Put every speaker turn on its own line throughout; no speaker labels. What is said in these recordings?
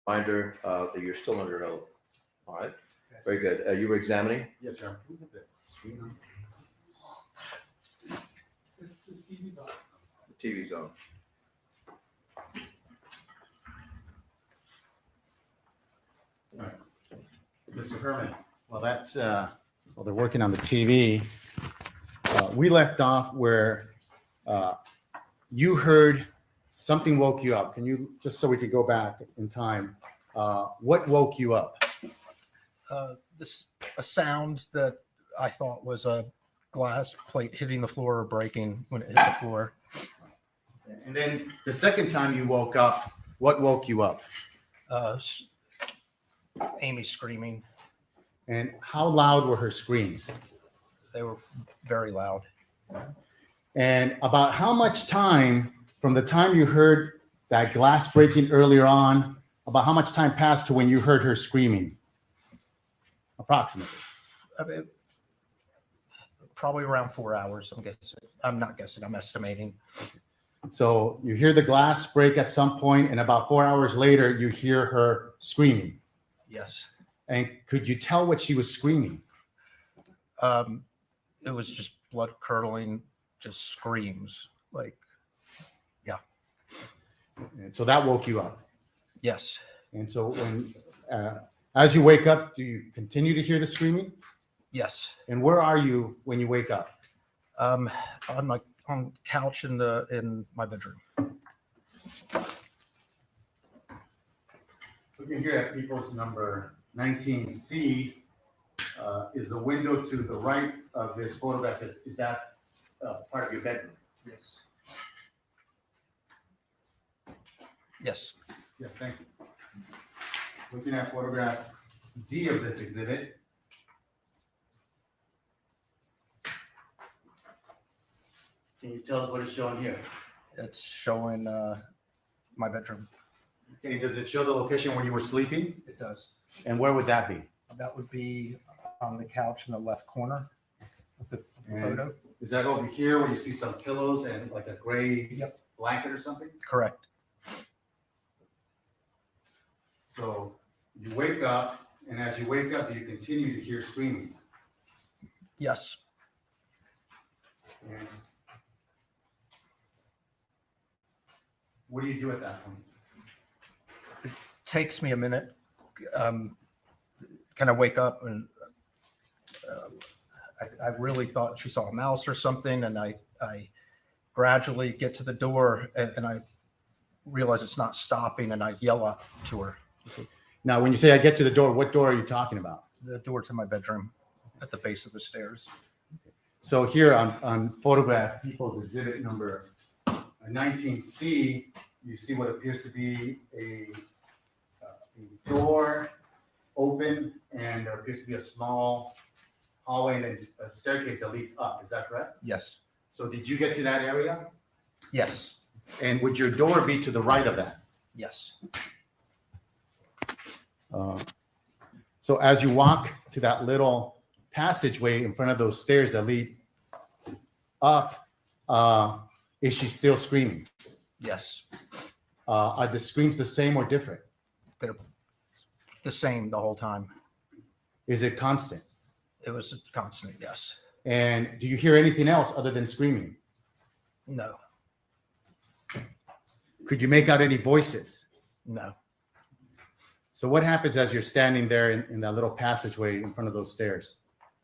Reminder that you're still under oath. All right,
Okay.
very good. You were examining?
Yes, sir. Can we get the screen on?
The TV's on.
All right. Mr. Herman, well, that's, well, they're working on the TV. We left off where you heard something woke you up. Can you, just so we could go back in time, what woke you up?
A sound that I thought was a glass plate hitting the floor or breaking when it hit the floor.
And then the second time you woke up, what woke you up?
Amy screaming.
And how loud were her screams?
They were very loud.
And about how much time from the time you heard that glass breaking earlier on, about how much time passed to when you heard her screaming? Approximately.
I mean, probably around 4 hours. I'm guessing. I'm not guessing. I'm estimating.
So you hear the glass break at some point, and about 4 hours later, you hear her screaming.
Yes.
And could you tell what she was screaming?
It was just blood curdling, just screams. Like, yeah.
And so that woke you up.
Yes.
And so when, as you wake up, do you continue to hear the screaming?
Yes.
And where are you when you wake up?
On the couch in my bedroom.
Looking here at people's number 19C, is the window to the right of this photograph. Is that part of your bedroom?
Yes. Yes.
Yes, thank you. Looking at photograph D of this exhibit. Can you tell us what is shown here?
It's showing my bedroom.
Okay, does it show the location where you were sleeping?
It does.
And where would that be?
That would be on the couch in the left corner of the
And
photo.
is that over here where you see some pillows and like a gray
Yep.
blanket or something?
Correct.
So you wake up, and as you wake up, do you continue to hear screaming?
Yes.
And what do you do at that point?
Takes me a minute. Kind of wake up and I really thought she saw a mouse or something, and I gradually get to the door and I realize it's not stopping, and I yell up to her.
Now, when you say I get to the door, what door are you talking about?
The door to my bedroom at the base of the stairs.
So here on photograph people's exhibit number 19C, you see what appears to be a door open, and there appears to be a small hallway and a staircase that leads up. Is that correct?
Yes.
So did you get to that area?
Yes.
And would your door be to the right of that?
Yes.
So as you walk to that little passageway in front of those stairs that lead up, is she still screaming?
Yes.
Are the screams the same or different?
They're the same the whole time.
Is it constant?
It was constant. Yes.
And do you hear anything else other than screaming?
No.
Could you make out any voices?
No.
So what happens as you're standing there in that little passageway in front of those stairs?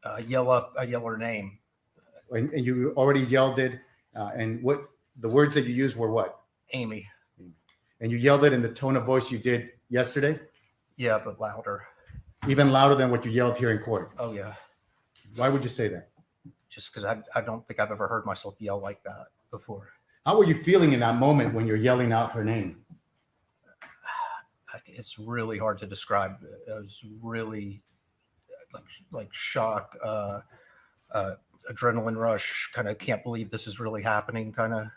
I yell her name.
And you already yelled it. And what the words that you used were what?
Amy.
And you yelled it in the tone of voice you did yesterday?
Yeah, but louder.
Even louder than what you yelled here in court.
Oh yeah.
Why would you say that?
Just because I don't think I've ever heard myself yell like that before.
How were you feeling in that moment when you're yelling out her name?
It's really hard to describe. It was really like shock, adrenaline rush, kind of can't believe this is really happening kind of.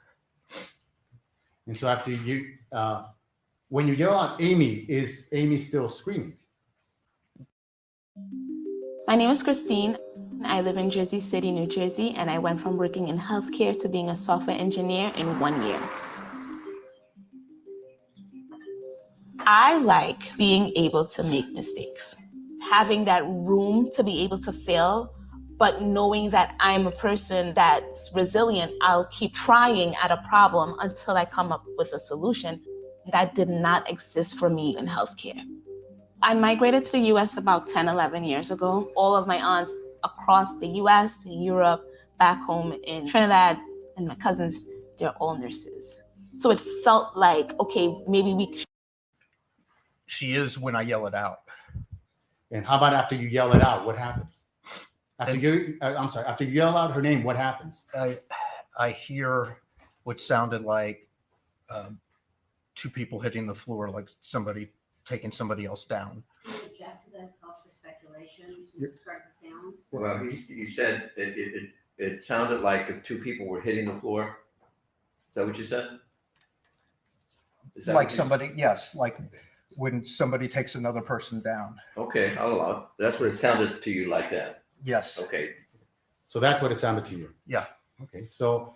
And so after you, when you yell out Amy, is Amy still screaming?
My name is Christine. I live in Jersey City, New Jersey, and I went from working in healthcare to being a software engineer in 1 year. I like being able to make mistakes, having that room to be able to fail, but knowing that I'm a person that's resilient. I'll keep trying at a problem until I come up with a solution. That did not exist for me in healthcare. I migrated to the US about 10, 11 years ago. All of my aunts across the US, in Europe, back home in Trinidad, and my cousins, they're all nurses. So it felt like, okay, maybe we.
She is when I yell it out.
And how about after you yell it out? What happens? After after you yell out her name, what happens?
I hear what sounded like two people hitting the floor, like somebody taking somebody else down.
Can you object to this cause for speculation to describe the sound?
Well, you said it sounded like if two people were hitting the floor. Is that what you said? Is that
Like
what you-
somebody, yes, like when somebody takes another person down.
Okay, I'll allow it. That's what it sounded to you like that.
Yes.
Okay.
So that's what it sounded to you.
Yeah.
Okay. So,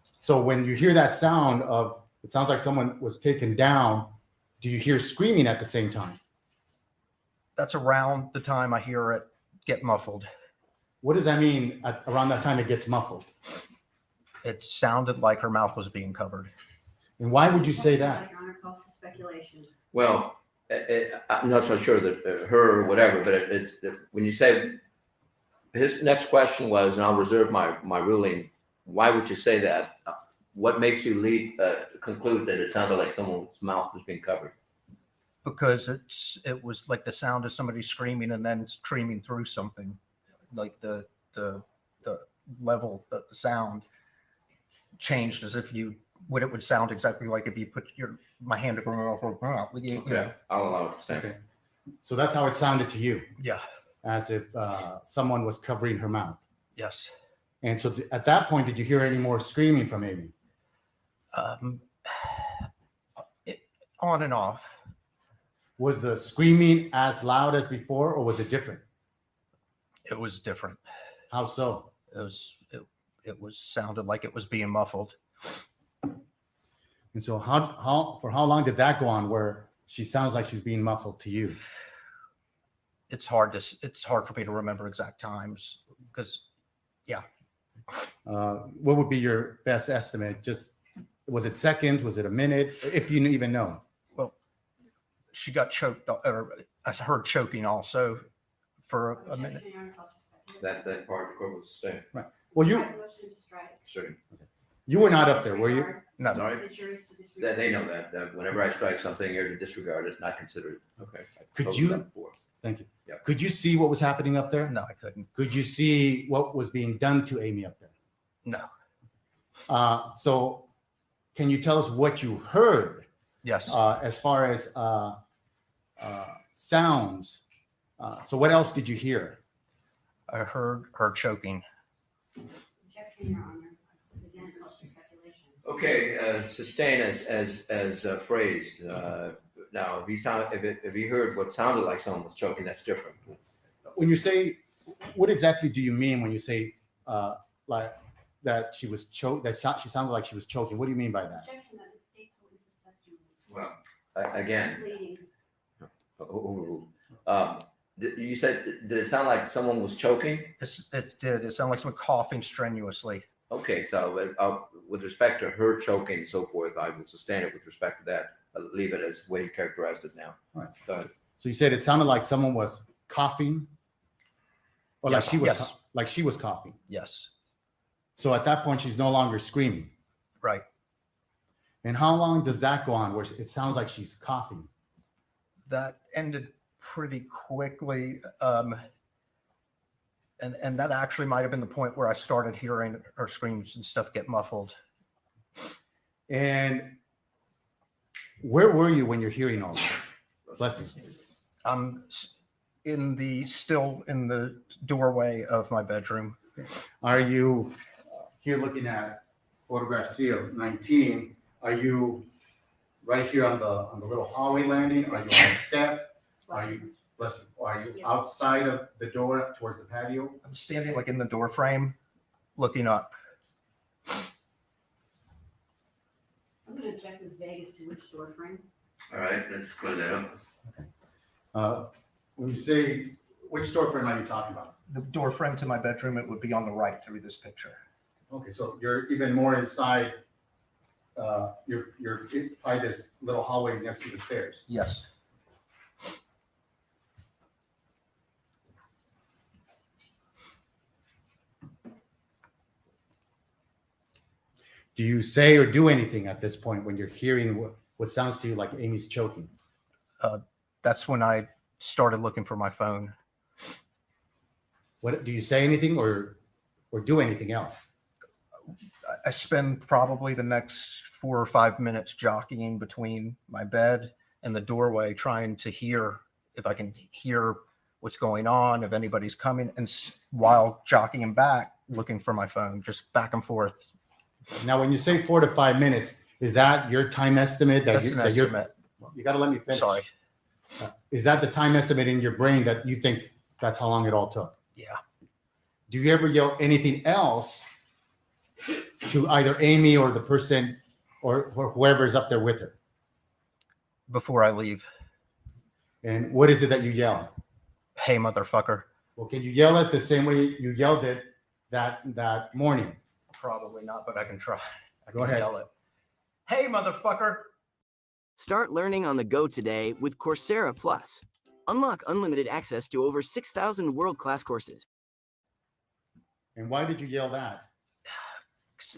so when you hear that sound of, it sounds like someone was taken down, do you hear screaming at the same time?
That's around the time I hear it get muffled.
What does that mean around that time it gets muffled?
It sounded like her mouth was being covered.
And why would you say that?
Your Honor, cause for speculation.
Well, I'm not so sure that her or whatever, but it's when you say his next question was, and I'll reserve my ruling. Why would you say that? What makes you conclude that it sounded like someone's mouth was being covered?
Because it was like the sound of somebody screaming and then screaming through something, like the level that the sound changed as if you what it would sound exactly like if you put my hand over my mouth.
Okay, I'll allow it to stand.
Okay. So that's how it sounded to you,
Yeah.
as if someone was covering her mouth.
Yes.
And so at that point, did you hear any more screaming from Amy?
On and off.
Was the screaming as loud as before, or was it different?
It was different.
How so?
It was sounded like it was being muffled.
And so for how long did that go on where she sounds like she's being muffled to you?
It's hard for me to remember exact times because, yeah.
What would be your best estimate? Just, was it seconds? Was it a minute? If you even know.
Well, she got choked, or I heard choking also for a minute.
Objection, Your Honor, cause for speculation.
That part of the court was saying.
Well, you
Motion to strike.
Sorry.
were not up there, were you?
No.
Sorry.
The jury's to disregard.
They know that whenever I strike something, you're to disregard it, not consider it. Okay. I
Could
told
you-
that before.
Thank you.
Yeah.
Could you see what was happening up there?
No, I couldn't.
Could you see what was being done to Amy up there?
No.
So can you tell us what you heard
Yes.
as far as sounds? So what else did you hear?
I heard her choking.
Objection, Your Honor. Again, cause for speculation.
Okay, sustain as phrased. Now, if he heard what sounded like someone was choking, that's different.
When you say, what exactly do you mean when you say like that she was she sounded like she was choking? What do you mean by that?
Objection, that is state police's testimony.
Well, again,
Pleading.
overruled. You said, did it sound like someone was choking?
It did. It sounded like someone coughing strenuously.
Okay, so with respect to her choking and so forth, I will sustain it with respect to that. I'll leave it as the way you characterized it now.
All right.
Go ahead.
So you said it sounded like someone was coughing, or like
Yes,
she was
yes.
like she was coughing.
Yes.
So at that point, she's no longer screaming.
Right.
And how long does that go on where it sounds like she's coughing?
That ended pretty quickly. And that actually might have been the point where I started hearing her screams and stuff get muffled.
And where were you when you're hearing all this? Bless you.
I'm still in the doorway of my bedroom.
Are you here looking at photograph C of 19? Are you right here on the little hallway landing? Are you on the step? Are you, bless you, are you outside of the door towards the patio?
I'm standing like in the door frame, looking up.
I'm going to object as vague as to which door frame.
All right, let's clear that up.
When you say, which door frame are you talking about?
The door frame to my bedroom, it would be on the right through this picture.
Okay, so you're even more inside, you're by this little hallway next to the stairs.
Yes.
Do you say or do anything at this point when you're hearing what sounds to you like Amy's choking?
That's when I started looking for my phone.
What do you say anything or do anything else?
I spend probably the next 4 or 5 minutes jockeying between my bed and the doorway, trying to hear if I can hear what's going on, if anybody's coming, and while jockeying back, looking for my phone, just back and forth.
Now, when you say 4 to 5 minutes, is that your time estimate?
That's an estimate.
You got to let me finish.
Sorry.
Is that the time estimate in your brain that you think that's how long it all took?
Yeah.
Do you ever yell anything else to either Amy or the person or whoever's up there with her?
Before I leave,
And what is it that you yell?
hey, motherfucker.
Well, can you yell it the same way you yelled it that morning?
Probably not, but I can try. I
Go
can
ahead.
yell it. Hey, motherfucker.
Start learning on the go today with Coursera Plus. Unlock unlimited access to over 6,000 world-class courses.
And why did you yell that?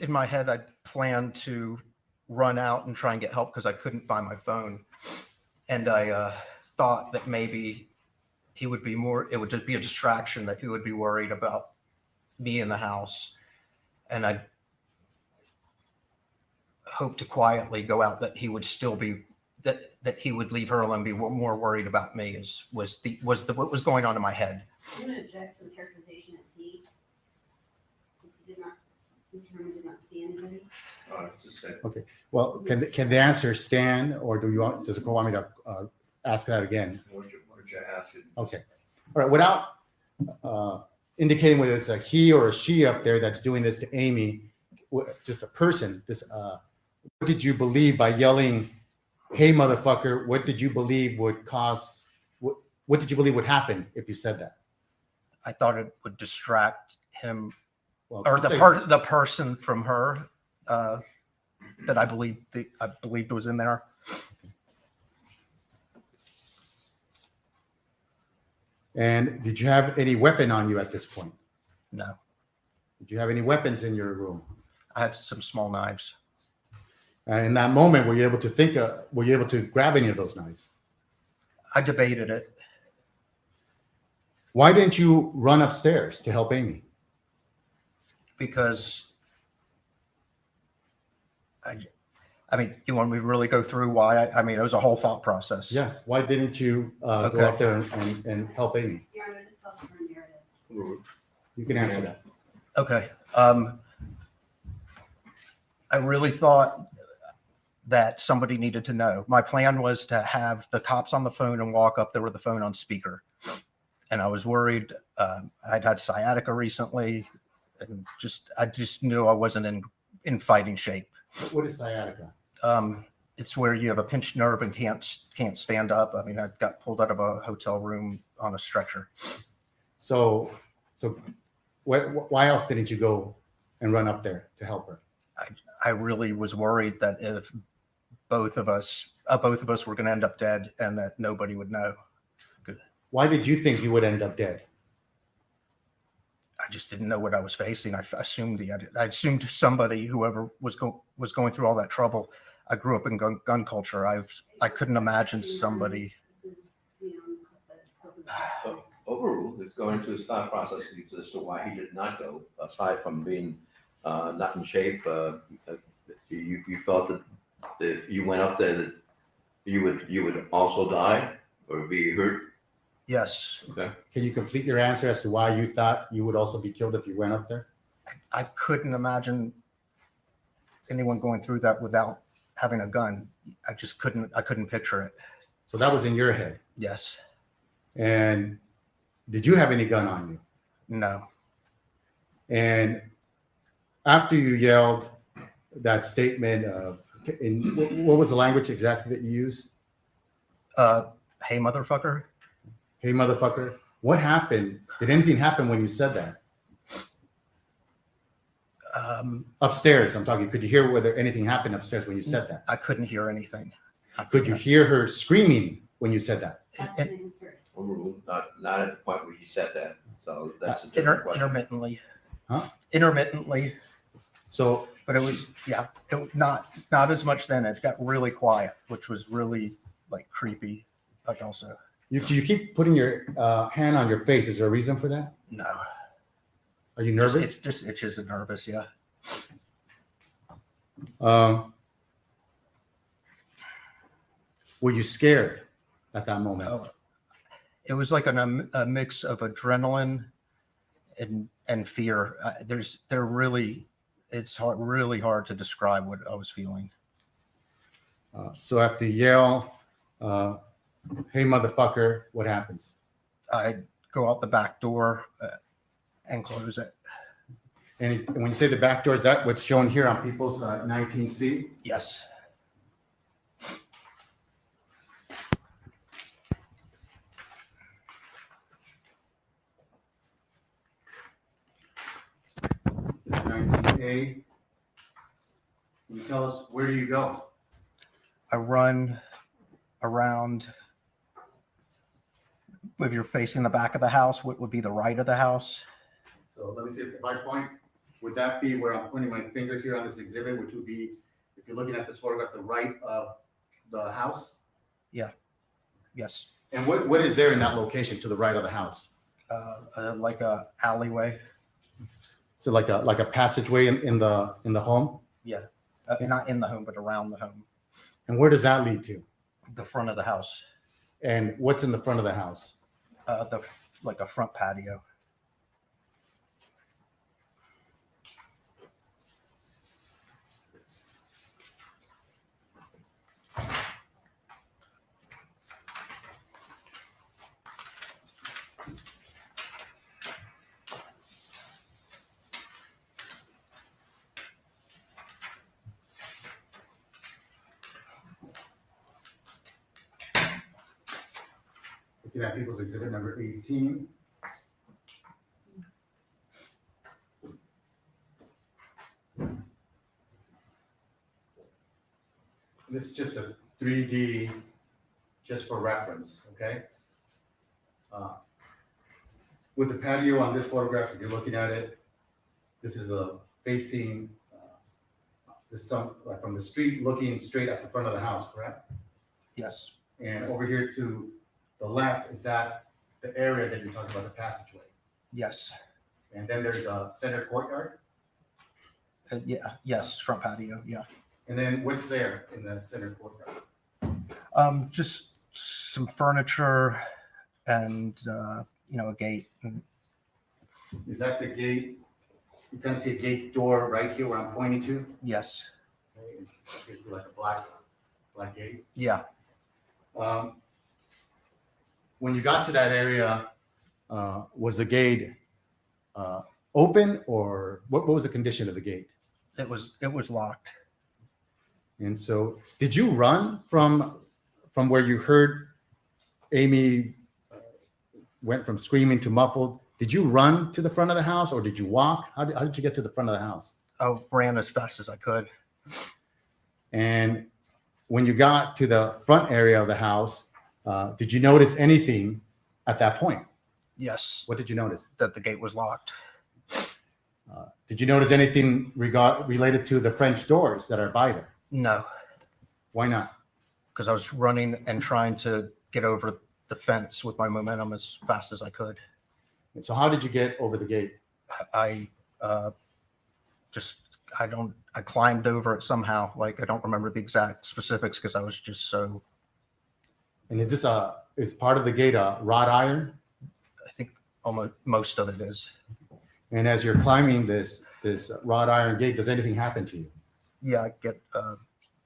In my head, I planned to run out and try and get help because I couldn't find my phone. And I thought that maybe he would be more, it would just be a distraction, that he would be worried about me in the house. And I hoped to quietly go out, that he would still be, that he would leave her alone, be more worried about me, was what was going on in my head.
I'm going to object to the characterization as he, since he did not, Mr. Herman did not see anybody.
Just say.
Well, can the answer stand, or does the court want me to ask that again?
Why don't you ask it?
Okay. All right. Without indicating whether it's a he or a she up there that's doing this to Amy, just a person. What did you believe by yelling, "Hey, motherfucker"? What did you believe would cause? What did you believe would happen if you said that?
I thought it would distract him,
Well,
or
say-
the person from her that I believed was in there.
And did you have any weapon on you at this point?
No,
Did you have any weapons in your room?
I had some small knives.
And in that moment, were you able to were you able to grab any of those knives?
I debated it.
Why didn't you run upstairs to help Amy?
Because I mean, you want me to really go through why? I mean, it was a whole thought process.
Yes. Why didn't you go
Okay.
up there and help Amy?
Your Honor, this calls for a narrative.
You can answer that.
Okay. I really thought that somebody needed to know. My plan was to have the cops on the phone and walk up there with the phone on speaker. And I was worried. I'd had sciatica recently, and I just knew I wasn't in fighting shape.
What is sciatica?
It's where you have a pinched nerve and can't stand up. I mean, I got pulled out of a hotel room on a stretcher.
So why else didn't you go and run up there to help her?
I really was worried that if both of us were going to end up dead, and that nobody would know.
Why did you think you would end up dead?
I just didn't know what I was facing. I assumed somebody, whoever was going through all that trouble. I grew up in gun culture. I couldn't imagine somebody.
This is beyond the scope of the
So, overruled. It's going into his thought process as to why he did not go, aside from being not in shape. You felt that if you went up there, that you would also die or be hurt.
Yes,
Okay.
Can you complete your answer as to why you thought you would also be killed if you went up there?
I couldn't imagine anyone going through that without having a gun. I couldn't picture it.
So that was in your head.
Yes.
And did you have any gun on you?
No.
And after you yelled that statement of, what was the language exactly that you used?
Hey, motherfucker.
Hey, motherfucker. What happened? Did anything happen when you said that? Upstairs, I'm talking. Could you hear whether anything happened upstairs when you said that?
I couldn't hear anything.
Could you hear her screaming when you said that?
That's when it was heard.
Overruled, not at the point where he said that. So that's a different question.
Intermittently.
Huh?
Intermittently.
So
But it was, yeah, not as much then. It got really quiet, which was really like creepy. Like also,
you keep putting your hand on your face. Is there a reason for that?
no.
Are you nervous?
It's just itches and nervous, yeah.
Were you scared at that moment?
Oh, it was like a mix of adrenaline and fear. It's really hard to describe what I was feeling.
So after you yell, "Hey, motherfucker," what happens?
I go out the back door and close it.
And when you say the back door, is that what's shown here on people's 19C?
Yes.
Can you tell us, where do you go?
I run around. If you're facing the back of the house, what would be the right of the house?
So let me see if I point, would that be where I'm pointing my finger here on this exhibit, which would be, if you're looking at this photograph, the right of the house?
Yes.
And what is there in that location to the right of the house?
Like a alleyway.
So like a passageway in the home?
Yeah. Not in the home, but around the home.
And where does that lead to?
The front of the house.
And what's in the front of the house?
Like a front patio.
Looking at people's exhibit number 18. This is just a 3D, just for reference, okay? With the patio on this photograph, if you're looking at it, this is a facing, like from the street looking straight at the front of the house, correct?
Yes.
And over here to the left, is that the area that you're talking about, the passageway?
Yes.
And then there's a center courtyard?
Yeah. Yes. Front patio. Yeah.
And then what's there in that center courtyard?
Just some furniture and a gate.
Is that the gate? You kind of see a gate door right here where I'm pointing to?
Yes.
Okay, it appears to be like a black gate.
Yeah.
When you got to that area, was the gate open, or what was the condition of the gate?
It was locked.
And so, did you run from where you heard Amy went from screaming to muffled? Did you run to the front of the house, or did you walk? How did you get to the front of the house?
I ran as fast as I could.
And when you got to the front area of the house, did you notice anything at that point?
Yes.
What did you notice?
That the gate was locked.
Did you notice anything related to the French doors that are by there?
No,
Why not?
because I was running and trying to get over the fence with my momentum as fast as I could.
And so how did you get over the gate?
I climbed over it somehow. Like, I don't remember the exact specifics because I was just so.
And is part of the gate a wrought iron?
I think almost most of it is.
And as you're climbing this wrought iron gate, does anything happen to you?
Yeah, I get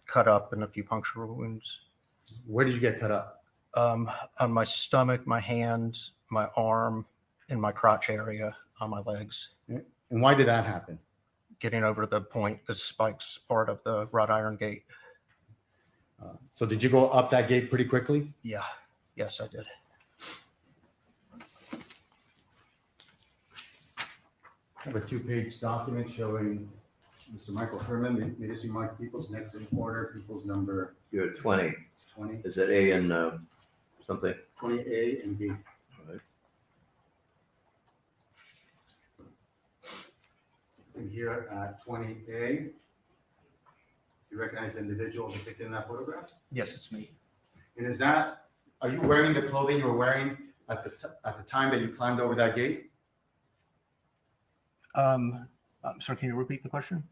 cut up and a few puncture wounds.
Where did you get cut up?
On my stomach, my hand, my arm, in my crotch area, on my legs.
And why did that happen?
Getting over the spikes part of the wrought iron gate.
So did you go up that gate pretty quickly?
Yeah. Yes, I did.
I have a 2-page document showing Mr. Michael Herman, Medici Mark Peoples, next in order, Peoples number
You're at 20.
20,
Is it A and something?
20A and B.
Right.
And here at 20A, you recognize the individual depicted in that photograph?
Yes, it's me.
And are you wearing the clothing you were wearing at the time that you climbed over that gate?
I'm sorry, can you repeat the question?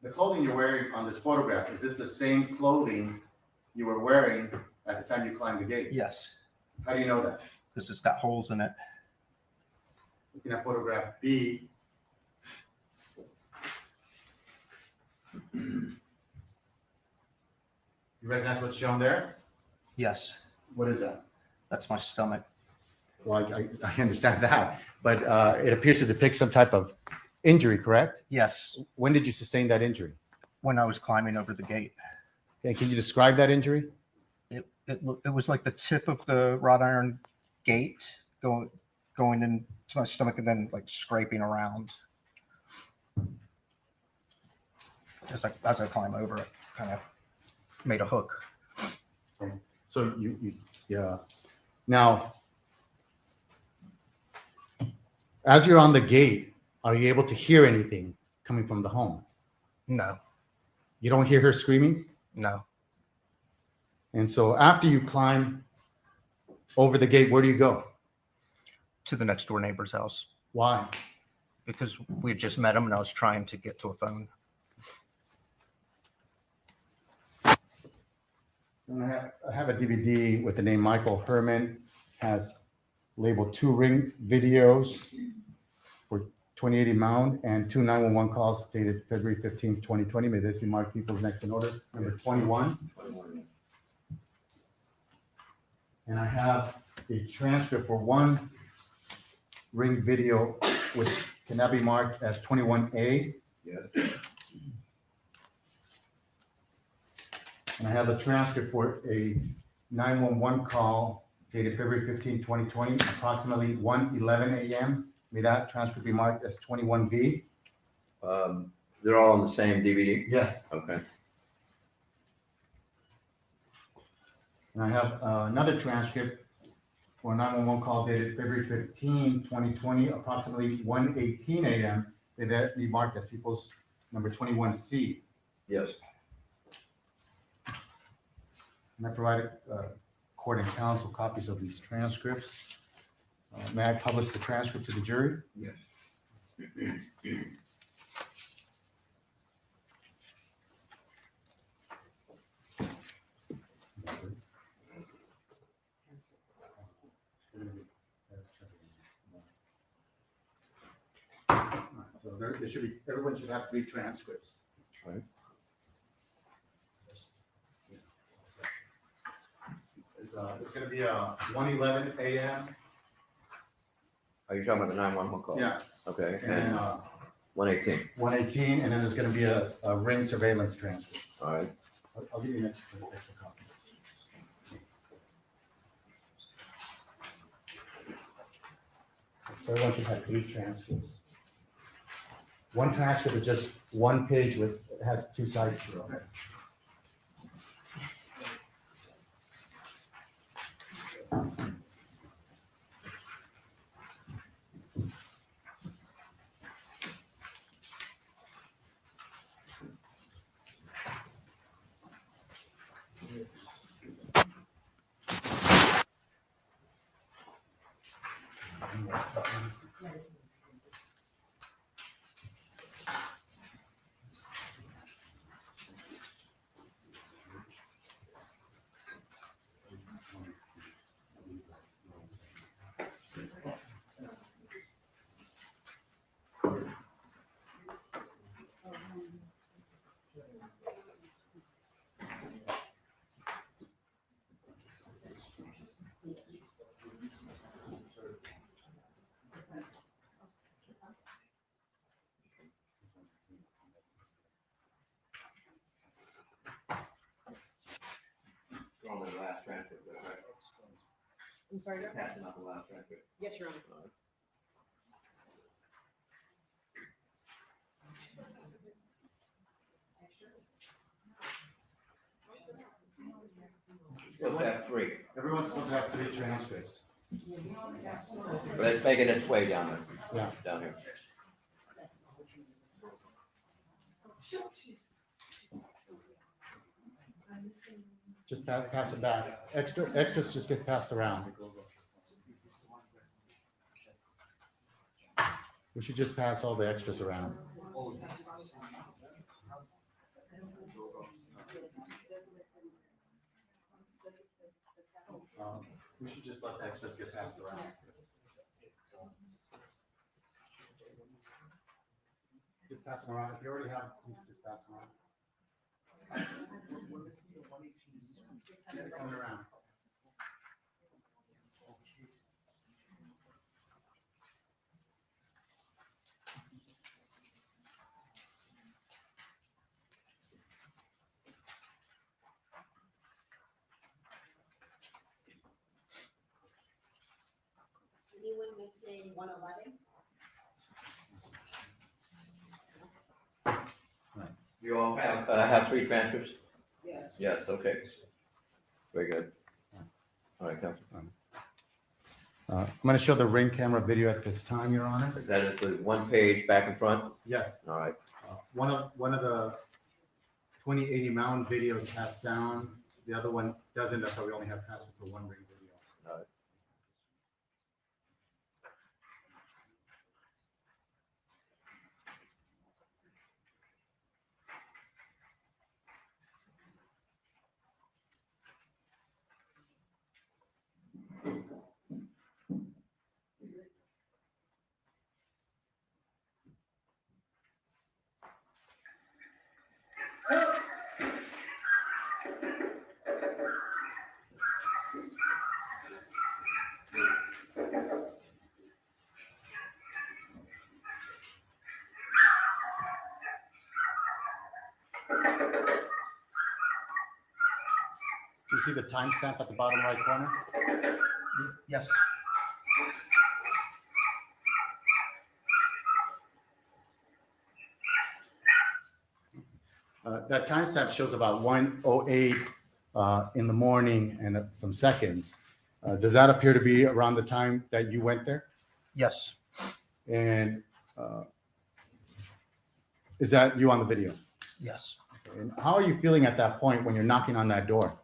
The clothing you're wearing on this photograph, is this the same clothing you were wearing at the time you climbed the gate?
Yes,
How do you know that?
because it's got holes in it.
Looking at photograph B, you recognize what's shown there?
Yes,
What is that?
that's my stomach.
Well, I understand that, but it appears to depict some type of injury, correct?
Yes,
When did you sustain that injury?
when I was climbing over the gate.
Okay, can you describe that injury?
It was like the tip of the wrought iron gate going into my stomach and then like scraping around. Just like as I climb over it, kind of made a hook.
So yeah. Now, as you're on the gate, are you able to hear anything coming from the home?
No,
You don't hear her screaming?
no.
And so after you climb over the gate, where do you go?
To the next door neighbor's house
Why?
because we had just met him and I was trying to get to a phone.
And I have a DVD with the name Michael Herman, has labeled 2 ring videos for 2080 Mound and 2 911 calls dated February 15, 2020. May this be Mark Peoples next in order, number 21. And I have a transcript for 1 ring video, which can now be marked as 21A.
Yes.
And I have a transcript for a 911 call dated February 15, 2020, approximately 1:11 a.m. May that transcript be marked as 21B?
They're all on the same DVD?
Yes.
Okay.
And I have another transcript for a 911 call dated February 15, 2020, approximately 1:18 a.m. May that be marked as people's number 21C?
Yes.
And I provided court and counsel copies of these transcripts. May I publish the transcript to the jury?
Yes.
So there should be, everyone should have 3 transcripts.
Right.
It's going to be 1:11 a.m.
Are you talking about the 911 call?
Yeah,
Okay,
and
and 118,
1:18, and then there's going to be a ring surveillance transcript.
all right.
I'll give you an extra copy. So everyone should have 3 transcripts. 1 transcript is just 1 page with, it has 2 sides to it.
I'm sorry, Your Honor?
Passing out the last transcript.
Yes, Your Honor.
You're supposed to have three,
Everyone's supposed to have 3 transcripts.
but it's making its way down there.
Yeah.
Down here.
Just pass it back. Extras just get passed around. We should just pass all the extras around. We should just let the extras get passed around. Just pass them around. If you already have, please just pass them around. It's coming around.
Anyone missing 111?
You all have 3 transcripts?
Yes.
Yes, okay. Very good. All right, Counsel.
I'm going to show the ring camera video at this time, Your Honor.
That is the one page back and front?
Yes.
All right.
One of the 2080 Mountain videos has sound. The other one doesn't. That's why we only have transfer for one ring video.
All right.
Do you see the timestamp at the bottom right corner?
Yes.
That timestamp shows about 1:08 in the morning and some seconds. Does that appear to be around the time that you went there?
Yes.
And is that you on the video?
Yes.
And how are you feeling at that point when you're knocking on that door?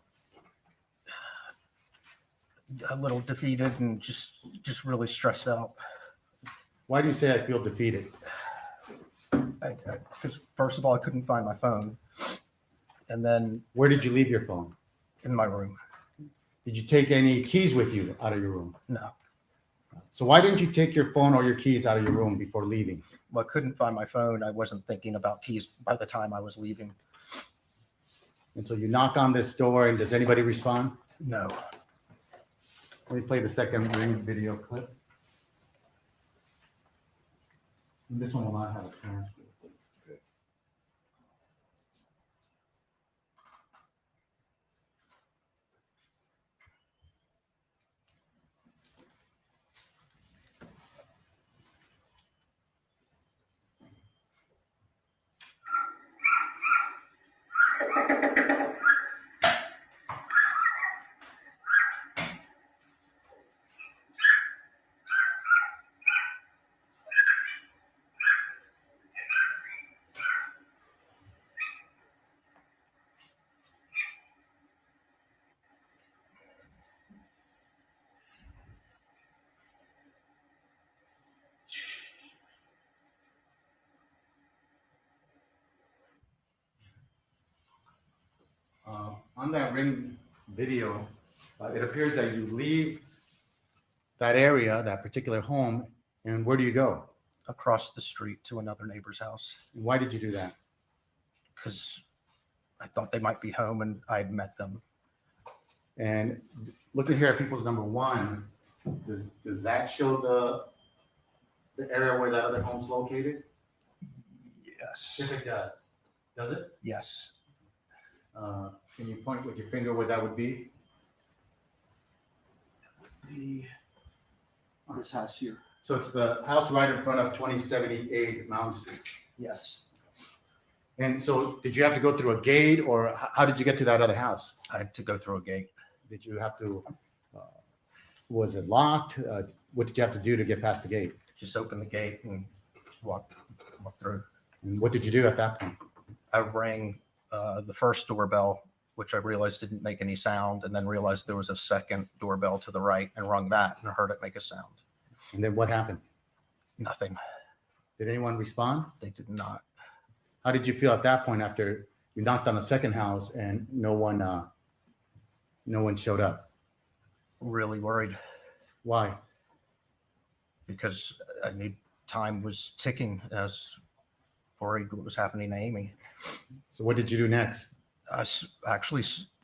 A little defeated and just really stressed out.
Why do you say I feel defeated?
Because first of all, I couldn't find my phone, and then
Where did you leave your phone?
in my room,
Did you take any keys with you out of your room?
no.
So why didn't you take your phone or your keys out of your room before leaving?
Well, I couldn't find my phone. I wasn't thinking about keys by the time I was leaving.
And so you knock on this door and does anybody respond?
No.
Let me play the second ring video clip. And this one will not have a transcript. On that ring video, it appears that you leave that area, that particular home, and where do you go?
Across the street to another neighbor's house
And why did you do that?
because I thought they might be home and I'd met them.
And looking here at people's number one, does that show the area where that other home's located?
Yes.
If it does it?
Yes.
Can you point with your finger where that would be?
This house here.
So it's the house right in front of 2078 Mountain Street.
Yes.
And so did you have to go through a gate or how did you get to that other house?
I had to go through a gate.
Did you have to, was it locked? What did you have to do to get past the gate?
Just open the gate and walk through.
And what did you do at that point?
I rang the first doorbell, which I realized didn't make any sound, and then realized there was a second doorbell to the right and rung that and heard it make a sound.
And then what happened?
Nothing.
Did anyone respond?
They did not.
How did you feel at that point after you knocked on the second house and no one showed up?
Really worried
Why?
because time was ticking. I was worried what was happening to Amy.
So what did you do next?
I actually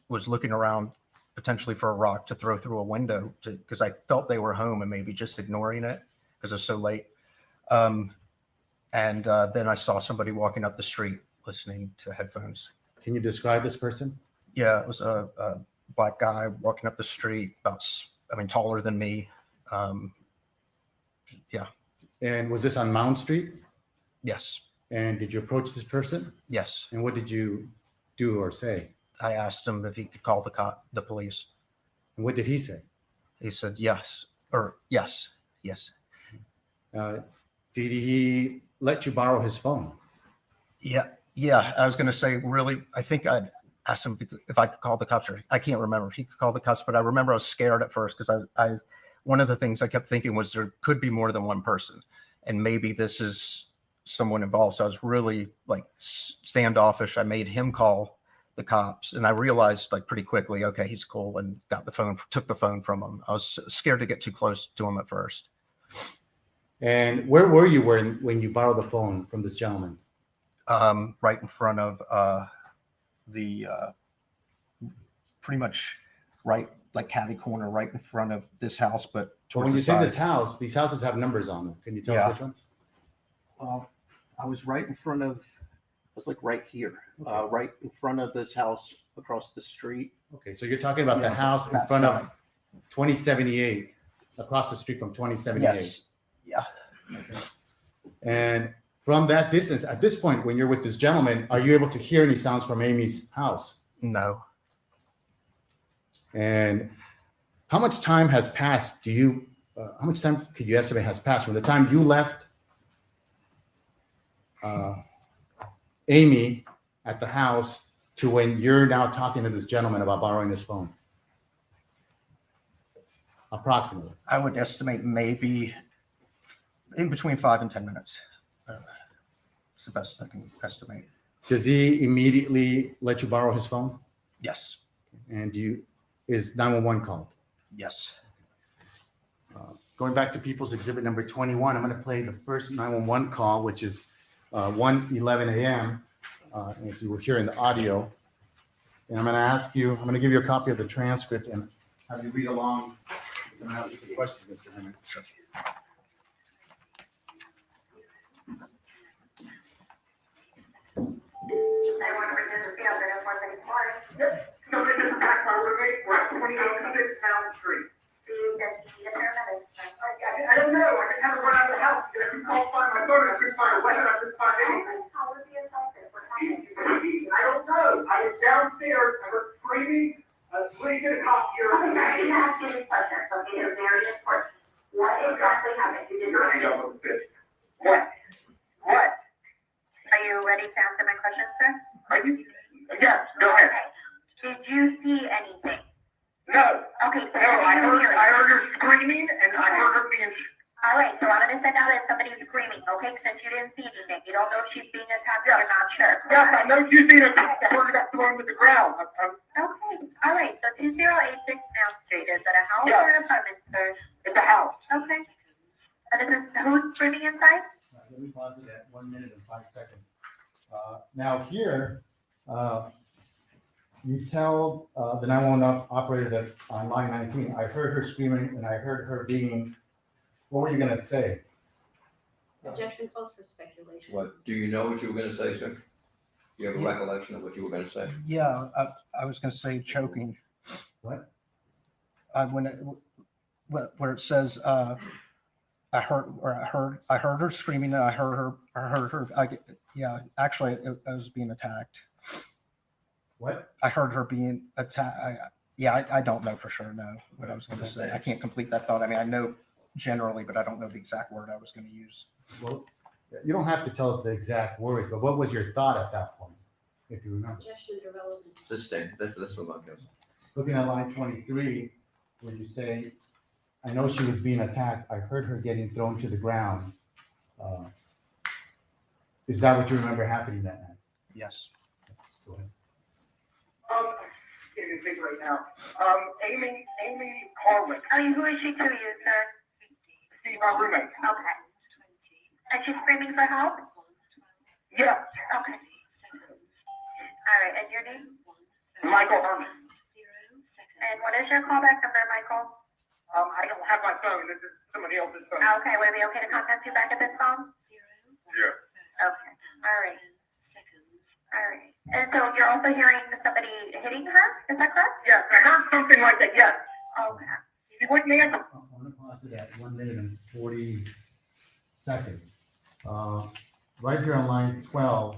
was looking around potentially for a rock to throw through a window because I felt they were home and maybe just ignoring it because it was so late. And then I saw somebody walking up the street listening to headphones.
Can you describe this person?
Yeah, it was a black guy walking up the street, taller than me. Yeah.
And was this on Mound Street?
Yes.
And did you approach this person?
Yes.
And what did you do or say?
I asked him if he could call the police.
And what did he say?
He said yes, or yes.
Did he let you borrow his phone?
Yeah. I was going to say, really, I think I'd asked him if I could call the cops, or I can't remember if he could call the cops, but I remember I was scared at first because I one of the things I kept thinking was there could be more than one person, and maybe this is someone involved. So I was really like standoffish. I made him call the cops, and I realized like pretty quickly, okay, he's cool, and took the phone from him. I was scared to get too close to him at first.
And where were you when you borrowed the phone from this gentleman?
Right in front of the pretty much right, like catty corner, right in front of this house, but towards
When
the
you say
side.
this house, these houses have numbers on them. Can you tell us
Yeah.
which one?
Well, I was right in front of, I was like right here, right in front of this house across the street.
Okay, so you're talking about the
Yeah,
house in
that
front
side.
of 2078, across the street from 2078.
Yes. Yeah.
Okay. And from that distance, at this point, when you're with this gentleman, are you able to hear any sounds from Amy's house?
No.
And how much time has passed? How much time could you estimate has passed from the time you left Amy at the house to when you're now talking to this gentleman about borrowing his phone? Approximately.
I would estimate maybe in between 5 and 10 minutes. It's the best I can estimate.
Does he immediately let you borrow his phone?
Yes.
And is 911 called?
Yes.
Going back to People's Exhibit number 21, I'm going to play the first 911 call, which is 1:11 a.m. As you were hearing the audio. And I'm going to give you a copy of the transcript and have you read along and ask you the questions, Mr. Herman.
So this is back my roommate, we're at 28 Pound Street. I don't know, I just had to run out of the house, I couldn't find my phone, I couldn't find a weapon, I couldn't find anything. I don't know, I was downstairs, I heard screaming, please get a cop here.
Okay, I didn't ask you any questions, okay, they're very important. What exactly happened? You didn't
What?
Are you ready to answer my question, sir?
Are you? Yes, go ahead.
Did you see anything?
No.
Okay, so
No, I heard her screaming and I heard her being.
all right, so I'm gonna send out that somebody's screaming, okay, since you didn't see anything. You don't know if she's being attacked,
Yeah.
you're not sure.
Yes, I know she's being attacked, I heard her got thrown to the ground.
Okay, all right, so 2086 Mount Street, is that a house
Yeah.
or an apartment, sir?
It's a house.
Okay. And this is, who's screaming inside?
Let me pause it at 1 minute and 5 seconds. Now here, you tell the 911 operator that on line 19, I heard her screaming and I heard her being, what were you going to say?
Objection calls for speculation.
What, do you know what you were gonna say, sir? Do you have a
Yeah.
recollection of what you were gonna say?
Yeah, I was going to say choking.
What?
where it says, I heard her screaming, and I heard her. Yeah, actually, I was being attacked.
What?
I heard her being attacked. I don't know for sure. No, what I was going to say. I can't complete that thought. I mean, I know generally, but I don't know the exact word I was going to use.
Well, you don't have to tell us the exact words, but what was your thought at that point, if you remember?
Suggestions are relevant.
This thing, this one, okay.
Looking at line 23, where you say, I know she was being attacked. I heard her getting thrown to the ground. Is that what you remember happening that night?
Yes.
Go ahead.
Can't even think right now. Amy Harwick.
Who is she to you, sir?
She's my roommate.
Okay. And she's screaming for help?
Yes,
Okay. All right, and your name?
Michael Herman.
And what is your callback number, Michael?
I don't have my phone. This is somebody else's phone.
Okay, would it be okay to contact you back at this phone?
Yeah.
Okay, all right. All right. And so you're also hearing somebody hitting her, is that correct?
Yes, I heard something like that. Yes.
Okay.
She wouldn't answer.
I'm going to pause it at 1 minute and 40 seconds. Right here on line 12,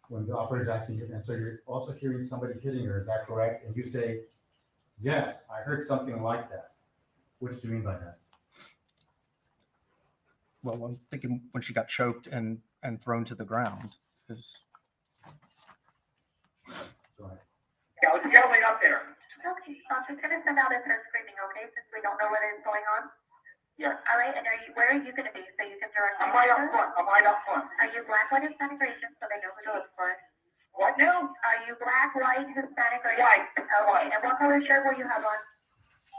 when the operator's asking you, and so you're also hearing somebody hitting her, is that correct? And you say, yes, I heard something like that. What do you mean by that?
Well, I'm thinking when she got choked and thrown to the ground. Is
Go ahead.
Yeah, I was yelling up there.
Okay, so I'm just gonna send out as her screaming, okay, since we don't know what is going on?
Yes.
All right, and where are you gonna be, so you can direct
I'm
me?
right up front. I'm right up front.
Are you black, white, Hispanic, or Asian, so they know who to look for?
What now?
Are you black, white, Hispanic, or Asian?
White.
Okay, and what color shirt will you have on?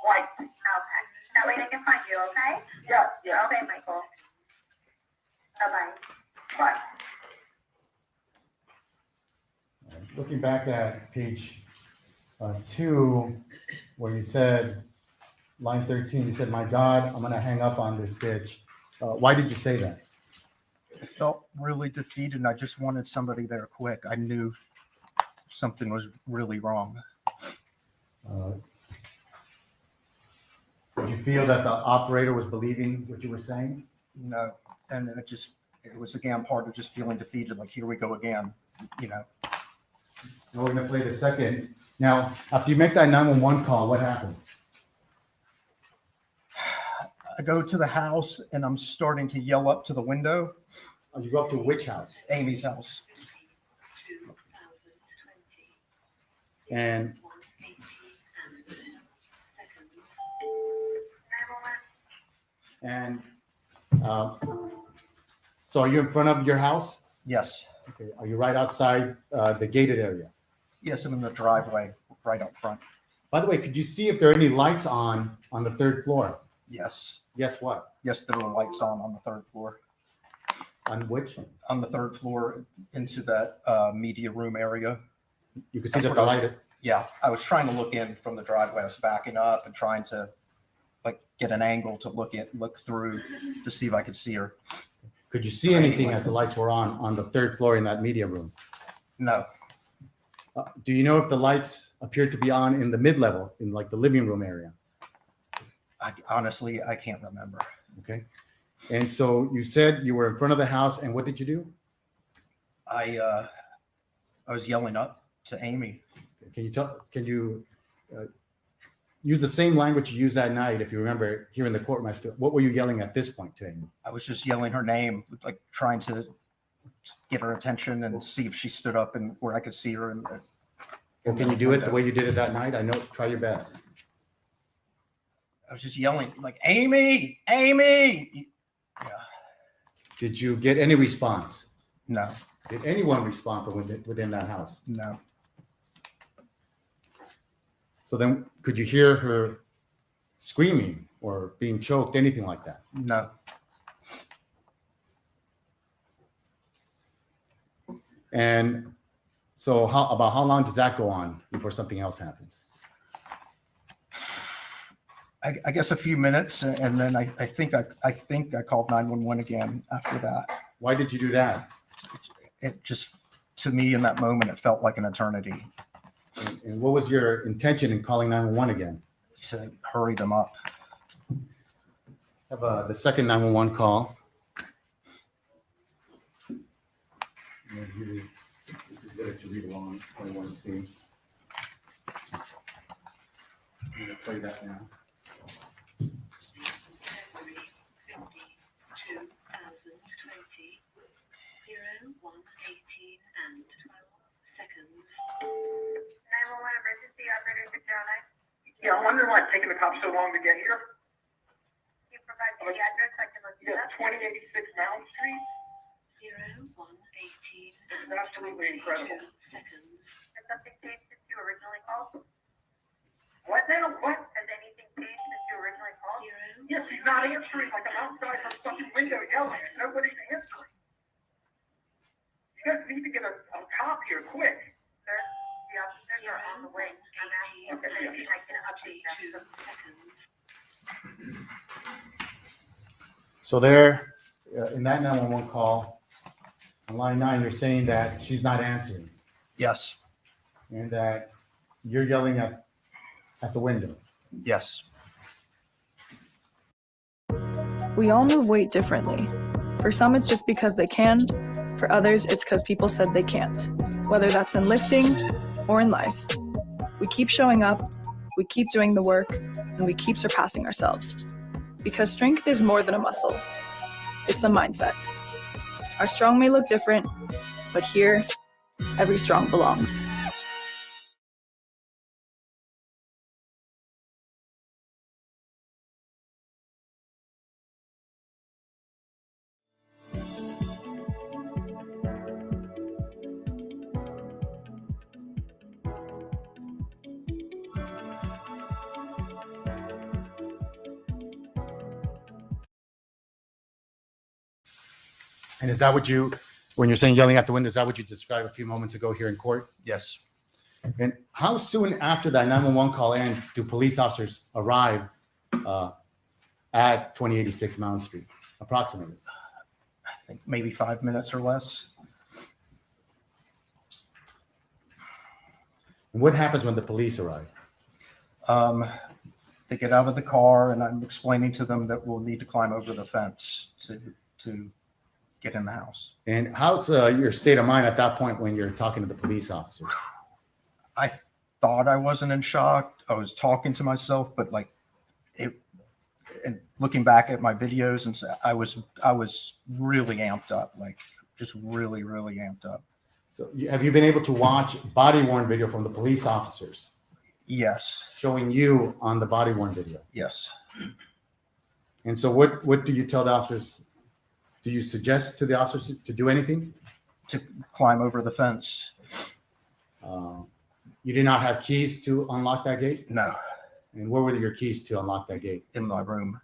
White.
Okay, that way they can find you, okay?
Yes, yes.
Okay, Michael. Bye-bye.
Bye.
Looking back at page 2, where you said, line 13, you said, my God, I'm going to hang up on this bitch. Why did you say that?
I felt really defeated, and I just wanted somebody there quick. I knew something was really wrong.
Did you feel that the operator was believing what you were saying?
No, and it was again part of just feeling defeated. Like, here we go again, you know.
And we're going to play the second. Now, after you make that 911 call, what happens?
I go to the house and I'm starting to yell up to the window.
You go up to which house?
Amy's house.
And so are you in front of your house?
Yes.
Okay. Are you right outside the gated area?
Yes, I'm in the driveway right up front.
By the way, could you see if there are any lights on the 3rd floor?
Yes.
Yes, what?
Yes, there were lights on the 3rd floor.
On which?
On the 3rd floor into that media room area.
You could see that the light.
Yeah, I was trying to look in from the driveway. I was backing up and trying to like get an angle to look through to see if I could see her.
Could you see anything as the lights were on the 3rd floor in that media room?
No.
Do you know if the lights appeared to be on in the mid-level, in like the living room area?
Honestly, I can't remember.
Okay. And so you said you were in front of the house, and what did you do?
I was yelling up to Amy.
Can you use the same language you used that night, if you remember, here in the courtroom? What were you yelling at this point to Amy?
I was just yelling her name, like trying to get her attention and see if she stood up and where I could see her.
Well, can you do it the way you did it that night? I know. Try your best.
I was just yelling like, Amy, Amy. Yeah.
Did you get any response?
No,
Did anyone respond from within that house?
no.
So then, could you hear her screaming or being choked, anything like that?
No.
And so, about how long does that go on before something else happens?
I guess a few minutes, and then I think I called 911 again after that.
Why did you do that?
It just, to me in that moment, it felt like an eternity
And what was your intention in calling 911 again?
to hurry them up.
Have the second 911 call. This is exhibit to read along, 21C. I'm going to play that now.
Yeah, I'm wondering why it's taking the cops so long to get here.
You provide me the address, I can look it
Yeah,
up.
2086 Mound Street.
0118.
It's absolutely incredible.
Has something changed since you originally called?
What now? What?
Has anything changed since you originally called?
Yes, he's not answering. Like I'm outside her fucking window yelling. Nobody's answering. You guys need to get a cop here quick.
Sir, the officers are on the way. I'm asking if there's anything I can update them.
So there, in that 911 call, on line 9, you're saying that she's not answering
Yes,
and that you're yelling at the window.
yes.
We all move weight differently. For some, it's just because they can. For others, it's because people said they can't. Whether that's in lifting or in life. We keep showing up, we keep doing the work, and we keep surpassing ourselves. Because strength is more than a muscle. It's a mindset. Our strong may look different, but here, every strong belongs.
And is that what you, when you're saying yelling at the window, is that what you described a few moments ago here in court?
Yes.
And how soon after that 911 call ends do police officers arrive at 2086 Mound Street, approximately?
I think maybe 5 minutes or less.
And what happens when the police arrive?
They get out of the car and I'm explaining to them that we'll need to climb over the fence to get in the house.
And how's your state of mind at that point when you're talking to the police officers?
I thought I wasn't in shock. I was talking to myself, but like it, and looking back at my videos, and I was really amped up, like just really, really amped up.
So have you been able to watch body worn video from the police officers
Yes,
showing you on the body worn video?
yes.
And so what do you tell the officers? Do you suggest to the officers to do anything?
To climb over the fence.
You did not have keys to unlock that gate?
No,
And where were your keys to unlock that gate?
in my room.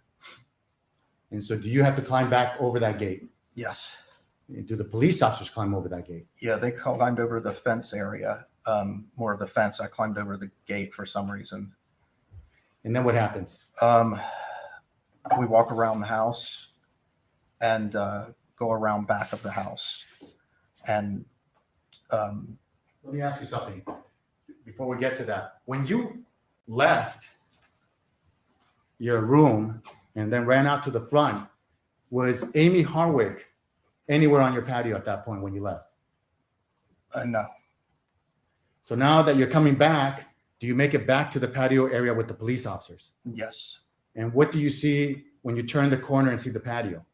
And so do you have to climb back over that gate?
Yes.
And do the police officers climb over that gate?
Yeah, they climbed over the fence area, more of the fence. I climbed over the gate for some reason.
And then what happens?
We walk around the house and go around back of the house. And
Let me ask you something before we get to that. When you left your room and then ran out to the front, was Amy Harwick anywhere on your patio at that point when you left?
no,
So now that you're coming back, do you make it back to the patio area with the police officers?
yes.
And what do you see when you turn the corner and see the patio?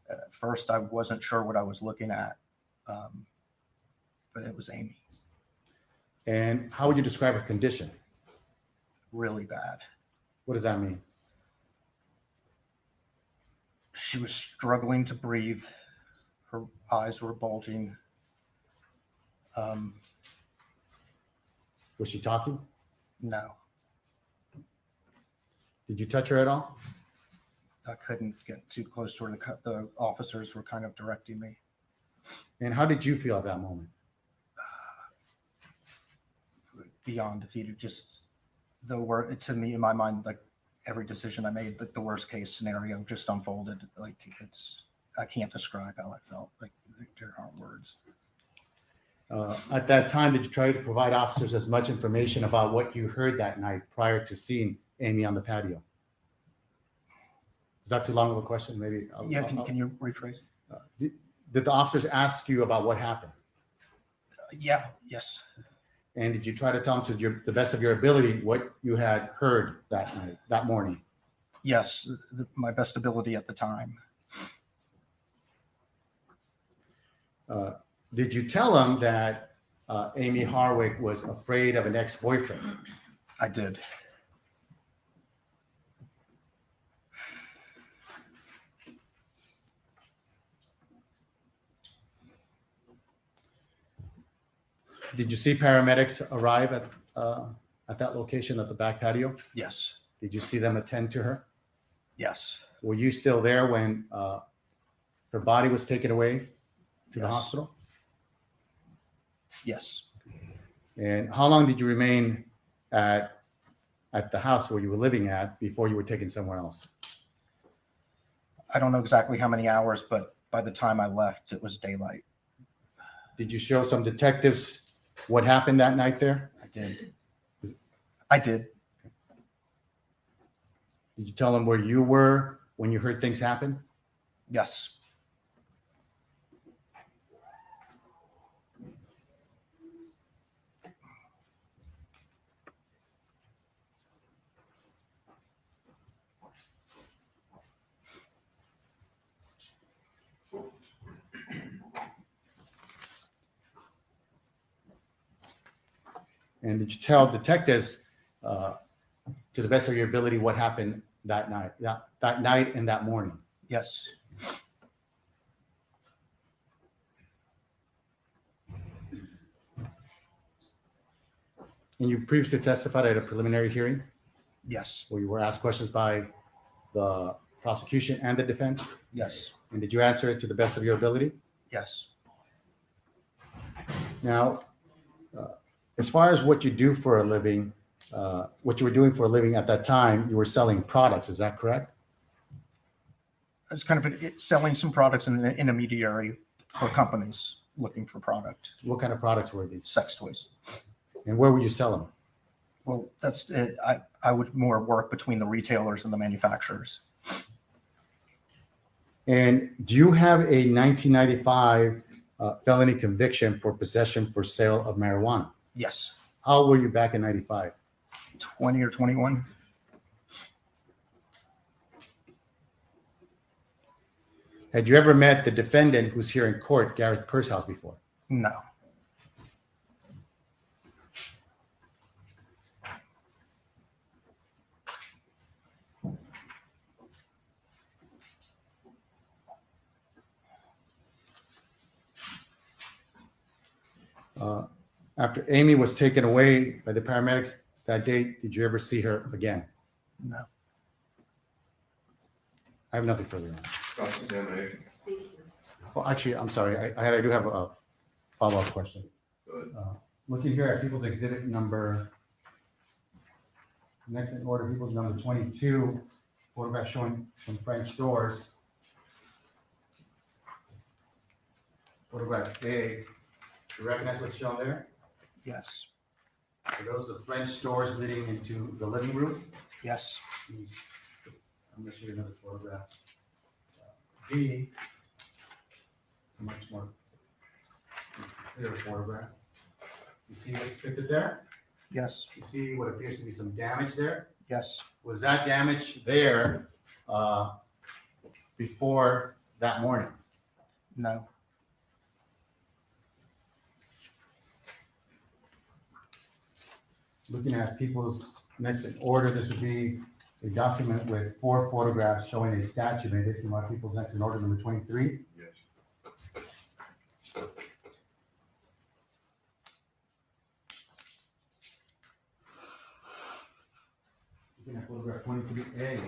At first, I wasn't sure what I was looking at, but it was Amy.
And how would you describe her condition?
Really bad.
What does that mean?
She was struggling to breathe. Her eyes were bulging.
Was she talking?
No,
Did you touch her at all?
I couldn't get too close to her. The officers were kind of directing me.
And how did you feel at that moment?
Beyond defeated. Just the word to me in my mind, like every decision I made, like the worst case scenario just unfolded. Like I can't describe how I felt. Like there aren't words.
At that time, did you try to provide officers as much information about what you heard that night prior to seeing Amy on the patio? Is that too long of a question? Maybe.
Yeah, can you rephrase?
Did the officers ask you about what happened?
Yeah, yes,
And did you try to tell them to the best of your ability what you had heard that night, that morning?
yes, my best ability at the time.
Did you tell them that Amy Harwick was afraid of an ex-boyfriend?
I did.
Did you see paramedics arrive at that location at the back patio?
Yes,
Did you see them attend to her?
yes,
Were you still there when her body was taken away to the
Yes.
hospital?
yes.
And how long did you remain at the house where you were living at before you were taken somewhere else?
I don't know exactly how many hours, but by the time I left, it was daylight.
Did you show some detectives what happened that night there?
I did. I did.
Did you tell them where you were when you heard things happen?
Yes,
And did you tell detectives, to the best of your ability, what happened that night, that night and that morning?
yes,
And you previously testified at a preliminary hearing
yes,
where you were asked questions by the prosecution and the defense?
yes,
And did you answer it to the best of your ability?
yes,
Now, as far as what you do for a living, what you were doing for a living at that time, you were selling products. Is that correct?
I was kind of selling some products in an intermediary for companies looking for product,
What kind of products were these?
sex toys.
And where would you sell them?
Well, that's it. I would more work between the retailers and the manufacturers.
And do you have a 1995 felony conviction for possession for sale of marijuana?
Yes,
How old were you back in 95?
20 or 21.
Had you ever met the defendant who's here in court, Gareth Pursehouse, before?
No,
After Amy was taken away by the paramedics that day, did you ever see her again?
no.
I have nothing further on.
Cross-examination.
Thank you.
Well, actually, I'm sorry. I do have a follow-up question.
Good.
Looking here at People's Exhibit number, next in order, People's number 22, photograph showing some French doors. Photograph A. You recognize what's shown there?
Yes,
Are those the French doors leading into the living room?
yes,
I'm going to show you another photograph. B. It's a much more clear photograph. You see what's depicted there?
yes,
You see what appears to be some damage there?
yes.
Was that damage there before that morning?
No,
Looking at people's next in order, this would be a document with 4 photographs showing a statue made. This is my people's next in order, number 23.
Yes.
Looking at photograph 23A.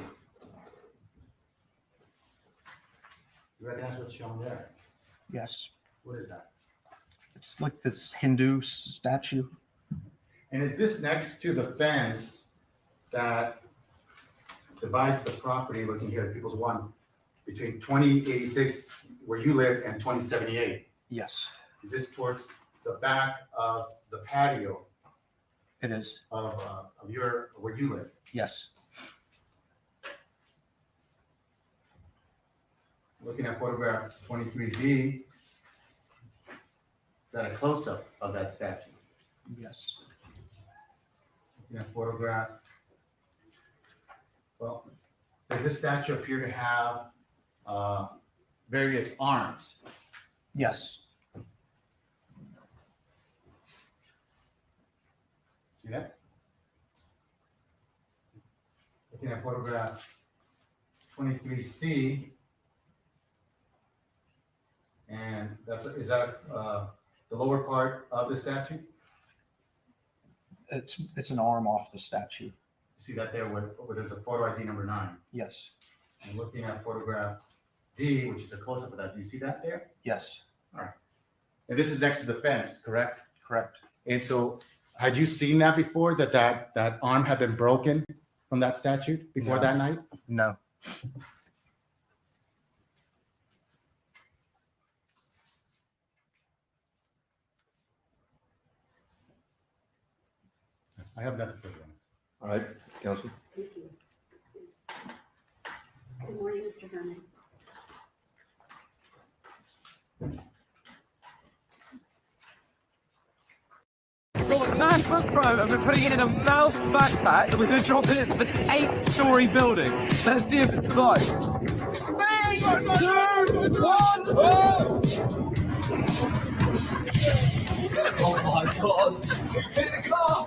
You recognize what's shown there?
yes.
What is that?
It's like this Hindu statue.
And is this next to the fence that divides the property, looking here at People's One, between 2086, where you live, and 2078?
Yes,
Is this towards the back of the patio
it is.
of where you live?
Yes,
Looking at photograph 23B, is that a close-up of that statue?
Yes.
Looking at photograph, well, does this statue appear to have various arms?
Yes.
See that? Looking at photograph 23C, and is that the lower part of the statue?
It's an arm off the statue.
You see that there where there's a photo ID number 9.
Yes.
And looking at photograph D, which is a close-up of that, do you see that there?
Yes.
All right. And this is next to the fence, correct?
Correct.
And so, had you seen that before, that arm had been broken from that statue before
No.
that night?
No.
I have nothing further.
All right, Counsel.
Thank you. Good morning, Mr. Herman.
MacBook Pro, and we're putting it in a mouse backpack, and we're going to drop it into an 8-story building. Let's see if it flies. 3, 2, 1, oh! Oh my god! In the car!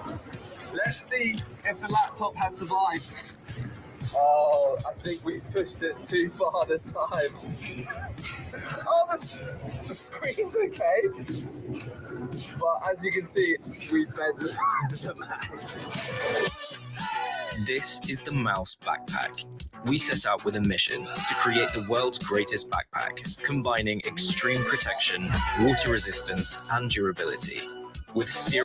Let's see if the laptop has survived. Oh, I think we've pushed it too far this time. Oh, the screen's okay. But as you can see, we bent the mouse.
This is the Mouse Backpack. We set out with a mission to create the world's greatest backpack, combining extreme protection, water resistance, and durability. With zero.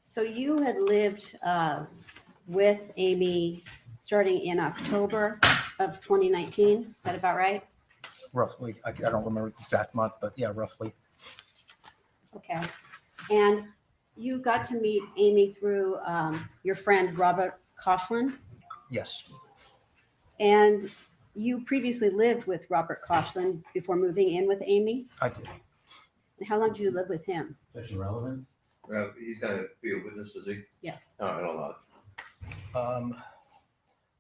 So you had lived with Amy starting in October of 2019. Is that about right?
Roughly. I don't remember the exact month, but yeah, roughly.
Okay. And you got to meet Amy through your friend Robert Coughlin,
Yes.
and you previously lived with Robert Coughlin before moving in with Amy.
I did.
And how long did you live with him?
Such relevance?
He's going to be a witness, is he?
Yes.
All right, hold on.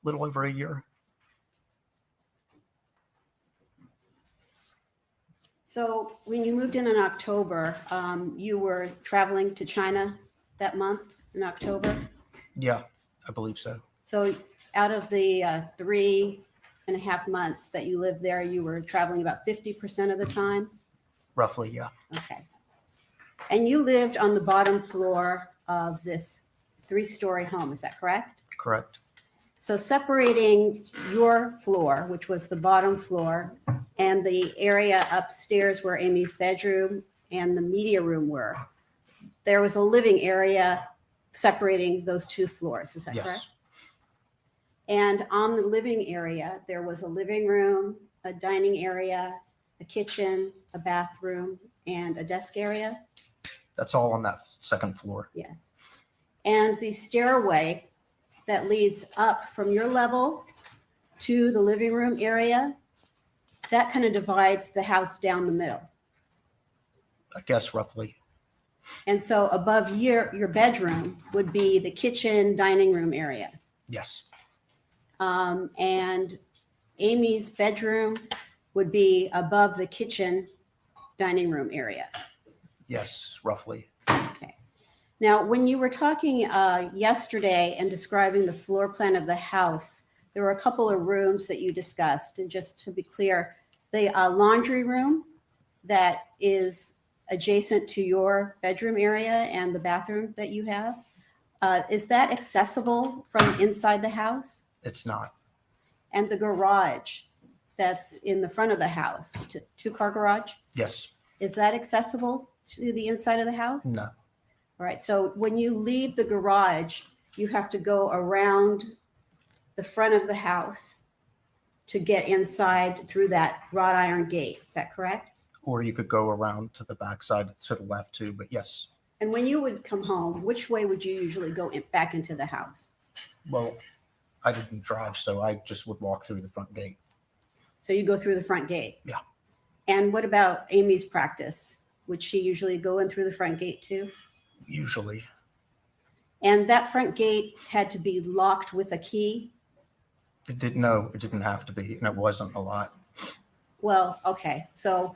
Little over a year.
So when you moved in October, you were traveling to China that month in October.
Yeah, I believe so.
So out of the 3.5 months that you lived there, you were traveling about 50% of the time.
Roughly, yeah.
Okay. And you lived on the bottom floor of this 3-story home. Is that correct?
Correct.
So separating your floor, which was the bottom floor, and the area upstairs where Amy's bedroom and the media room were, there was a living area separating those 2 floors. Is that
Yes.
correct? And on the living area, there was a living room, a dining area, a kitchen, a bathroom, and a desk area.
That's all on that second floor.
Yes. And the stairway that leads up from your level to the living room area, that kind of divides the house down the middle.
I guess roughly.
And so above your bedroom would be the kitchen, dining room area.
Yes.
And Amy's bedroom would be above the kitchen, dining room area.
Yes, roughly.
Okay. Now, when you were talking yesterday and describing the floor plan of the house, there were a couple of rooms that you discussed. And just to be clear, the laundry room that is adjacent to your bedroom area and the bathroom that you have, is that accessible from inside the house?
It's not.
And the garage that's in the front of the house, 2-car garage,
Yes.
is that accessible to the inside of the house?
No.
All right. So when you leave the garage, you have to go around the front of the house to get inside through that wrought iron gate. Is that correct?
Or you could go around to the backside to the left too, but yes.
And when you would come home, which way would you usually go back into the house?
Well, I didn't drive, so I just would walk through the front gate.
So you go through the front gate?
Yeah.
And what about Amy's practice? Would she usually go in through the front gate too?
Usually,
And that front gate had to be locked with a key?
it didn't have to be, and it wasn't a lot.
Well, okay. So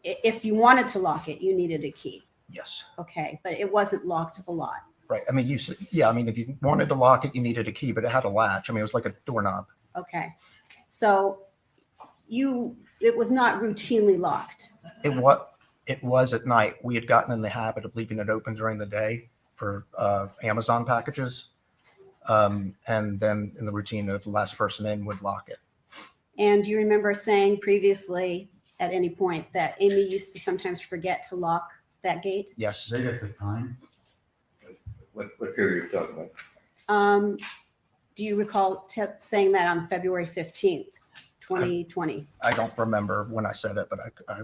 if you wanted to lock it, you needed a key.
Yes.
Okay. But it wasn't locked a lot.
Right. I mean, if you wanted to lock it, you needed a key, but it had a latch. I mean, it was like a doorknob.
Okay. So it was not routinely locked.
It was at night. We had gotten in the habit of leaving it open during the day for Amazon packages. And then in the routine of the last person in would lock it.
And do you remember saying previously at any point that Amy used to sometimes forget to lock that gate?
Yes.
They got the time.
What period are you talking about?
Do you recall saying that on February 15th, 2020?
I don't remember when I said it, but I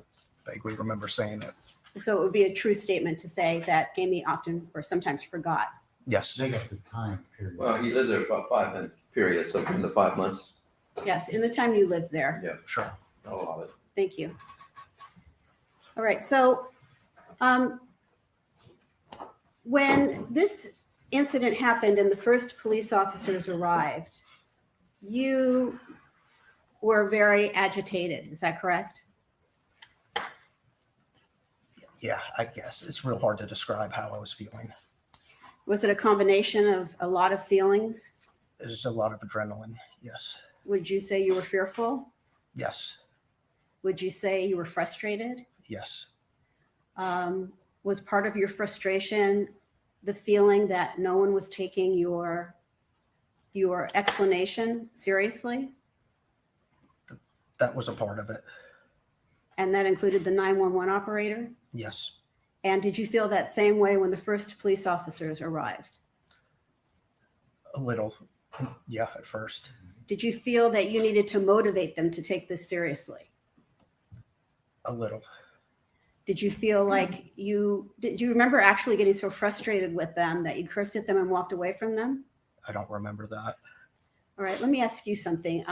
vaguely remember saying it.
So it would be a true statement to say that Amy often or sometimes forgot.
Yes.
They got the time period.
Well, he lived there for about 5 month period, so in the 5 months,
Yes, in the time you lived there.
yeah,
Sure.
not a lot of it.
Thank you. All right, so when this incident happened and the first police officers arrived, you were very agitated, is that correct?
Yeah, I guess it's real hard to describe how I was feeling.
Was it a combination of a lot of feelings?
There's a lot of adrenaline. Yes.
Would you say you were fearful?
Yes.
Would you say you were frustrated?
Yes.
Was part of your frustration the feeling that no one was taking your explanation seriously?
That was a part of it.
And that included the 911 operator?
Yes.
And did you feel that same way when the first police officers arrived?
A little. Yeah, at first.
Did you feel that you needed to motivate them to take this seriously?
A little.
Did you feel like did you remember actually getting so frustrated with them that you cursed at them and walked away from them?
I don't remember that.
All right, let me ask you something.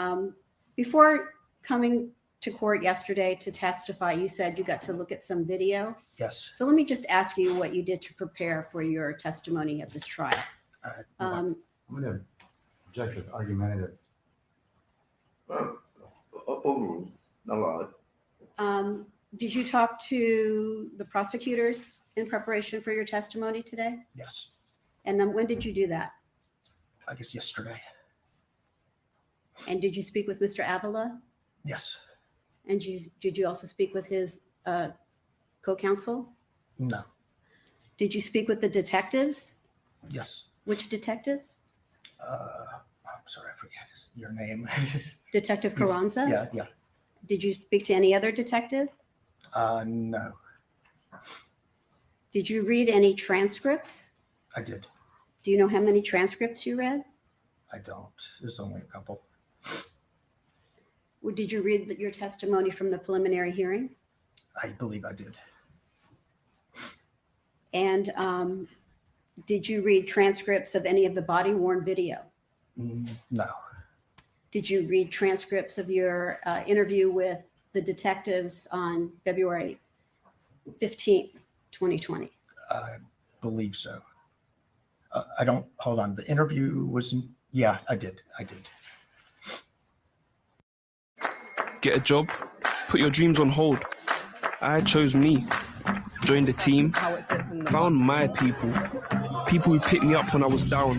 Before coming to court yesterday to testify, you said you got to look at some video.
Yes.
So let me just ask you what you did to prepare for your testimony at this trial.
I'm going to object as argumentative.
Overruled, not a lot.
Did you talk to the prosecutors in preparation for your testimony today?
Yes.
And when did you do that?
I guess yesterday.
And did you speak with Mr. Avila?
Yes.
And did you also speak with his co-counsel?
No.
Did you speak with the detectives?
Yes.
Which detectives?
I'm sorry, I forget your name.
Detective Carranza?
Yeah, yeah.
Did you speak to any other detective?
No,
Did you read any transcripts?
I did.
Do you know how many transcripts you read?
I don't. There's only a couple.
Did you read your testimony from the preliminary hearing?
I believe I did.
And did you read transcripts of any of the body-worn video?
No.
Did you read transcripts of your interview with the detectives on February 15th, 2020?
I believe so. Hold on. The interview was, yeah, I did.
Get a job, put your dreams on hold. I chose me, joined the team, found my people who picked me up when I was down.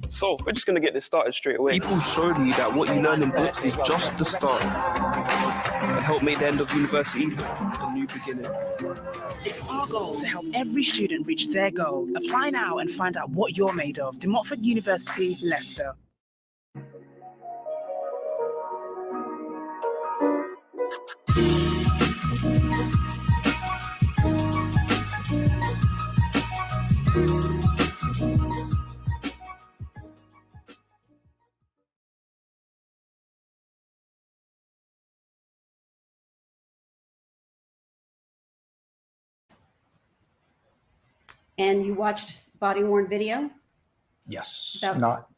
So, we're just gonna get this started straight away. People showed me that what you learn in books is just the start, and helped make the end of university a new beginning.
It's our goal to help every student reach their goal. Apply now and find out what you're made of. De Montfort University, Leicester.
And you watched body worn video?
Yes,
About-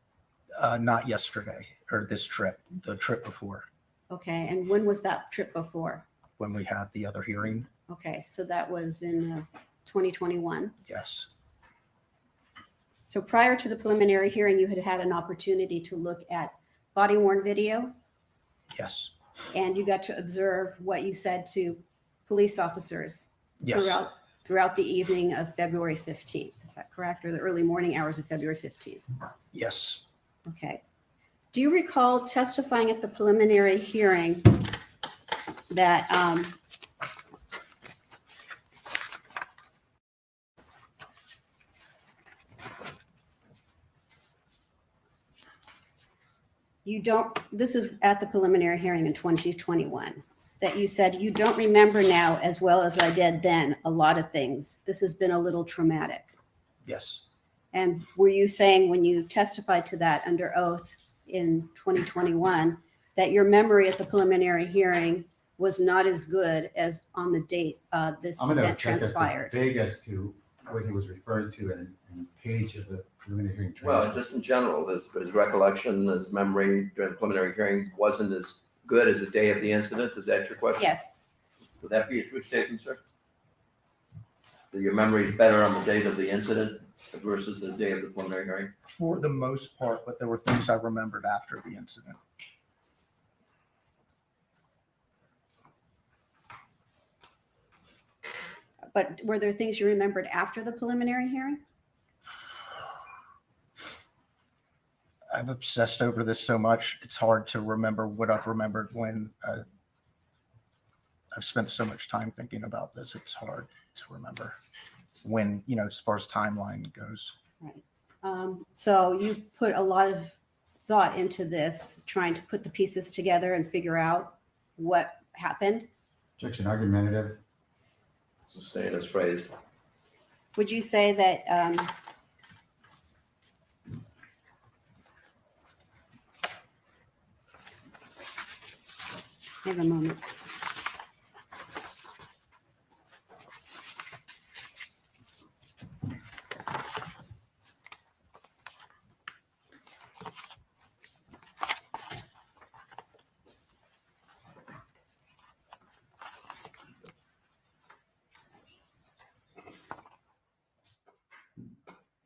not yesterday or this trip, the trip before
Okay, and when was that trip before?
when we had the other hearing.
Okay, so that was in 2021.
Yes,
So prior to the preliminary hearing, you had had an opportunity to look at body worn video,
yes,
and you got to observe what you said to police officers
yes,
throughout the evening of February 15th. Is that correct? Or the early morning hours of February 15th?
yes.
Okay. Do you recall testifying at the preliminary hearing that you don't, this is at the preliminary hearing in 2021, that you said you don't remember now as well as I did then a lot of things. This has been a little traumatic.
Yes,
And were you saying when you testified to that under oath in 2021 that your memory at the preliminary hearing was not as good as on the date this
I'm going to
event
check as
transpired?
vague as to what he was referring to in page of the preliminary hearing
Well,
transcript.
just in general, his recollection, his memory during the preliminary hearing wasn't as good as the day of the incident. Is that your question?
Yes.
Would that be a true statement, sir? That your memory is better on the date of the incident versus the day of the preliminary hearing?
for the most part, but there were things I remembered after the incident.
But were there things you remembered after the preliminary hearing?
I've obsessed over this so much, it's hard to remember what I've remembered when I've spent so much time thinking about this. It's hard to remember when, as far as timeline goes.
Right. So you put a lot of thought into this, trying to put the pieces together and figure out what happened.
Objection argumentative.
Sustain as phrased.
Would you say that have a moment.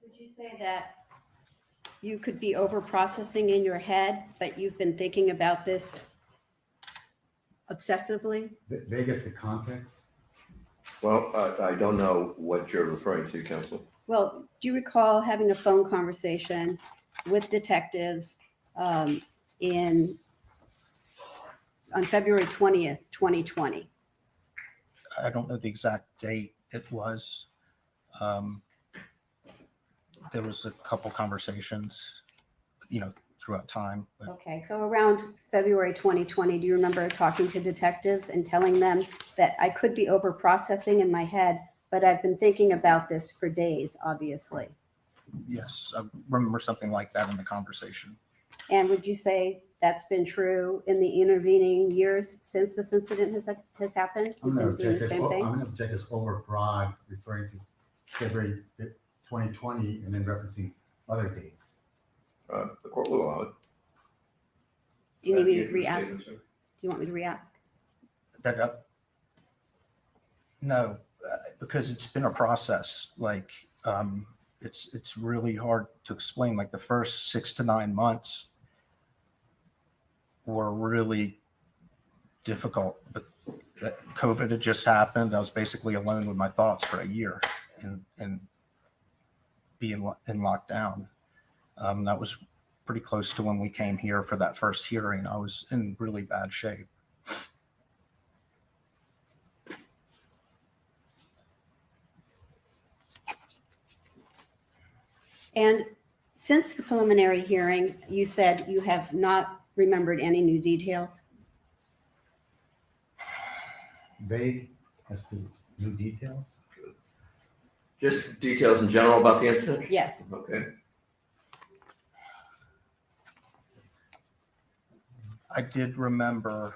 Would you say that you could be over processing in your head, but you've been thinking about this obsessively?
Vague as to context.
Well, I don't know what you're referring to, counsel.
Well, do you recall having a phone conversation with detectives on February 20th, 2020?
I don't know the exact date it was. There was a couple conversations, throughout time. But
Okay, so around February 2020, do you remember talking to detectives and telling them that I could be over processing in my head, but I've been thinking about this for days, obviously?
yes, I remember something like that in the conversation.
And would you say that's been true in the intervening years since this incident has happened?
I'm
You've
going
been doing the same thing?
to object as overbroad, referring to February 2020 and then referencing other dates.
The court will allow it.
Do you need me to
Your
re-ask?
statement, sir.
Do you want me to re-ask?
No, because it's been a process. Like, it's really hard to explain. Like the first 6 to 9 months were really difficult. But COVID had just happened. I was basically alone with my thoughts for a year and being in lockdown. That was pretty close to when we came here for that first hearing. I was in really bad shape.
And since the preliminary hearing, you said you have not remembered any new details?
Vague as to new details.
Just details in general about the incident?
Yes.
Okay.
I did remember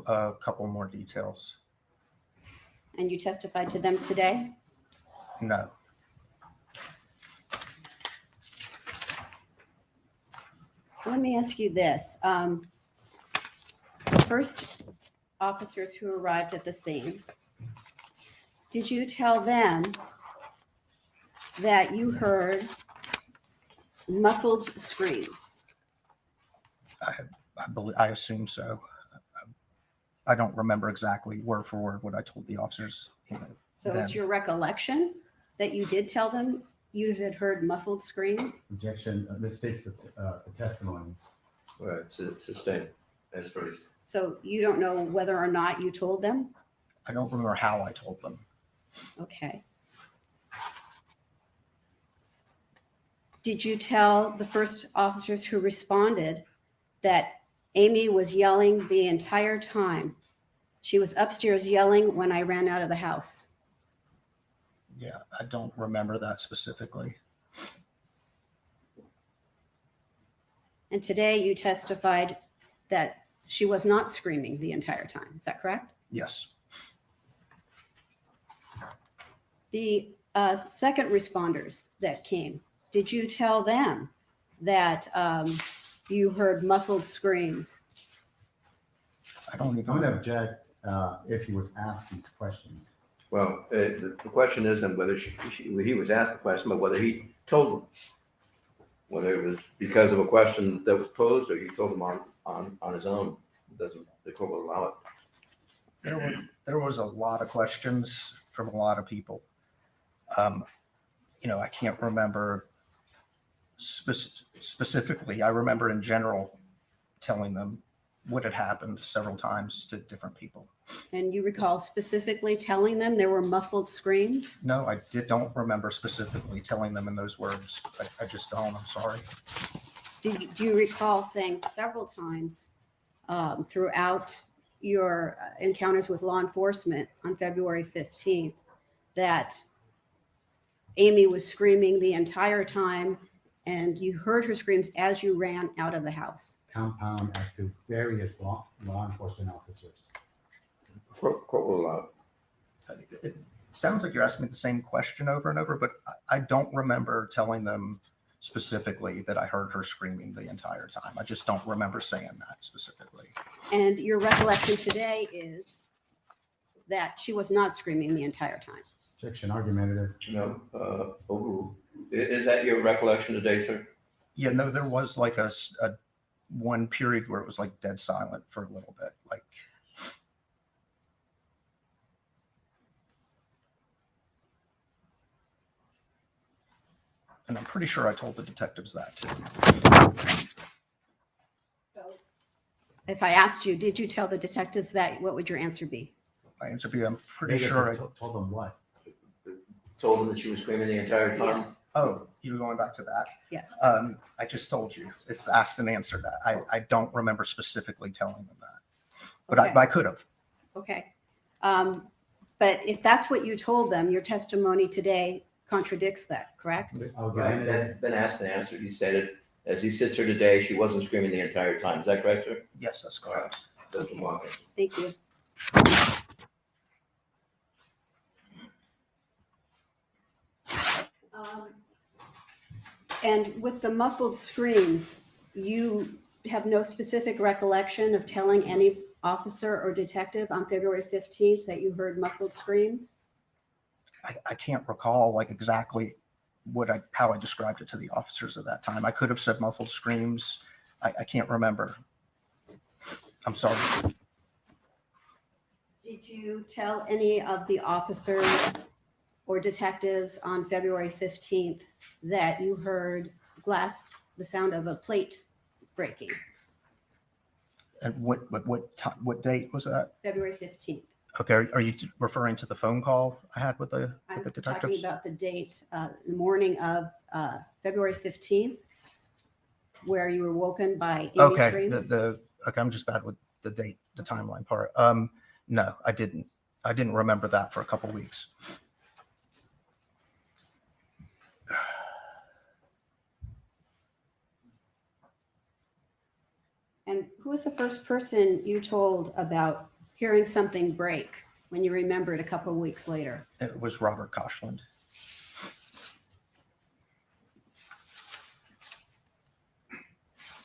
a couple more details.
And you testified to them today?
No.
Let me ask you this. First officers who arrived at the scene, did you tell them that you heard muffled screams?
I assume so. I don't remember exactly word for word what I told the officers.
So
then.
it's your recollection that you did tell them you had heard muffled screams?
Objection, misstates the testimony.
Right, sustained. That's phrase.
So you don't know whether or not you told them?
I don't remember how I told them.
Okay. Did you tell the first officers who responded that Amy was yelling the entire time? She was upstairs yelling when I ran out of the house.
Yeah, I don't remember that specifically.
And today you testified that she was not screaming the entire time. Is that correct?
Yes.
The second responders that came, did you tell them that you heard muffled screams?
I don't even.
I'm going to object if he was asked these questions.
Well, the question isn't whether he was asked the question, but whether he told them. Whether it was because of a question that was posed or he told them on his own. The court will allow it.
There was a lot of questions from a lot of people. I can't remember specifically. I remember in general telling them what had happened several times to different people.
And you recall specifically telling them there were muffled screams?
No, I don't remember specifically telling them in those words. I just don't. I'm sorry.
Do you recall saying several times throughout your encounters with law enforcement on February 15th that Amy was screaming the entire time and you heard her screams as you ran out of the house?
Compound as to various law enforcement officers.
Court will allow it.
It sounds like you're asking me the same question over and over, but I don't remember telling them specifically that I heard her screaming the entire time. I just don't remember saying that specifically.
And your recollection today is that she was not screaming the entire time?
Objection, argumentative.
No, overruled. Is that your recollection today, sir?
Yeah, no, there was like a one period where it was like dead silent for a little bit. Like, and I'm pretty sure I told the detectives that too.
So if I asked you, did you tell the detectives that, what would your answer be?
My answer for you, I'm pretty
Vegas
sure I
told them what?
Told them that she was screaming the entire time?
Yes.
Oh, you were going back to that?
Yes.
I just told you. It's asked and answered that. I don't remember specifically telling them that, but
Okay.
I could have.
Okay. But if that's what you told them, your testimony today contradicts that, correct?
Right, that's been asked and answered. He stated, as he sits here today, she wasn't screaming the entire time. Is that correct, sir?
Yes, that's correct.
Doesn't walk it.
Thank you. And with the muffled screams, you have no specific recollection of telling any officer or detective on February 15th that you heard muffled screams?
I can't recall like exactly how I described it to the officers at that time. I could have said muffled screams. I can't remember. I'm sorry.
Did you tell any of the officers or detectives on February 15th that you heard the sound of a plate breaking?
And what date was that?
February 15th.
Okay, are you referring to the phone call I had with the
I'm talking
detectives?
about the date, the morning of February 15th, where you were woken by Amy
Okay,
screams.
okay, I'm just bad with the date, the timeline part. No, I didn't remember that for a couple weeks.
And who was the first person you told about hearing something break when you remembered a couple of weeks later?
It was Robert Koshland.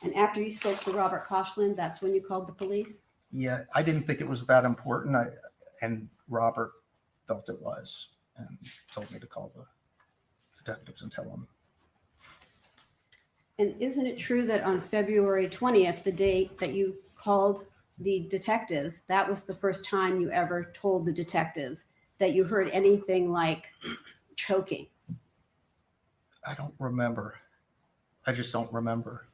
And after you spoke to Robert Koshland, that's when you called the police?
Yeah, I didn't think it was that important. And Robert felt it was and told me to call the detectives and tell them.
And isn't it true that on February 20th, the date that you called the detectives, that was the first time you ever told the detectives that you heard anything like choking?
I don't remember. I just don't remember.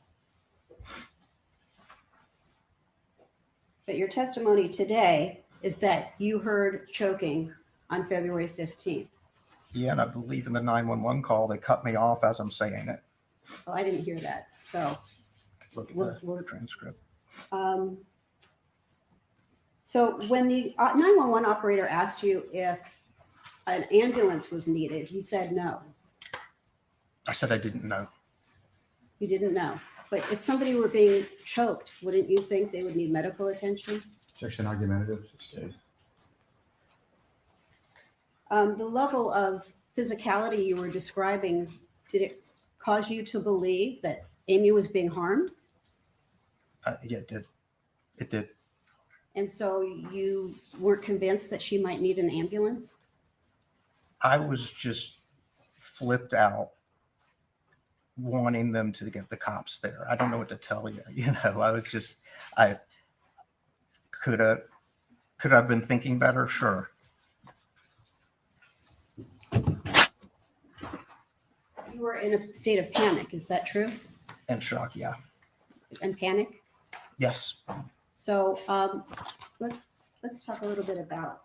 But your testimony today is that you heard choking on February 15th.
Yeah, and I believe in the 911 call, they cut me off as I'm saying it.
Oh, I didn't hear that. So,
Look at
We'll-
the transcript.
so when the 911 operator asked you if an ambulance was needed, you said no.
I said I didn't know.
You didn't know. But if somebody were being choked, wouldn't you think they would need medical attention?
Objection argumentative. This case.
The level of physicality you were describing, did it cause you to believe that Amy was being harmed?
Yeah, it did. It did.
And so you weren't convinced that she might need an ambulance?
I was just flipped out, wanting them to get the cops there. I don't know what to tell you. You know, I could have been thinking better. Sure.
You were in a state of panic, is that true?
And shock. Yeah.
And panic?
Yes.
So let's talk a little bit about.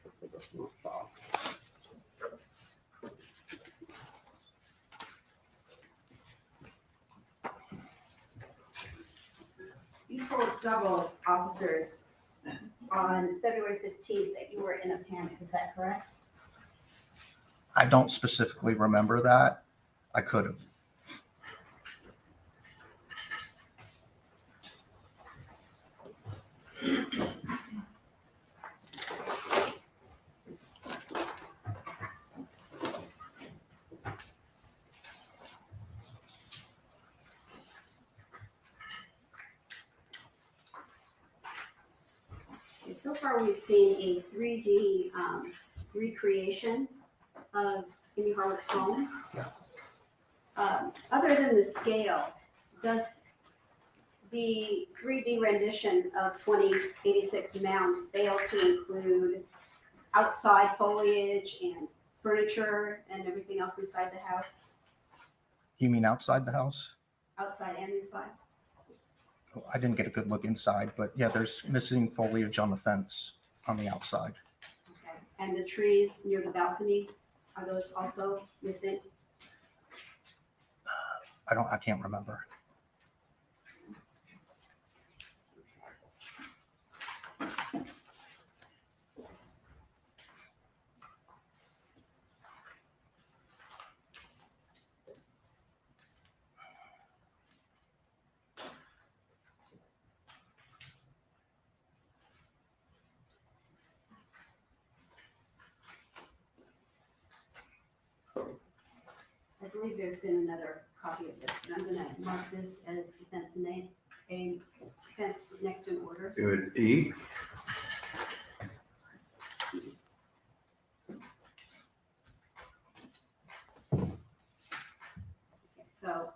Hopefully this won't fall. You told several officers on February 15th that you were in a panic. Is that correct?
I don't specifically remember that. I could have.
So far, we've seen a 3D recreation of Amy Harwick's home.
Yeah.
Other than the scale, does the 3D rendition of 2086 Mound fail to include outside foliage and furniture and everything else inside the house,
You mean outside the house?
outside and inside?
I didn't get a good look inside, but yeah, there's missing foliage on the fence on the outside.
Okay. And the trees near the balcony, are those also missing?
I can't remember.
I believe there's been another copy of this, but I'm going to mark this as defense name, a defense next in order.
Good. E.
So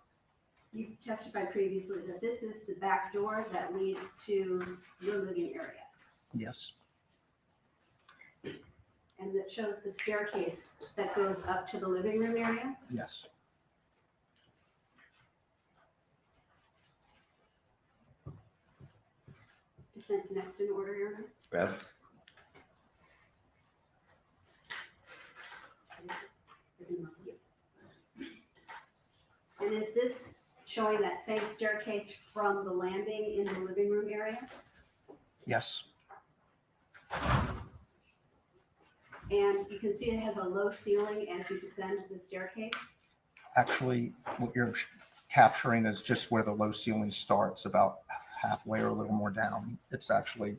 you testified previously that this is the back door that leads to your living area,
Yes.
and that shows the staircase that goes up to the living room area.
Yes.
Defense next in order, Your Honor.
Beth.
And is this showing that same staircase from the landing in the living room area?
Yes.
And you can see it has a low ceiling as you descend the staircase.
Actually, what you're capturing is just where the low ceiling starts, about halfway or a little more down. It's actually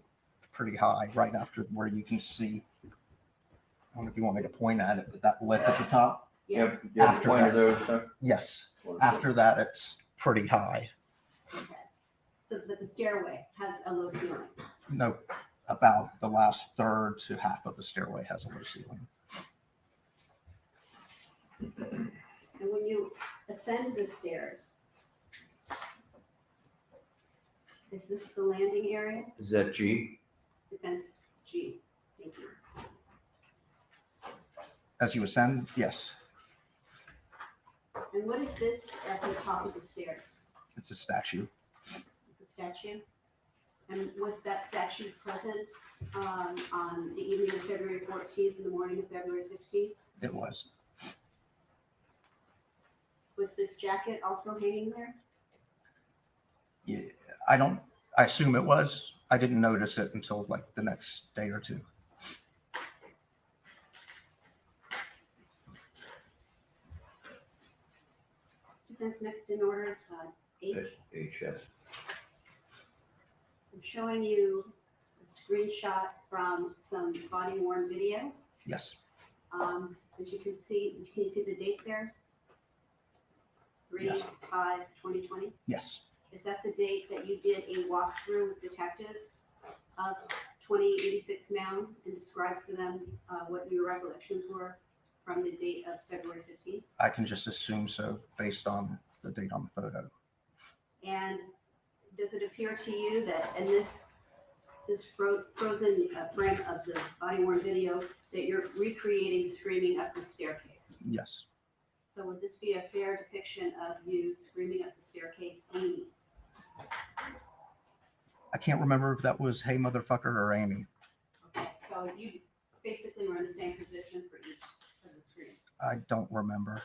pretty high right after where you can see. I don't know if you want me to point at it, but that lip at the top.
You have a
After
pointer
that.
there, sir?
Yes. After that, it's pretty high.
Okay. So, but the stairway has a low ceiling.
No, about the last third to half of the stairway has a low ceiling.
And when you ascend the stairs, is this the landing area?
Is that G?
Defense G. Thank you.
As you ascend, yes,
And what is this at the top of the stairs?
it's a statue.
It's a statue? And was that statue present on the evening of February 14th and the morning of February 15th?
It was.
Was this jacket also hanging there?
Yeah, I assume it was. I didn't notice it until like the next day or two.
Defense next in order, H.
H, yes.
I'm showing you a screenshot from some body worn video.
Yes,
As you can see the date there?
Yes.
3/5/2020.
yes,
Is that the date that you did a walkthrough with detectives of 2086 Mound and described for them what your recollections were from the date of February 15th?
I can just assume so based on the date on the photo.
And does it appear to you that in this frozen frame of the body worn video that you're recreating screaming up the staircase?
Yes,
So would this be a fair depiction of you screaming up the staircase, Amy?
I can't remember if that was Hey Motherfucker or Amy.
Okay, so you basically were in the same position for each of the screams.
I don't remember.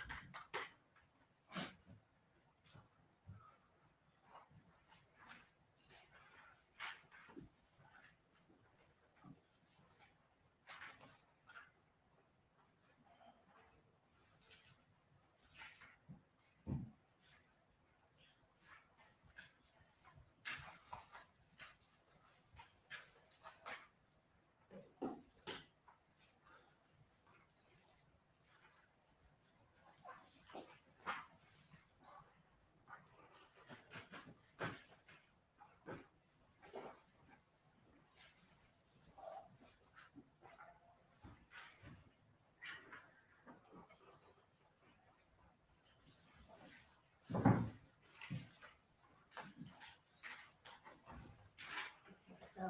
So,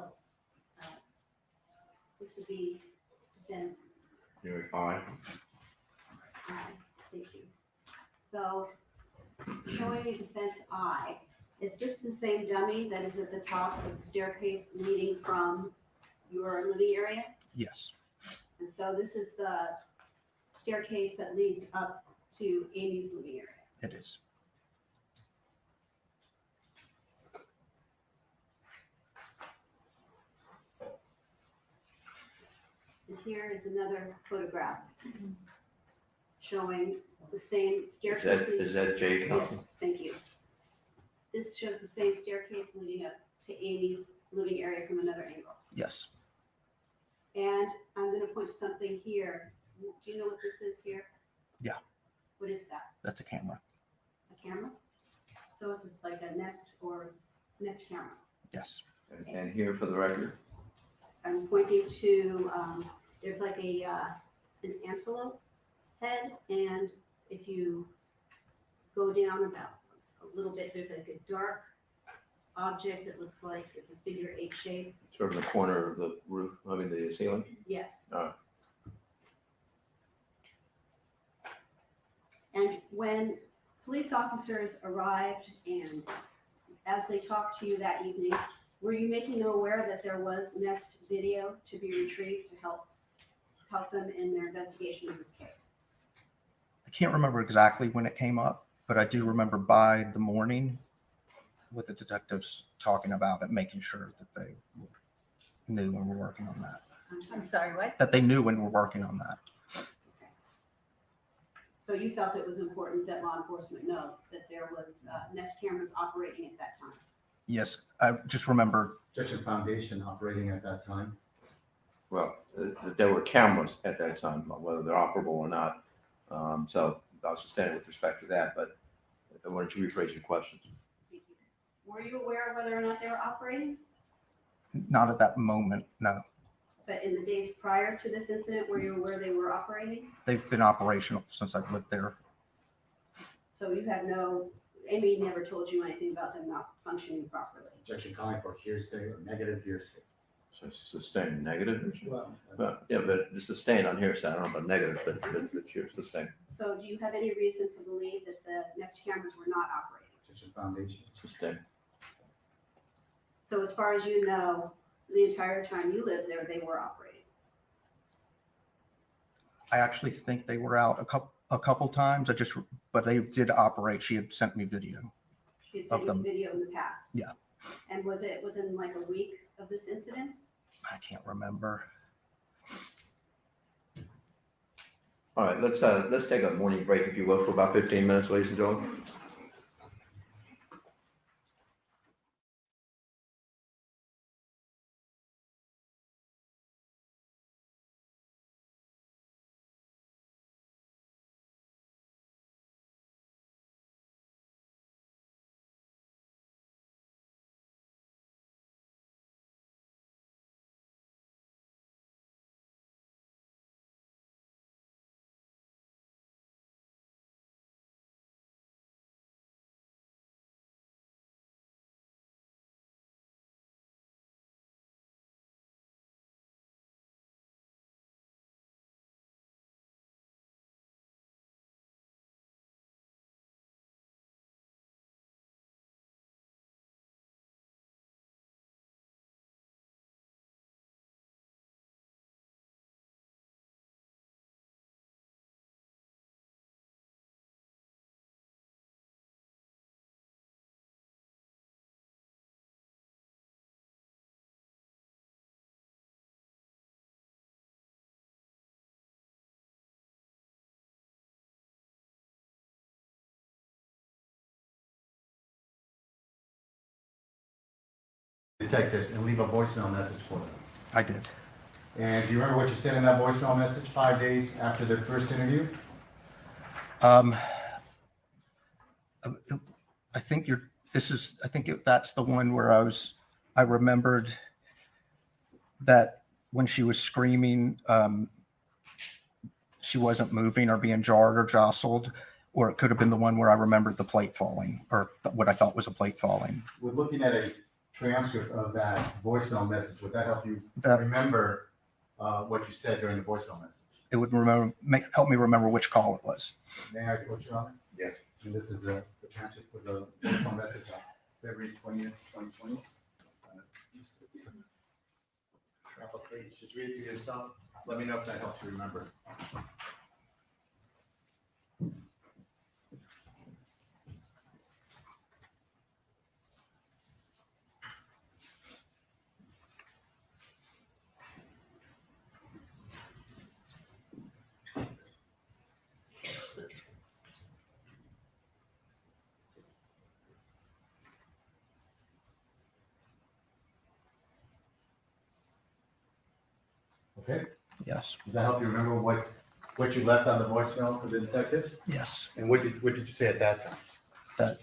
this would be defense.
You're fine.
Thank you. So, showing you defense I, is this the same dummy that is at the top of the staircase leading from your living area?
Yes,
And so this is the staircase that leads up to Amy's living area.
it is.
And here is another photograph showing the same staircase.
Is that J,
Yes,
Council?
thank you. This shows the same staircase leading up to Amy's living area from another angle.
Yes,
And I'm going to point to something here. Do you know what this is here?
Yeah.
What is that?
that's a camera.
A camera? So it's just like a Nest or Nest camera.
Yes,
And here for the record,
I'm pointing to, there's like an antelope head, and if you go down about a little bit, there's like a dark object that looks like it's a figure 8 shape.
sort of in the corner of the roof, I mean, the ceiling.
Yes.
Uh,
And when police officers arrived and as they talked to you that evening, were you making them aware that there was Nest video to be retrieved to help them in their investigation of this case?
I can't remember exactly when it came up, but I do remember by the morning with the detectives talking about it, making sure that they knew when we're working on that.
I'm sorry, what?
That they knew when we're working on that.
So you felt it was important that law enforcement know that there was Nest cameras operating at that time?
Yes, I just remember.
Objection foundation operating at that time.
Well, there were cameras at that time, whether they're operable or not. So I'll sustain with respect to that, but why don't you rephrase your questions?
Were you aware of whether or not they were operating?
Not at that moment, no.
But in the days prior to this incident, were you aware they were operating?
They've been operational since I've lived there.
So you have no, Amy never told you anything about them not functioning properly?
Objection calling for hearsay or negative hearsay.
So sustain negative?
Well,
Yeah, but the sustain on hearsay, I don't know about negative, but you're sustain.
So do you have any reason to believe that the next cameras were not operating?
objection foundation.
Sustain.
So as far as you know, the entire time you lived there, they were operating?
I actually think they were out a couple times. But they did operate. She had sent me video.
She had sent
Of
you
them.
video in the past?
Yeah.
And was it within like a week of this incident?
I can't remember.
All right, let's take a morning break, if you will, for about 15 minutes, ladies and gentlemen.
Detectives and leave a voicemail message for them.
I did.
And do you remember what you said in that voicemail message 5 days after their first interview?
I think that's the one where I remembered that when she was screaming, she wasn't moving or being jarred or jostled, or it could have been the one where I remembered the plate falling, or what I thought was a plate falling.
We're looking at a transcript of that voicemail message. Would that help you remember what you said during the voicemail message?
It would help me remember which call it was.
May I put you on it?
Yes.
And this is the transcript for the voicemail message on February 20th, 2020. Wrap up page. Just read it to yourself. Let me know if that helps you remember. Okay.
Yes.
Does that help you remember what you left on the voicemail for the detectives?
Yes.
And what did you say at that time?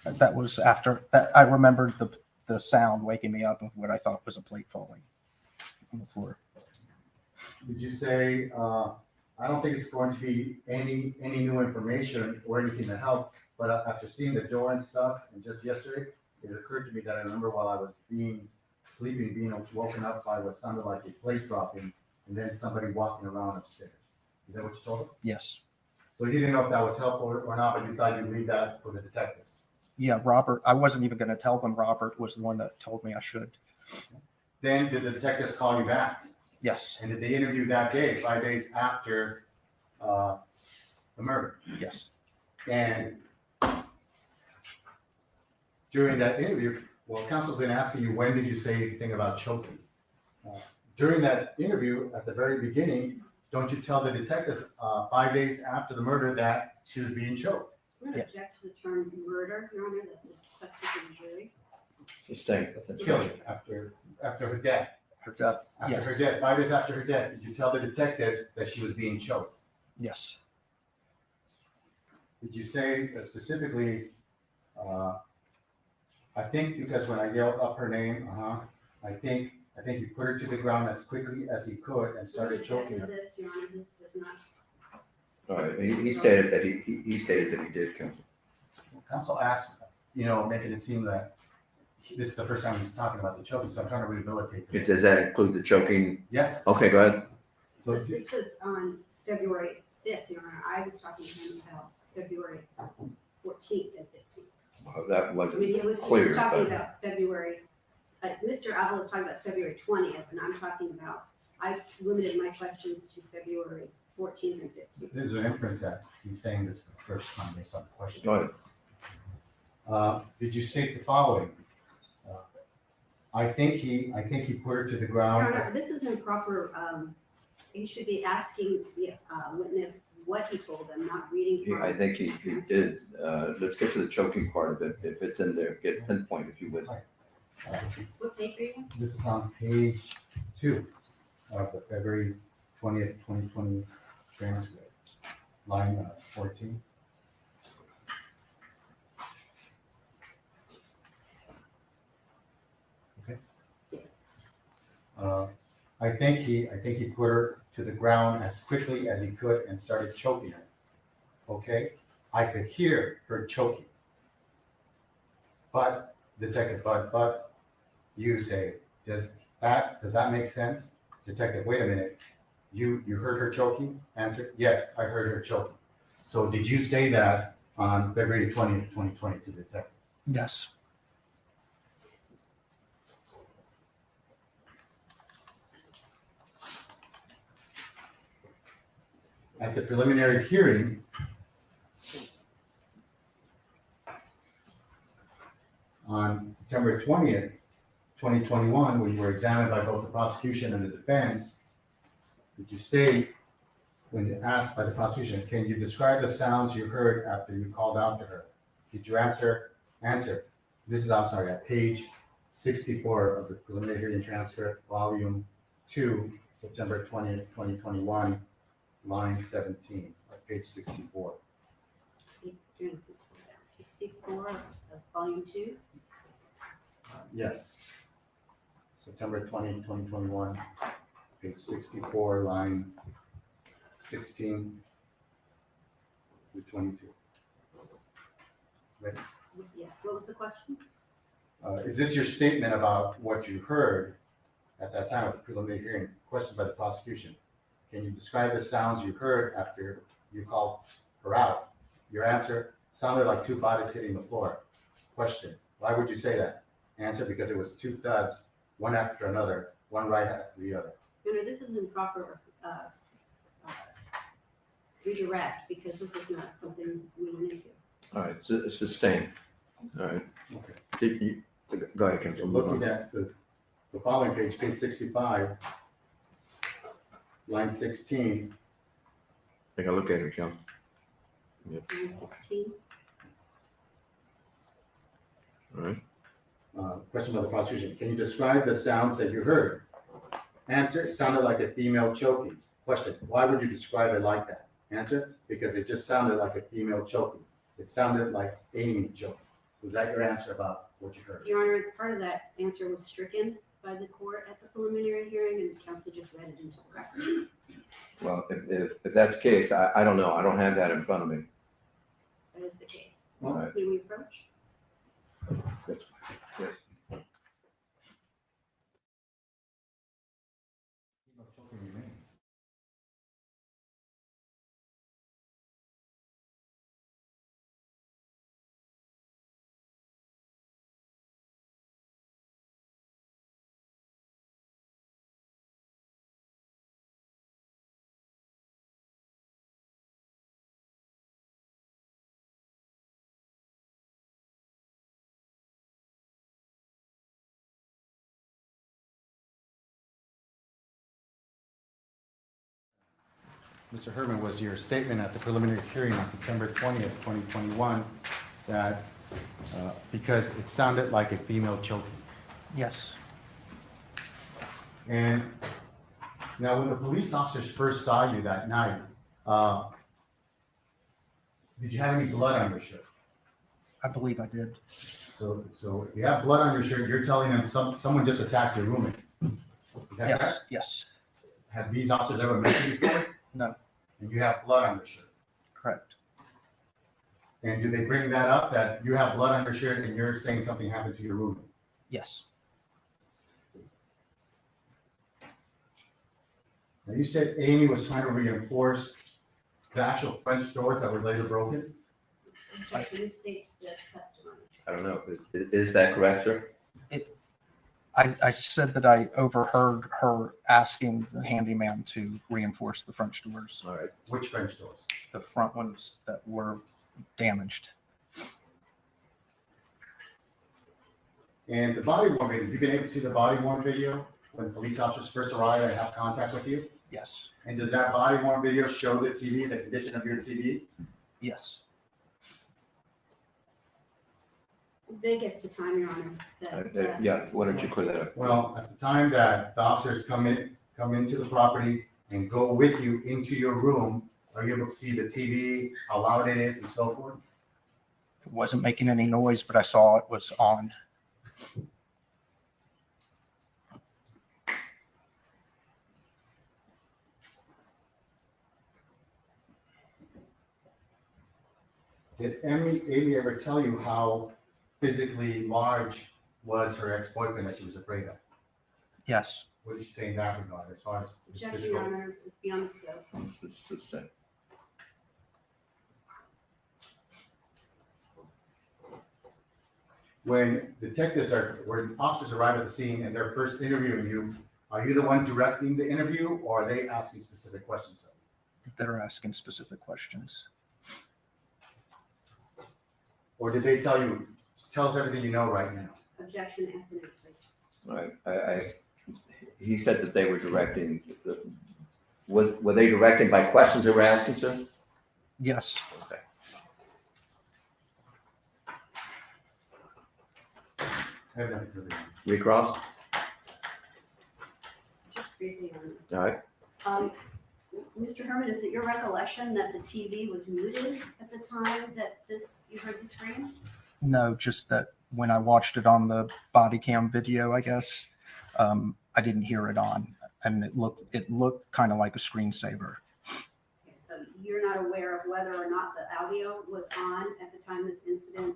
That was after that. I remembered the sound waking me up of what I thought was a plate falling on the floor.
Did you say, I don't think it's going to be any new information or anything to help, but after seeing the door and stuff, and just yesterday, it occurred to me that I remember while I was being woken up by what sounded like a plate dropping, and then somebody walking around upstairs. Is that what you told him?
Yes.
So you didn't know if that was helpful or not, but you thought you'd leave that for the detectives.
Yeah, Robert. I wasn't even going to tell them. Robert was the one that told me I should.
Then did the detectives call you back?
Yes.
And did they interview that day, 5 days after the murder?
Yes.
And during that interview, well, counsel's been asking you, when did you say anything about choking? During that interview, at the very beginning, don't you tell the detectives 5 days after the murder that she was being choked?
I'm going to object to the term murder, Your Honor. That's a question for the jury.
Sustained.
killed after her death.
Her death.
After
Yes.
her death, 5 days after her death, did you tell the detectives that she was being choked?
Yes.
Did you say specifically, I think because when I yelled up her name, I think you put her to the ground as quickly as he could and started choking her.
This, Your Honor, this does not.
All right, he stated that he stated that he did, Counsel.
Counsel asked, making it seem that this is the first time he's talking about the choking, so I'm trying to rehabilitate.
Does that include the choking?
Yes.
Okay, go ahead.
So
This was on February 5th, Your Honor. I was talking to him about February 14th and 15th.
Well, that
I mean,
wasn't
he was
clear.
talking
but-
about February, Mr. Apple was talking about February 20th, and I'm talking about, I limited my questions to February 14th and 15th.
there's an inference that he's saying this for the first time based on the question.
Go ahead.
Did you state the following? I think he put her to the
Your
ground.
Honor, this is improper. You should be asking the witness what he told them, not reading from.
I think he did. Let's get to the choking part of it. If it's in there, get pinpoint if you would.
What page are you on?
This is on page 2 of the February 20th, 2020 transcript, line 14. Okay. I think he put her to the ground as quickly as he could and started choking her. Okay, I could hear her choking. But Detective, but you say, does that make sense? Detective, wait a minute. You heard her choking? Answer, yes, I heard her choking. So did you say that on February 20th, 2020 to the detective?
Yes.
At the preliminary hearing, on September 20th, 2021, when you were examined by both the prosecution and the defense, did you state, when asked by the prosecution, can you describe the sounds you heard after you called out to her? Did you answer? This is, I'm sorry, at page 64 of the preliminary hearing transcript, volume 2, September 20th, 2021, line 17, page 64.
64 of volume 2.
Yes. September 20, 2021, page 64, line 16 to 22. Ready?
Yes, what was the question?
Is this your statement about what you heard at that time of the preliminary hearing? Question by the prosecution. Can you describe the sounds you heard after you called her out? Your answer sounded like 2 bodies hitting the floor. Question, why would you say that? Answer, because it was 2 thuds, one after another, one right after the other.
No, this is improper redirect, because this is not something we went into.
All right, sustained. All right.
Okay.
Go ahead, Counsel.
Looking at the following page, page 65, line 16.
Take a look at it, Counsel. Yep.
Line 16.
All right.
Question by the prosecution. Can you describe the sounds that you heard? Answer, it sounded like a female choking. Question, why would you describe it like that? Answer, because it just sounded like a female choking. It sounded like Amy choking. Was that your answer about what you heard?
Your Honor, part of that answer was stricken by the court at the preliminary hearing, and the counsel just read it into the record.
Well, if that's the case, I don't know. I don't have that in front of me.
That is the case.
All right.
May we approach?
Yes. Yes.
Mr. Herman, was your statement at the preliminary hearing on September 20th, 2021, that because it sounded like a female choking.
Yes.
And now, when the police officers first saw you that night, did you have any blood on your shirt?
I believe I did.
So if you have blood on your shirt, you're telling them someone just attacked your roommate. Is that
Yes,
correct?
yes,
Have these officers ever met you before?
no,
And you have blood on your shirt?
correct.
And do they bring that up, that you have blood on your shirt and you're saying something happened to your roommate?
Yes,
Now, you said Amy was trying to reinforce the actual French doors that were later broken?
Objection states the testimony.
I don't know. Is that correct, sir?
I said that I overheard her asking the handyman to reinforce the French doors,
All right.
Which French doors?
the front ones that were damaged.
And the body worn video, have you been able to see the body worn video when police officers first arrive and have contact with you?
Yes,
And does that body worn video show the TV, the condition of your TV?
yes.
Vegas to time, Your Honor. that,
Yeah, why don't you clear that up?
Well, at the time that the officers come into the property and go with you into your room, are you able to see the TV, how loud it is and so forth?
It wasn't making any noise, but I saw it was on.
Did Amy ever tell you how physically large was her ex-boyfriend that she was afraid of?
Yes,
What did she say in that regard, as far as his
Objection, Your
physical?
Honor, it's beyond the scope.
It's that.
When officers arrive at the scene and they're first interviewing you, are you the one directing the interview or are they asking specific questions of you?
they're asking specific questions.
Or did they tell us everything you know right now?
Objection as to next week.
All right. He said that they were directing, were they directing by questions they were asking, sir?
Yes,
Okay.
I have nothing further.
Recross?
Just briefly, Your
All right.
Honor. Mr. Herman, is it your recollection that the TV was muted at the time that you heard the screams?
no, just that when I watched it on the body cam video, I guess, I didn't hear it on, and it looked kind of like a screensaver.
Okay, so you're not aware of whether or not the audio was on at the time this incident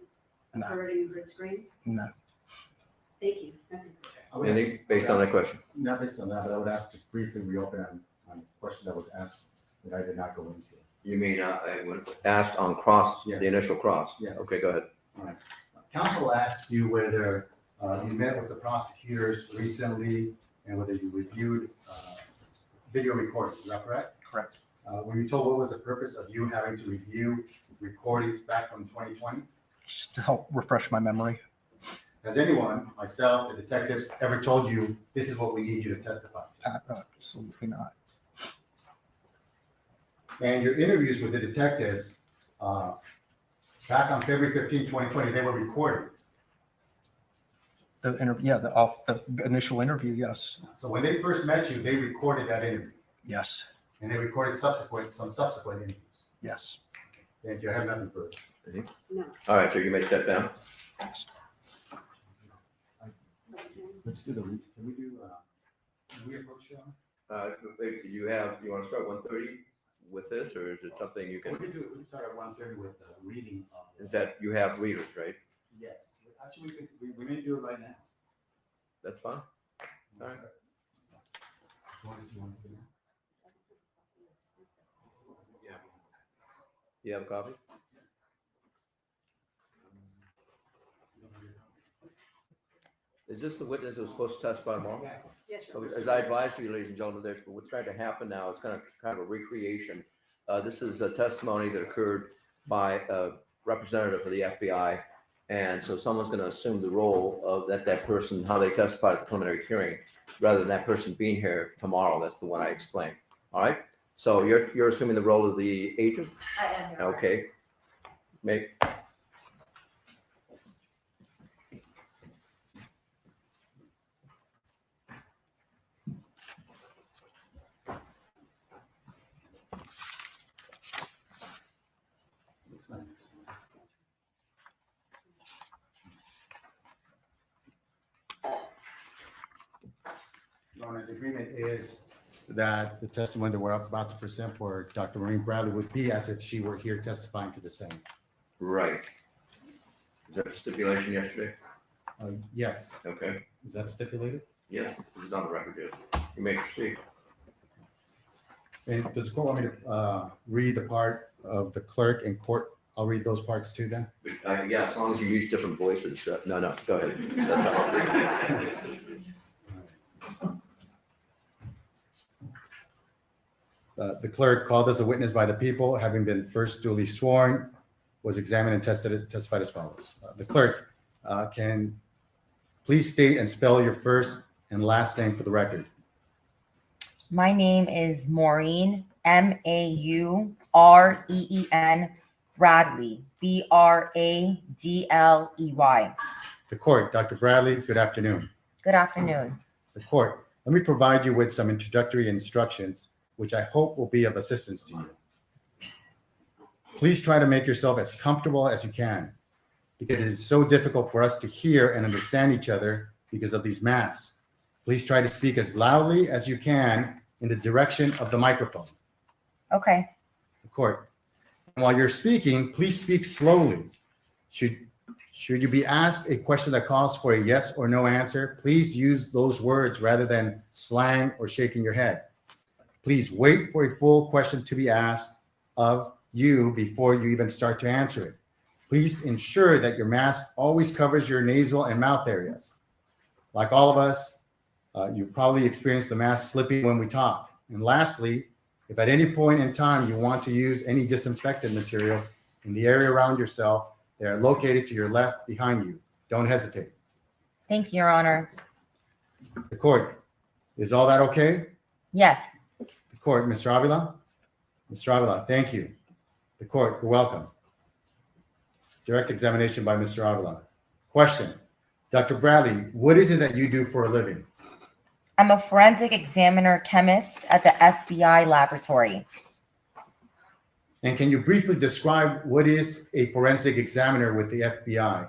No.
occurred and you heard screams?
No,
Thank you. That's it.
Anything based on that question?
Not based on that, but I would ask to briefly reopen on a question that was asked that I did not go into.
You mean, when asked on cross,
Yes.
the initial cross?
Yes.
Okay, go ahead.
All right. Counsel asked you whether you met with the prosecutors recently and whether you reviewed video recordings. Is that correct?
correct.
Were you told what was the purpose of you having to review recordings back from 2020?
Just to help refresh my memory.
Has anyone, myself, the detectives, ever told you this is what we need you to testify to?
Absolutely not.
And your interviews with the detectives back on February 15, 2020, they were recorded.
The initial interview, yes.
So when they first met you, they recorded that interview
Yes,
and they recorded some subsequent interviews.
yes.
And you have nothing further.
No.
All right, so you may step down.
Let's do can we approach you?
You want to start 1:30 with this, or is it something you
We
can,
can start at 1:30 with the reading of.
is that you have readers, right?
Yes, actually, we may do it right now.
That's fine. All right. Yeah. You have a copy? Is this the witness who's supposed to testify tomorrow?
Yes, Your
So,
Honor.
as I advised you, ladies and gentlemen, what's trying to happen now is kind of a recreation. This is a testimony that occurred by a representative of the FBI. And so someone's going to assume the role of that person, how they testified at the preliminary hearing, rather than that person being here tomorrow. That's the one I explained. All right. So you're assuming the role of the agent?
I am, Your Honor.
Okay.
Your Honor, the agreement is that the testimony that we're about to present for Dr. Maureen Bradley would be as if she were here testifying to the same.
Right. Is that the stipulation yesterday?
Yes.
Okay.
Is that stipulated?
Yes, it was on the record, yes. You may proceed.
And does the court want me to read the part of the clerk and court? I'll read those parts too then.
Yeah, as long as you use different voices. No, go ahead. That's all.
The clerk, called as a witness by the people, having been first duly sworn, was examined and testified as follows. The clerk can please state and spell your first and last name for the record.
My name is Maureen, Maureen Bradley, Bradley.
The court, Dr. Bradley, good afternoon.
Good afternoon.
The court, let me provide you with some introductory instructions, which I hope will be of assistance to you. Please try to make yourself as comfortable as you can, because it is so difficult for us to hear and understand each other because of these masks. Please try to speak as loudly as you can in the direction of the microphone.
Okay.
The court. And while you're speaking, please speak slowly. Should you be asked a question that calls for a yes or no answer, please use those words rather than slang or shaking your head. Please wait for a full question to be asked of you before you even start to answer it. Please ensure that your mask always covers your nasal and mouth areas. Like all of us, you probably experienced the mask slipping when we talk. And lastly, if at any point in time you want to use any disinfectant materials in the area around yourself, they are located to your left behind you. Don't hesitate.
Thank you, Your Honor.
The court, is all that okay?
Yes.
The court, Mr. Avila? Mr. Avila, thank you. The court, you're welcome. Direct examination by Mr. Avila. Question, Dr. Bradley, what is it that you do for a living?
I'm a forensic examiner chemist at the FBI laboratory.
And can you briefly describe what is a forensic examiner with the FBI?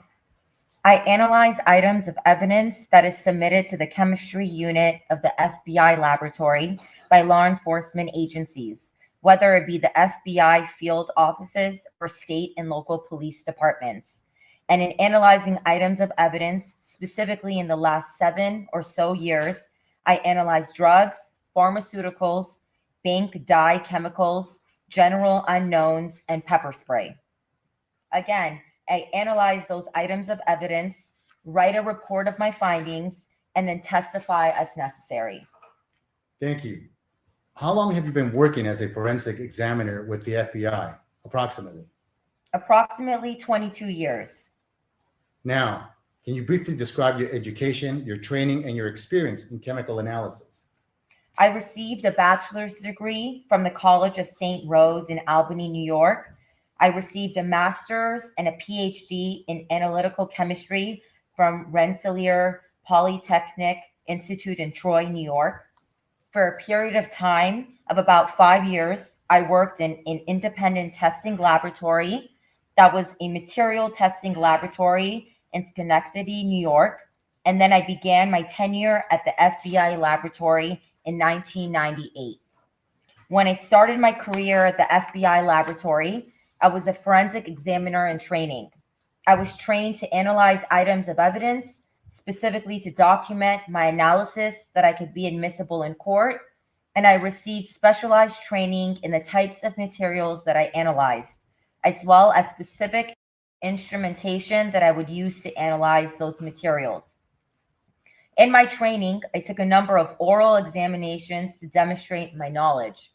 I analyze items of evidence that is submitted to the chemistry unit of the FBI laboratory by law enforcement agencies, whether it be the FBI field offices or state and local police departments. And in analyzing items of evidence, specifically in the last 7 or so years, I analyze drugs, pharmaceuticals, bank dye chemicals, general unknowns, and pepper spray. Again, I analyze those items of evidence, write a report of my findings, and then testify as necessary.
Thank you. How long have you been working as a forensic examiner with the FBI, approximately?
Approximately 22 years.
Now, can you briefly describe your education, your training, and your experience in chemical analysis?
I received a bachelor's degree from the College of St. Rose in Albany, New York. I received a master's and a PhD in analytical chemistry from Rensselaer Polytechnic Institute in Troy, New York. For a period of time of about 5 years, I worked in an independent testing laboratory that was a material testing laboratory in Schenectady, New York. And then I began my tenure at the FBI laboratory in 1998. When I started my career at the FBI laboratory, I was a forensic examiner in training. I was trained to analyze items of evidence, specifically to document my analysis that I could be admissible in court, and I received specialized training in the types of materials that I analyzed, as well as specific instrumentation that I would use to analyze those materials. In my training, I took a number of oral examinations to demonstrate my knowledge.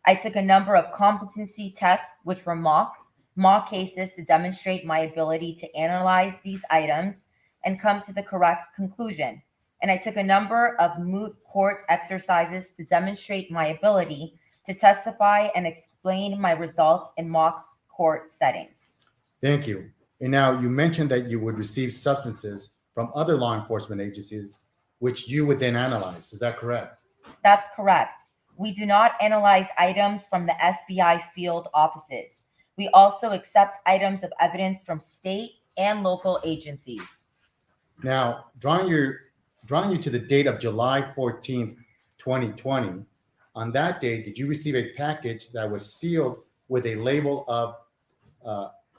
I took a number of competency tests, which were mock cases to demonstrate my ability to analyze these items and come to the correct conclusion. And I took a number of moot court exercises to demonstrate my ability to testify and explain my results in mock court settings.
Thank you. And now you mentioned that you would receive substances from other law enforcement agencies, which you would then analyze. Is that correct?
That's correct. We do not analyze items from the FBI field offices. We also accept items of evidence from state and local agencies.
Now, drawing your drawing you to the date of July 14th, 2020. On that day, did you receive a package that was sealed with a label of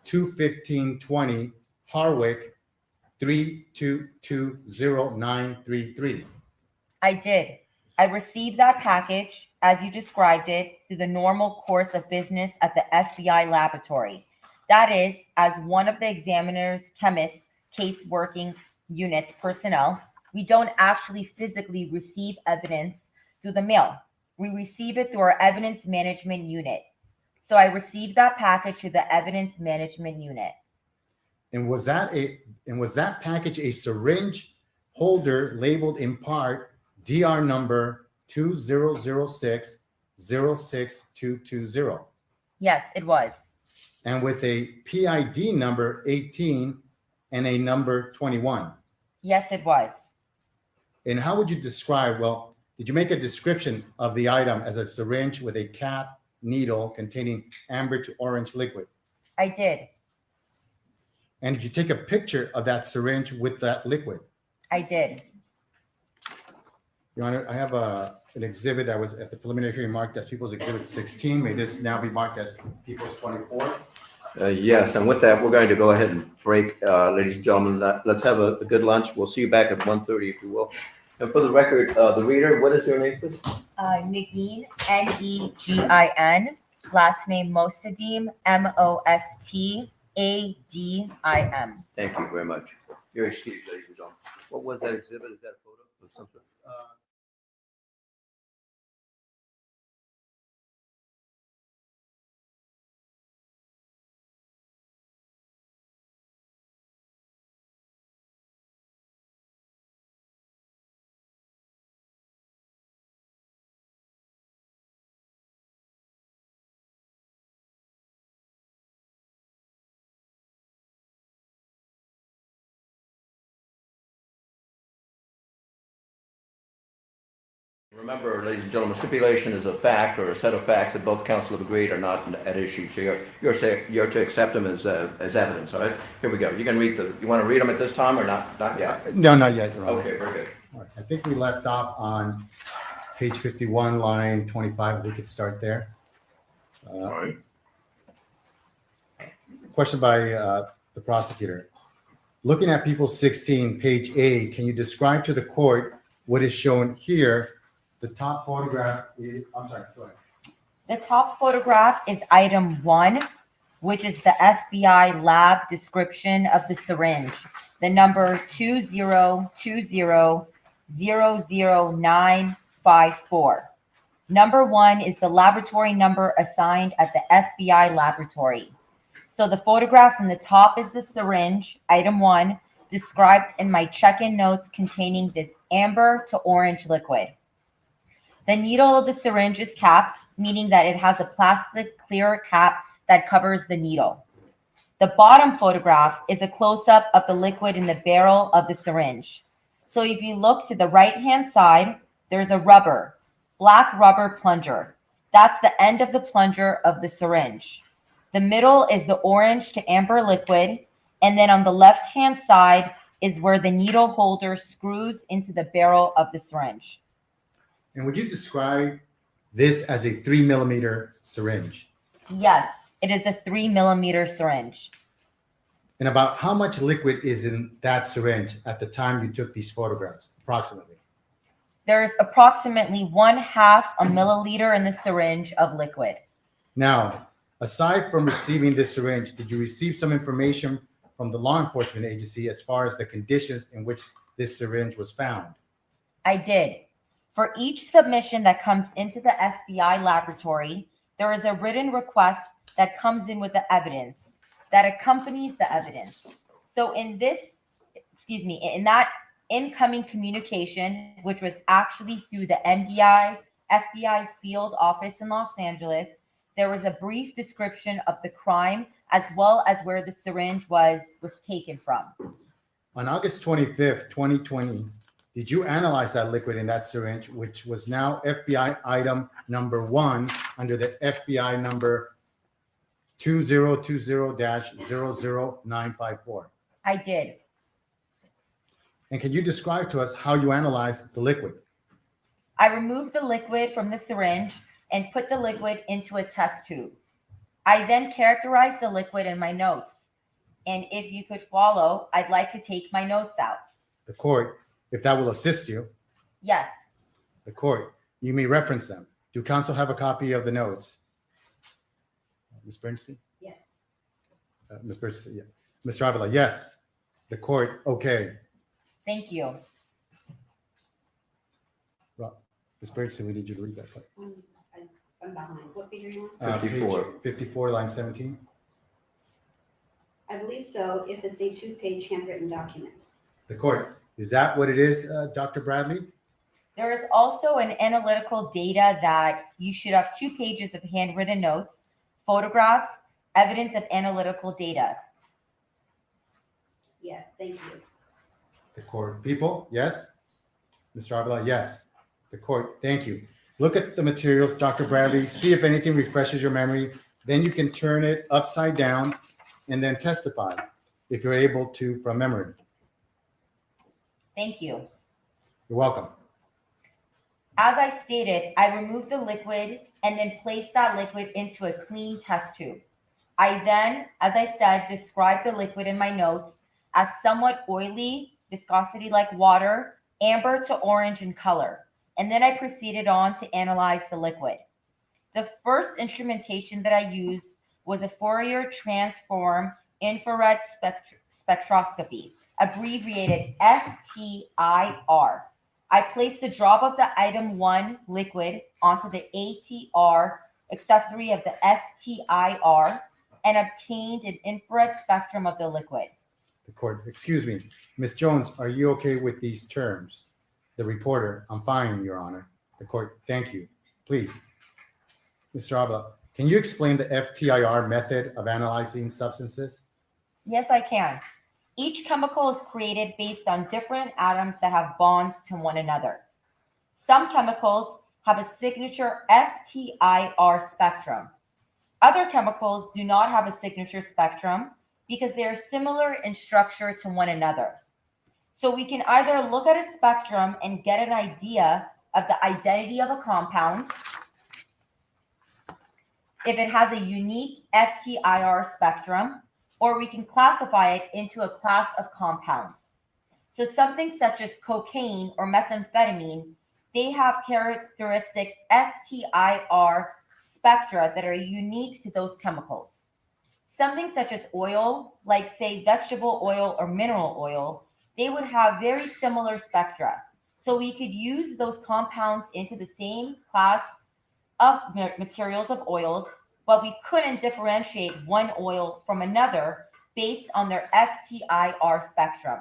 21520 Harwick 3220933?
I did. I received that package, as you described it, through the normal course of business at the FBI laboratory. That is, as one of the examiner's chemists, case working unit personnel, we don't actually physically receive evidence through the mail. We receive it through our evidence management unit. So I received that package through the evidence management unit.
And was that package a syringe holder labeled in part DR number 2006-06220?
Yes, it was.
And with a PID number 18 and a number 21?
Yes, it was.
And how would you describe, well, did you make a description of the item as a syringe with a cap needle containing amber to orange liquid?
I did.
And did you take a picture of that syringe with that liquid?
I did.
Your Honor, I have an exhibit that was at the preliminary hearing marked as People's Exhibit 16. May this now be marked as People's 24?
Yes, and with that, we're going to go ahead and break, ladies and gentlemen. Let's have a good lunch. We'll see you back at 1:30, if you will. And for the record, the reader, what is your name, please?
Negin, Negin. Last name Mostadim, Mostadim.
Thank you very much. You're excused, ladies and gentlemen. What was that exhibit? Is that a photo of some sort? Remember, ladies and gentlemen, stipulation is a fact or a set of facts that both counsel have agreed are not at issue. So you're to accept them as evidence. All right. Here we go. You can read you want to read them at this time or not? Not yet.
No, not yet, Your Honor.
Okay. Very good.
All right. I think we left off on page 51, line 25. We could start there.
All right.
Question by the prosecutor. Looking at People 16, page A, can you describe to the court what is shown here? The top photograph is, I'm sorry, go ahead.
The top photograph is item 1, which is the FBI lab description of the syringe. The number 202000954. Number 1 is the laboratory number assigned at the FBI laboratory. So the photograph from the top is the syringe, item 1, described in my check-in notes containing this amber to orange liquid. The needle of the syringe is capped, meaning that it has a plastic clear cap that covers the needle. The bottom photograph is a close-up of the liquid in the barrel of the syringe. So if you look to the right-hand side, there's a black rubber plunger. That's the end of the plunger of the syringe. The middle is the orange to amber liquid, and then on the left-hand side is where the needle holder screws into the barrel of the syringe.
And would you describe this as a 3mm syringe?
Yes, it is a 3mm syringe.
And about how much liquid is in that syringe at the time you took these photographs, approximately?
There's approximately 1/2 a milliliter in the syringe of liquid.
Now, aside from receiving this syringe, did you receive some information from the law enforcement agency as far as the conditions in which this syringe was found?
I did. For each submission that comes into the FBI laboratory, there is a written request that comes in with the evidence that accompanies the evidence. So in that incoming communication, which was actually through the FBI field office in Los Angeles, there was a brief description of the crime as well as where the syringe was taken from.
On August 25th, 2020, did you analyze that liquid in that syringe, which was now FBI item number 1 under the FBI number 2020-00954?
I did.
And can you describe to us how you analyzed the liquid?
I removed the liquid from the syringe and put the liquid into a test tube. I then characterized the liquid in my notes. And if you could follow, I'd like to take my notes out.
The court, if that will assist you,
Yes.
the court, you may reference them. Do counsel have a copy of the notes? Ms. Bernstein?
Yes.
Ms. Bernstein, yeah. Mr. Avila, yes. The court, okay.
Thank you.
Rob, Ms. Bernstein, we need you to read that part.
I'm behind. What page are you on?
54.
Page 54, line 17.
I believe so, if it's a 2-page handwritten document.
The court, is that what it is, Dr. Bradley?
There is also an analytical data that you should have 2 pages of handwritten notes, photographs, evidence of analytical data.
Yes, thank you.
The court, people, yes? Mr. Avila, yes. The court, thank you. Look at the materials, Dr. Bradley, see if anything refreshes your memory. Then you can turn it upside down and then testify if you're able to from memory.
Thank you.
You're welcome.
As I stated, I removed the liquid and then placed that liquid into a clean test tube. I then, as I said, described the liquid in my notes as somewhat oily, viscosity like water, amber to orange in color. And then I proceeded on to analyze the liquid. The first instrumentation that I used was a Fourier transform infrared spectroscopy, abbreviated FTIR. I placed the drop of the item 1 liquid onto the ATR accessory of the FTIR and obtained an infrared spectrum of the liquid.
The court, excuse me. Ms. Jones, are you okay with these terms? The reporter, I'm fine, Your Honor. The court, thank you. Please. Mr. Avila, can you explain the FTIR method of analyzing substances?
Yes, I can. Each chemical is created based on different atoms that have bonds to one another. Some chemicals have a signature FTIR spectrum. Other chemicals do not have a signature spectrum because they are similar in structure to one another. So we can either look at a spectrum and get an idea of the identity of a compound if it has a unique FTIR spectrum, or we can classify it into a class of compounds. So something such as cocaine or methamphetamine, they have characteristic FTIR spectra that are unique to those chemicals. Something such as oil, like say vegetable oil or mineral oil, they would have very similar spectra. So we could use those compounds into the same class of materials of oils, but we couldn't differentiate one oil from another based on their FTIR spectrum.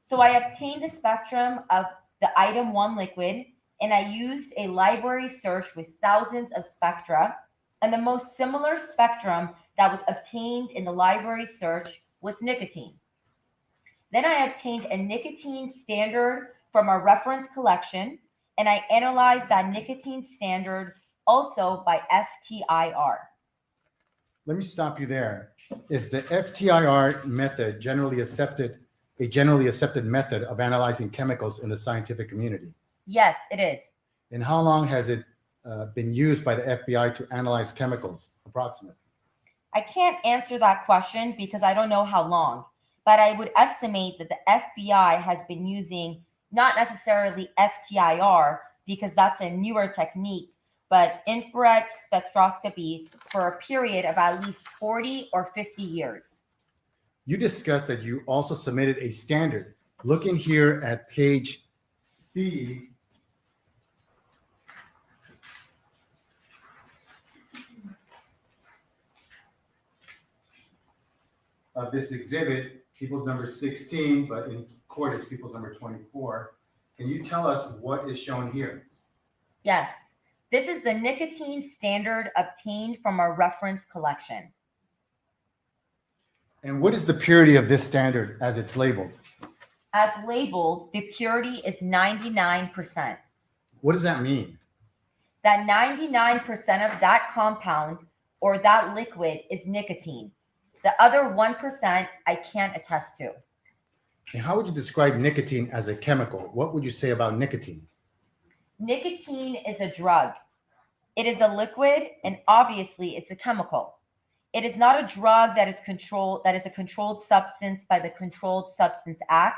So I obtained the spectrum of the item 1 liquid, and I used a library search with thousands of spectra, and the most similar spectrum that was obtained in the library search was nicotine. Then I obtained a nicotine standard from our reference collection, and I analyzed that nicotine standard also by FTIR.
Let me stop you there. Is the FTIR method a generally accepted method of analyzing chemicals in the scientific community?
Yes, it is.
And how long has it been used by the FBI to analyze chemicals, approximately?
I can't answer that question because I don't know how long, but I would estimate that the FBI has been using not necessarily FTIR because that's a newer technique, but infrared spectroscopy for a period of at least 40 or 50 years.
You discussed that you also submitted a standard. Looking here at page C, of this exhibit, people's number 16, but in court it's people's number 24. Can you tell us what is shown here?
Yes, this is the nicotine standard obtained from our reference collection.
And what is the purity of this standard as it's labeled?
As labeled, the purity is 99%.
What does that mean?
That 99% of that compound or that liquid is nicotine. The other 1% I can't attest to.
And how would you describe nicotine as a chemical? What would you say about nicotine?
Nicotine is a drug. It is a liquid, and obviously it's a chemical. It is not a drug that is a controlled substance by the Controlled Substance Act,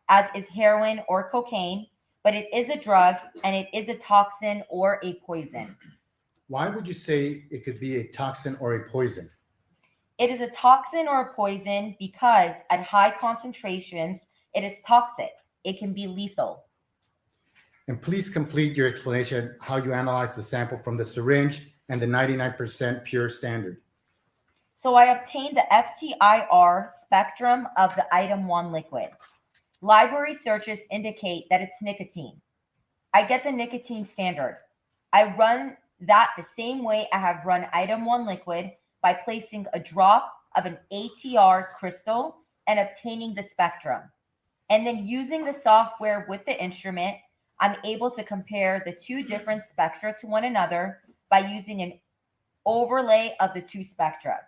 as is heroin or cocaine, but it is a drug and it is a toxin or a poison.
Why would you say it could be a toxin or a poison?
It is a toxin or a poison because at high concentrations, it is toxic. It can be lethal.
And please complete your explanation how you analyzed the sample from the syringe and the 99% pure standard.
So I obtained the FTIR spectrum of the item 1 liquid. Library searches indicate that it's nicotine. I get the nicotine standard. I run that the same way I have run item 1 liquid by placing a drop of an ATR crystal and obtaining the spectrum. And then using the software with the instrument, I'm able to compare the two different spectra to one another by using an overlay of the two spectra.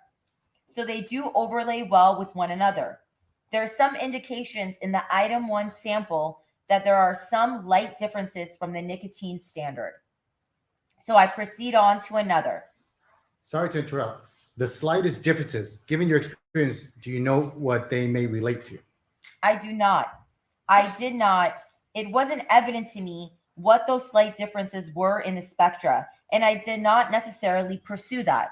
So they do overlay well with one another. There are some indications in the item 1 sample that there are some light differences from the nicotine standard. So I proceed on to another.
Sorry to interrupt. The slightest differences, given your experience, do you know what they may relate to?
I do not. I did not. It wasn't evident to me what those slight differences were in the spectra, and I did not necessarily pursue that.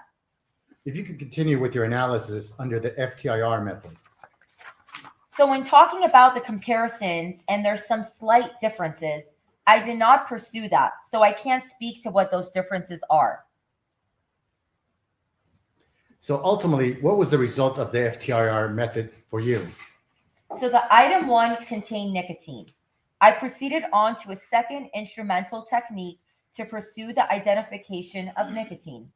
If you could continue with your analysis under the FTIR method.
So when talking about the comparisons and there's some slight differences, I did not pursue that. So I can't speak to what those differences are.
So ultimately, what was the result of the FTIR method for you?
So the item 1 contained nicotine. I proceeded on to a second instrumental technique to pursue the identification of nicotine.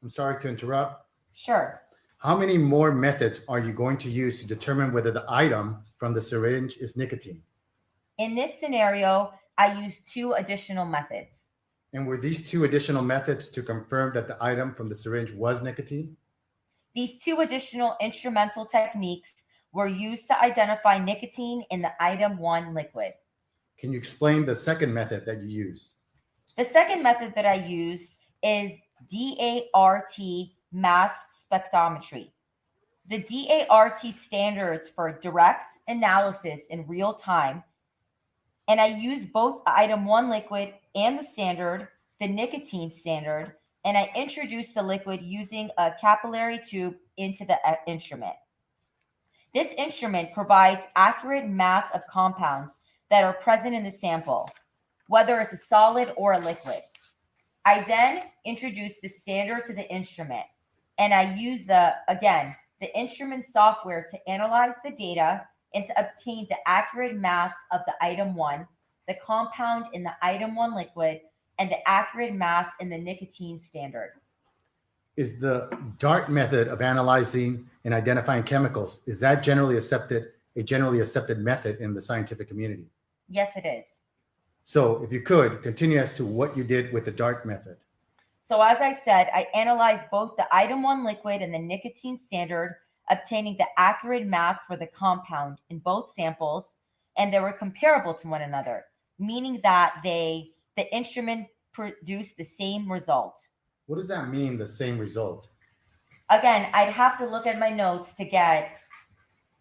I'm sorry to interrupt.
Sure.
How many more methods are you going to use to determine whether the item from the syringe is nicotine?
In this scenario, I used 2 additional methods.
And were these 2 additional methods to confirm that the item from the syringe was nicotine?
These 2 additional instrumental techniques were used to identify nicotine in the item 1 liquid.
Can you explain the second method that you used?
The second method that I used is DART mass spectrometry. The DART standards for direct analysis in real time, and I use both item 1 liquid and the standard, the nicotine standard, and I introduce the liquid using a capillary tube into the instrument. This instrument provides accurate mass of compounds that are present in the sample, whether it's a solid or a liquid. I then introduce the standard to the instrument, and I use the instrument software to analyze the data and to obtain the accurate mass of the item 1, the compound in the item 1 liquid, and the accurate mass in the nicotine standard.
Is the DART method of analyzing and identifying chemicals, is that a generally accepted method in the scientific community?
Yes, it is.
So if you could, continue as to what you did with the DART method.
So as I said, I analyzed both the item 1 liquid and the nicotine standard, obtaining the accurate mass for the compound in both samples, and they were comparable to one another, meaning that the instrument produced the same result.
What does that mean, the same result?
Again, I'd have to look at my notes to get.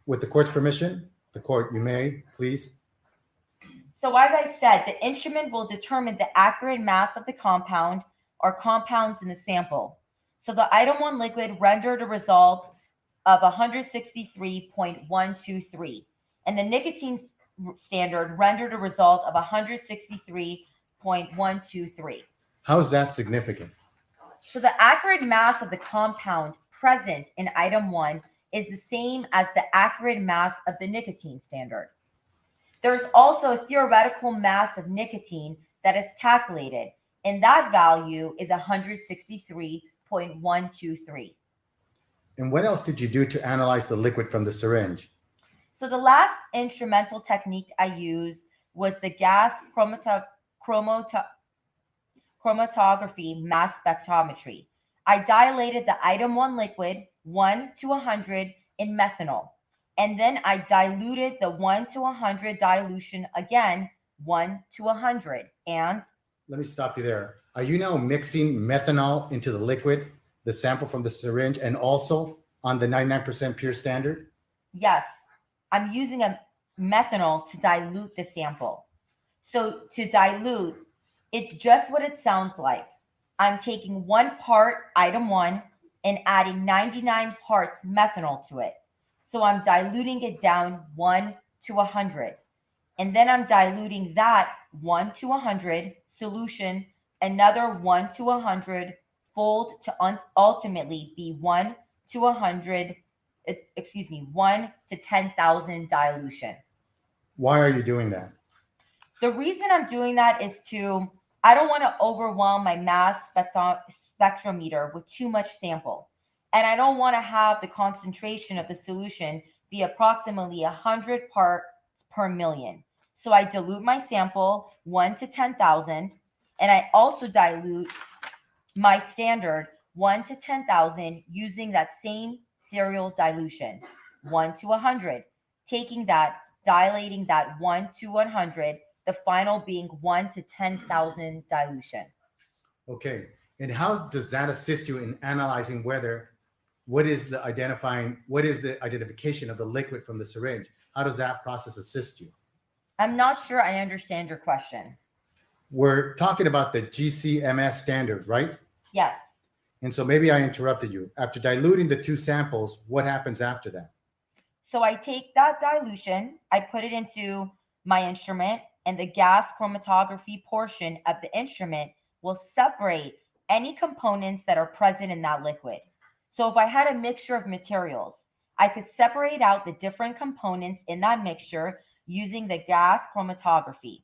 With the court's permission, the court, you may, please.
So as I said, the instrument will determine the accurate mass of the compound or compounds in the sample. So the item 1 liquid rendered a result of 163.123, and the nicotine standard rendered a result of 163.123.
How is that significant?
So the accurate mass of the compound present in item 1 is the same as the accurate mass of the nicotine standard. There's also a theoretical mass of nicotine that is calculated, and that value is 163.123.
And what else did you do to analyze the liquid from the syringe?
So the last instrumental technique I used was the gas chromatography mass spectrometry. I dilated the item 1 liquid 1 to 100 in methanol, And then I diluted the 1 to 100 dilution again, 1 to 100. And
let me stop you there. Are you now mixing methanol into the liquid, the sample from the syringe, and also on the 99% pure standard?
yes, I'm using a methanol to dilute the sample. So to dilute, it's just what it sounds like. I'm taking 1 part item 1 and adding 99 parts methanol to it. So I'm diluting it down 1 to 100. And then I'm diluting that 1 to 100 solution, another 1 to 100 fold to ultimately be 1 to 100, 1 to 10,000 dilution.
Why are you doing that?
The reason I'm doing that is I don't want to overwhelm my mass spectrometer with too much sample. And I don't want to have the concentration of the solution be approximately 100 parts per million. So I dilute my sample 1 to 10,000, and I also dilute my standard 1 to 10,000 using that same serial dilution, 1 to 100, taking that, dilating that 1 to 100, the final being 1 to 10,000 dilution.
Okay. And how does that assist you in analyzing what is the identification of the liquid from the syringe? How does that process assist you?
I'm not sure I understand your question.
We're talking about the GCMS standard, right?
Yes.
And so maybe I interrupted you. After diluting the 2 samples, what happens after that?
So I take that dilution, I put it into my instrument, and the gas chromatography portion of the instrument will separate any components that are present in that liquid. So if I had a mixture of materials, I could separate out the different components in that mixture using the gas chromatography.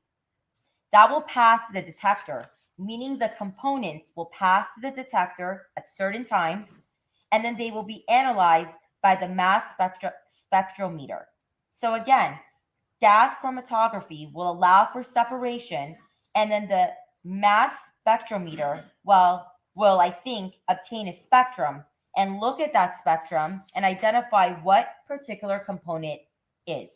That will pass the detector, meaning the components will pass to the detector at certain times, and then they will be analyzed by the mass spectrometer. So again, gas chromatography will allow for separation, and then the mass spectrometer will I think, obtain a spectrum and look at that spectrum and identify what particular component is.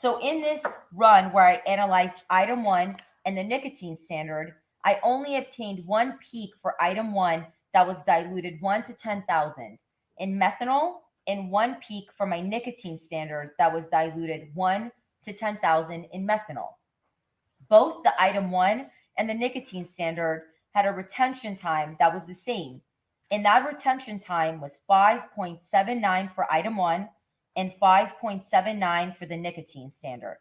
So in this run where I analyzed item 1 and the nicotine standard, I only obtained 1 peak for item 1 that was diluted 1 to 10,000 in methanol, and 1 peak for my nicotine standard that was diluted 1 to 10,000 in methanol. Both the item 1 and the nicotine standard had a retention time that was the same. And that retention time was 5.79 for item 1 and 5.79 for the nicotine standard.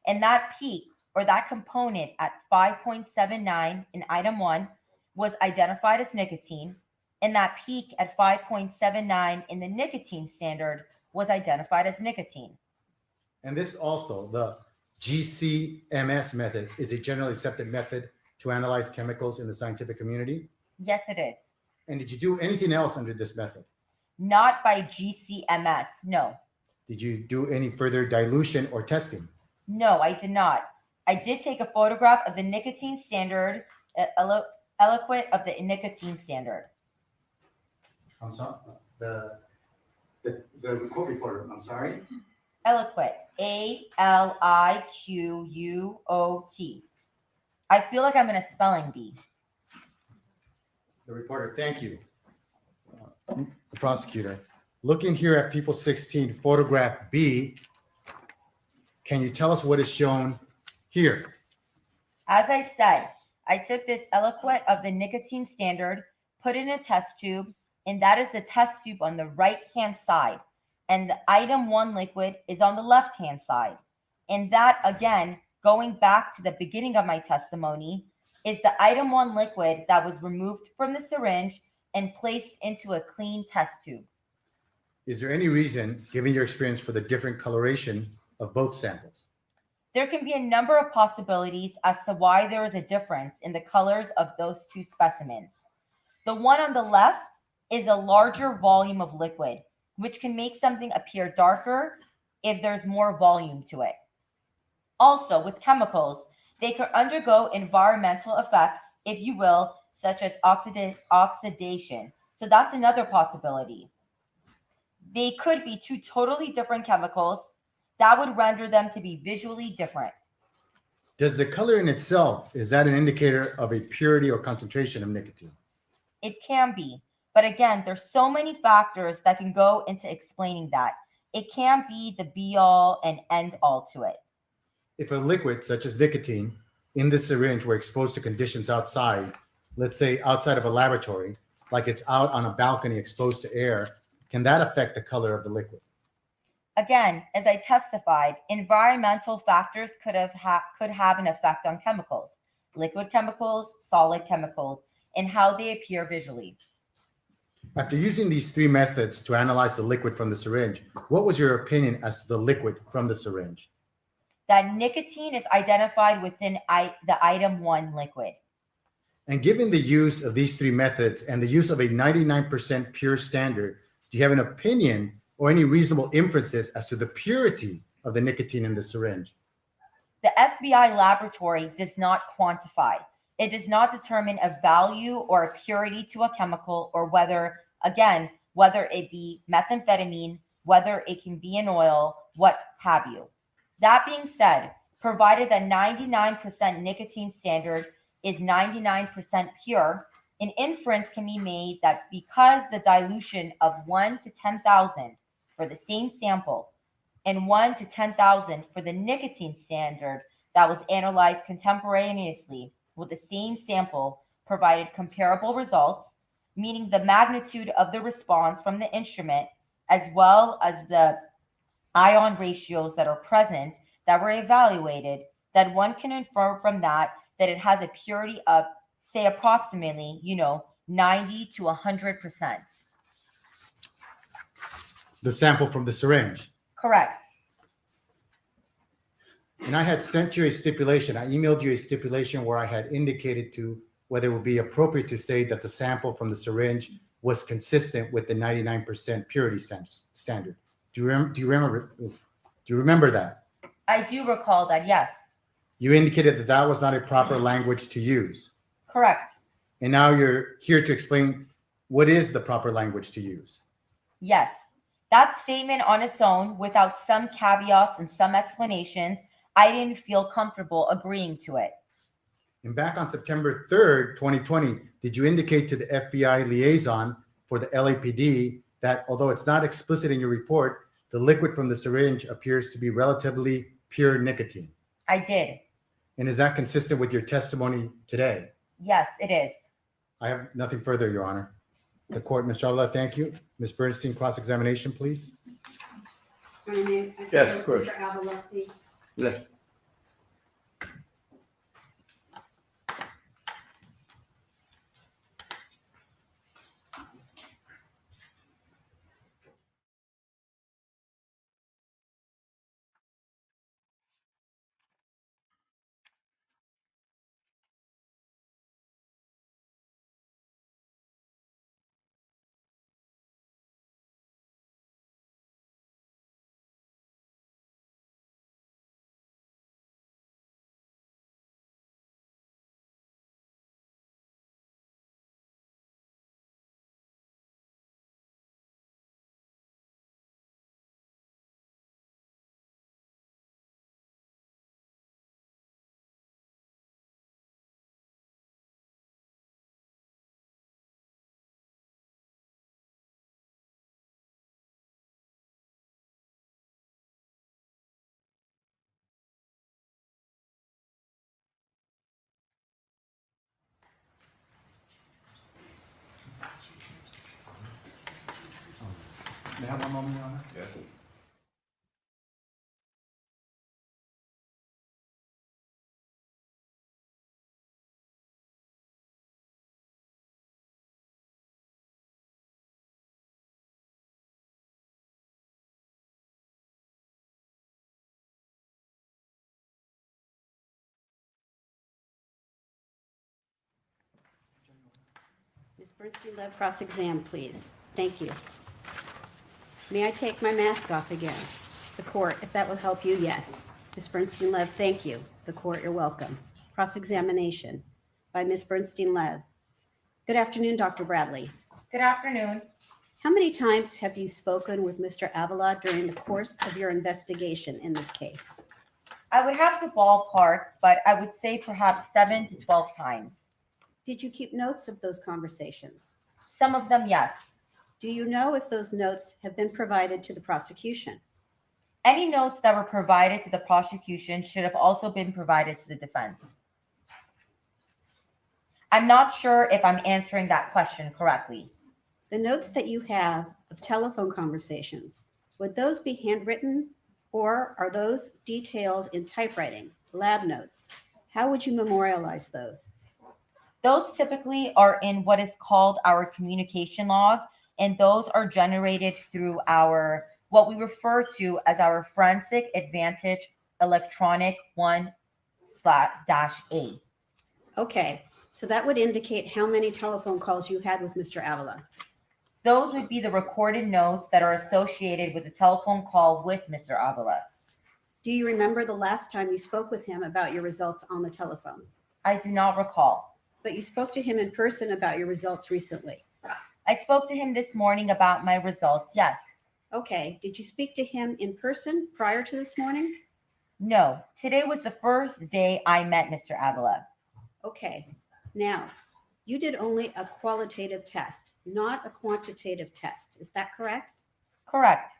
And that peak, or that component at 5.79 in item 1 was identified as nicotine, and that peak at 5.79 in the nicotine standard was identified as nicotine.
And this also, the GCMS method, is a generally accepted method to analyze chemicals in the scientific community?
Yes, it is.
And did you do anything else under this method?
Not by GCMS, no.
Did you do any further dilution or testing?
No, I did not. I did take a photograph of the nicotine standard, eloquent of the nicotine standard.
I'm sorry, the court reporter, I'm sorry?
Eloquent, ALIQUOT. I feel like I'm in a spelling bee.
The reporter, thank you. The prosecutor, looking here at people 16, photograph B, can you tell us what is shown here?
As I said, I took this eloquent of the nicotine standard, put it in a test tube, and that is the test tube on the right-hand side. And the item 1 liquid is on the left-hand side. And that, again, going back to the beginning of my testimony, is the item 1 liquid that was removed from the syringe and placed into a clean test tube.
Is there any reason, given your experience, for the different coloration of both samples?
There can be a number of possibilities as to why there is a difference in the colors of those 2 specimens. The one on the left is a larger volume of liquid, which can make something appear darker if there's more volume to it. Also, with chemicals, they can undergo environmental effects, if you will, such as oxidation. So that's another possibility. They could be two totally different chemicals that would render them to be visually different.
Does the color in itself, is that an indicator of a purity or concentration of nicotine?
It can be, but again, there's so many factors that can go into explaining that. It can't be the be all and end all to it.
If a liquid such as nicotine in the syringe were exposed to conditions outside, let's say outside of a laboratory, like it's out on a balcony exposed to air, can that affect the color of the liquid?
Again, as I testified, environmental factors could have an effect on chemicals, liquid chemicals, solid chemicals, and how they appear visually.
After using these three methods to analyze the liquid from the syringe, what was your opinion as to the liquid from the syringe?
That nicotine is identified within the item 1 liquid.
And given the use of these three methods and the use of a 99% pure standard, do you have an opinion or any reasonable inferences as to the purity of the nicotine in the syringe?
The FBI laboratory does not quantify. It does not determine a value or a purity to a chemical, or whether it be methamphetamine, whether it can be an oil, what have you. That being said, provided that 99% nicotine standard is 99% pure, an inference can be made that because the dilution of 1 to 10,000 for the same sample and 1 to 10,000 for the nicotine standard that was analyzed contemporaneously with the same sample provided comparable results, meaning the magnitude of the response from the instrument as well as the ion ratios that are present that were evaluated, that one can infer from that it has a purity of, say, approximately, 90 to 100%.
The sample from the syringe.
Correct.
And I had sent you a stipulation. I emailed you a stipulation where I had indicated to whether it would be appropriate to say that the sample from the syringe was consistent with the 99% purity standard. Do you remember that?
I do recall that, yes.
You indicated that that was not a proper language to use.
Correct.
And now you're here to explain what is the proper language to use.
Yes. That statement on its own, without some caveats and some explanations, I didn't feel comfortable agreeing to it.
And back on September 3rd, 2020, did you indicate to the FBI liaison for the LAPD that although it's not explicit in your report, the liquid from the syringe appears to be relatively pure nicotine?
I did.
And is that consistent with your testimony today?
Yes, it is.
I have nothing further, Your Honor. The court, Mr. Avila, thank you. Ms. Bernstein, cross-examination, please.
Yes, of course.
Mr. Avila, please.
Yes.
May I have one moment, Your Honor?
Yes.
Ms. Bernstein-Lev, cross-exam, please. Thank you. May I take my mask off again? The court, if that will help you, yes. Ms. Bernstein-Lev, thank you. The court, you're welcome. Cross-examination by Ms. Bernstein-Lev. Good afternoon, Dr. Bradley.
Good afternoon.
How many times have you spoken with Mr. Avila during the course of your investigation in this case?
I would have to ballpark, but I would say perhaps 7 to 12 times.
Did you keep notes of those conversations?
Some of them, yes.
Do you know if those notes have been provided to the prosecution?
Any notes that were provided to the prosecution should have also been provided to the defense. I'm not sure if I'm answering that question correctly.
The notes that you have of telephone conversations, would those be handwritten or are those detailed in typewriting, lab notes? How would you memorialize those?
Those typically are in what is called our communication log, and those are generated through our, what we refer to as our Forensic Advantage Electronic 1/-A.
Okay, so that would indicate how many telephone calls you had with Mr. Avila.
Those would be the recorded notes that are associated with the telephone call with Mr. Avila.
Do you remember the last time you spoke with him about your results on the telephone?
I do not recall.
But you spoke to him in person about your results recently.
I spoke to him this morning about my results, yes.
Okay, did you speak to him in person prior to this morning?
No, today was the first day I met Mr. Avila.
Okay, now, you did only a qualitative test, not a quantitative test. Is that correct?
Correct.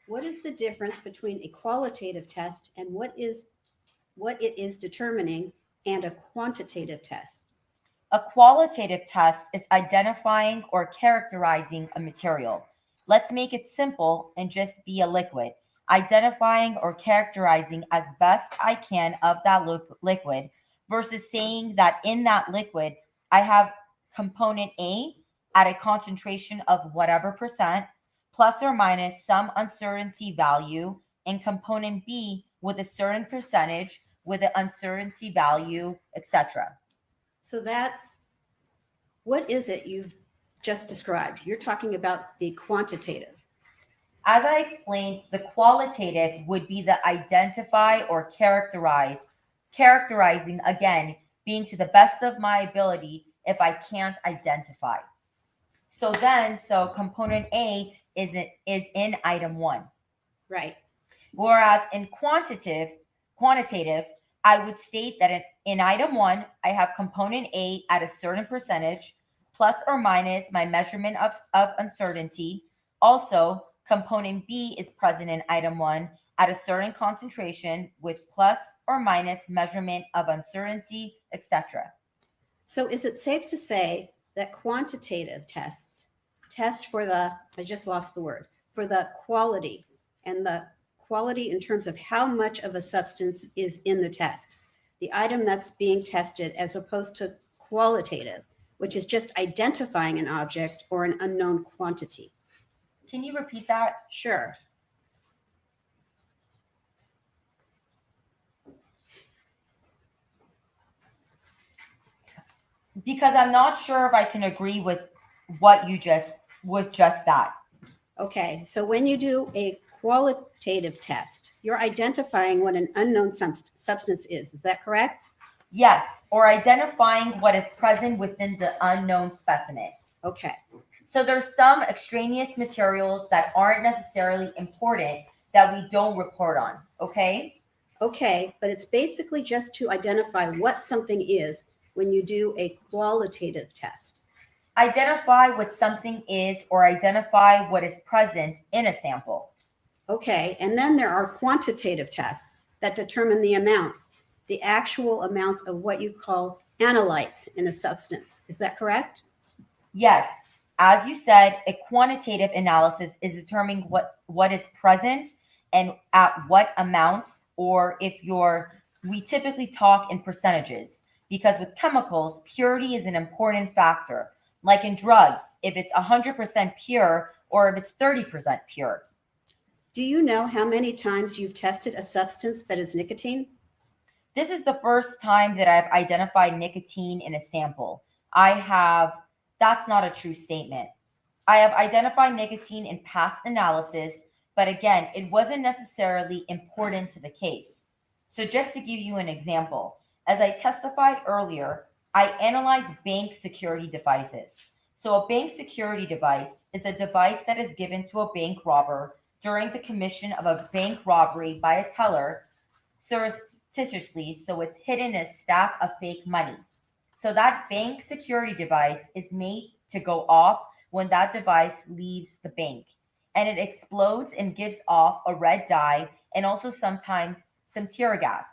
What is the difference between a qualitative test and what it is determining and a quantitative test?
A qualitative test is identifying or characterizing a material. Let's make it simple and just be a liquid. Identifying or characterizing as best I can of that liquid versus saying that in that liquid, I have component A at a concentration of whatever percent, plus or minus some uncertainty value, and component B with a certain percentage with an uncertainty value, etc.
So what is it you've just described? You're talking about the quantitative.
As I explained, the qualitative would be the identify or characterize, characterizing again, being to the best of my ability if I can't identify. So component A is in item 1.
Right.
Whereas in quantitative, I would state that in item 1, I have component A at a certain percentage, plus or minus my measurement of uncertainty. Also, component B is present in item 1 at a certain concentration with plus or minus measurement of uncertainty, etc.
So is it safe to say that quantitative tests test for for the quality, and the quality in terms of how much of a substance is in the test, the item that's being tested, as opposed to qualitative, which is just identifying an object or an unknown quantity?
Can you repeat that?
Sure.
Because I'm not sure if I can agree with what you just that.
Okay, so when you do a qualitative test, you're identifying what an unknown substance is. Is that correct?
Yes, or identifying what is present within the unknown specimen.
Okay.
So there's some extraneous materials that aren't necessarily important that we don't report on, okay?
Okay, but it's basically just to identify what something is when you do a qualitative test.
Identify what something is or identify what is present in a sample.
Okay, and then there are quantitative tests that determine the amounts, the actual amounts of what you call analytes in a substance. Is that correct?
Yes. As you said, a quantitative analysis is determining what is present and at what amounts, or we typically talk in percentages, because with chemicals, purity is an important factor. Like in drugs, if it's 100% pure or if it's 30% pure.
Do you know how many times you've tested a substance that is nicotine?
This is the first time that I've identified nicotine in a sample. That's not a true statement. I have identified nicotine in past analysis, but again, it wasn't necessarily important to the case. So just to give you an example, as I testified earlier, I analyzed bank security devices. So a bank security device is a device that is given to a bank robber during the commission of a bank robbery by a teller surreptitiously, so it's hidden in a stack of fake money. So that bank security device is made to go off when that device leaves the bank, and it explodes and gives off a red dye and also sometimes some tear gas.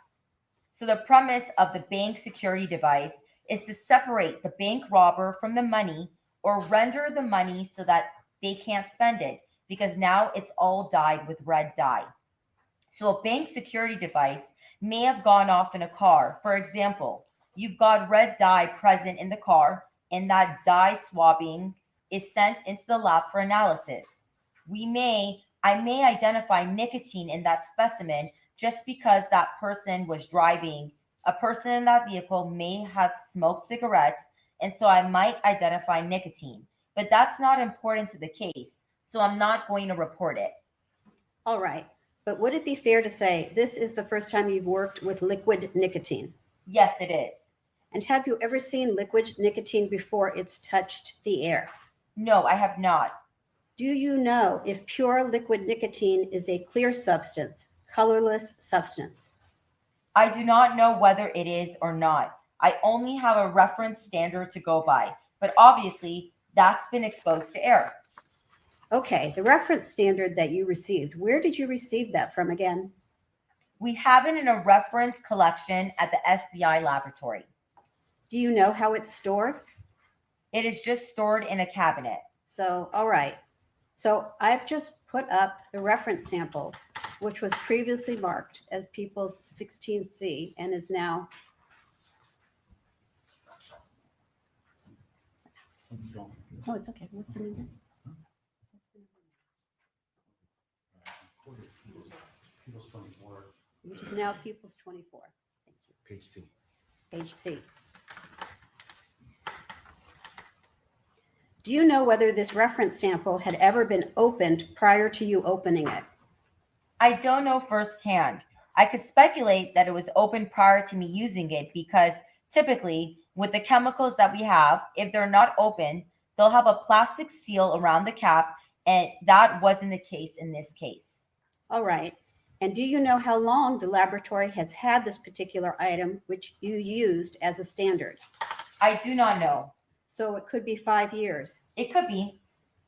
So the premise of the bank security device is to separate the bank robber from the money or render the money so that they can't spend it because now it's all dyed with red dye. So a bank security device may have gone off in a car. For example, you've got red dye present in the car and that dye swabbing is sent into the lab for analysis. I may identify nicotine in that specimen just because that person was driving. A person in that vehicle may have smoked cigarettes, and so I might identify nicotine. But that's not important to the case, so I'm not going to report it.
All right. But would it be fair to say this is the first time you've worked with liquid nicotine?
Yes, it is.
And have you ever seen liquid nicotine before it's touched the air?
No, I have not.
Do you know if pure liquid nicotine is a clear substance, colorless substance?
I do not know whether it is or not. I only have a reference standard to go by, but obviously that's been exposed to air.
Okay, the reference standard that you received, where did you receive that from again?
We have it in a reference collection at the FBI laboratory.
Do you know how it's stored?
It is just stored in a cabinet.
So, all right. So I've just put up the reference sample, which was previously marked as People's 16C and is now Oh, it's okay. What's the number?
People's 24.
Which is now People's 24. Thank you.
Page C.
Page C. Do you know whether this reference sample had ever been opened prior to you opening it?
I don't know firsthand. I could speculate that it was opened prior to me using it because typically with the chemicals that we have, if they're not open, they'll have a plastic seal around the cap, and that wasn't the case in this case.
All right. And do you know how long the laboratory has had this particular item which you used as a standard?
I do not know.
So it could be 5 years.
It could be.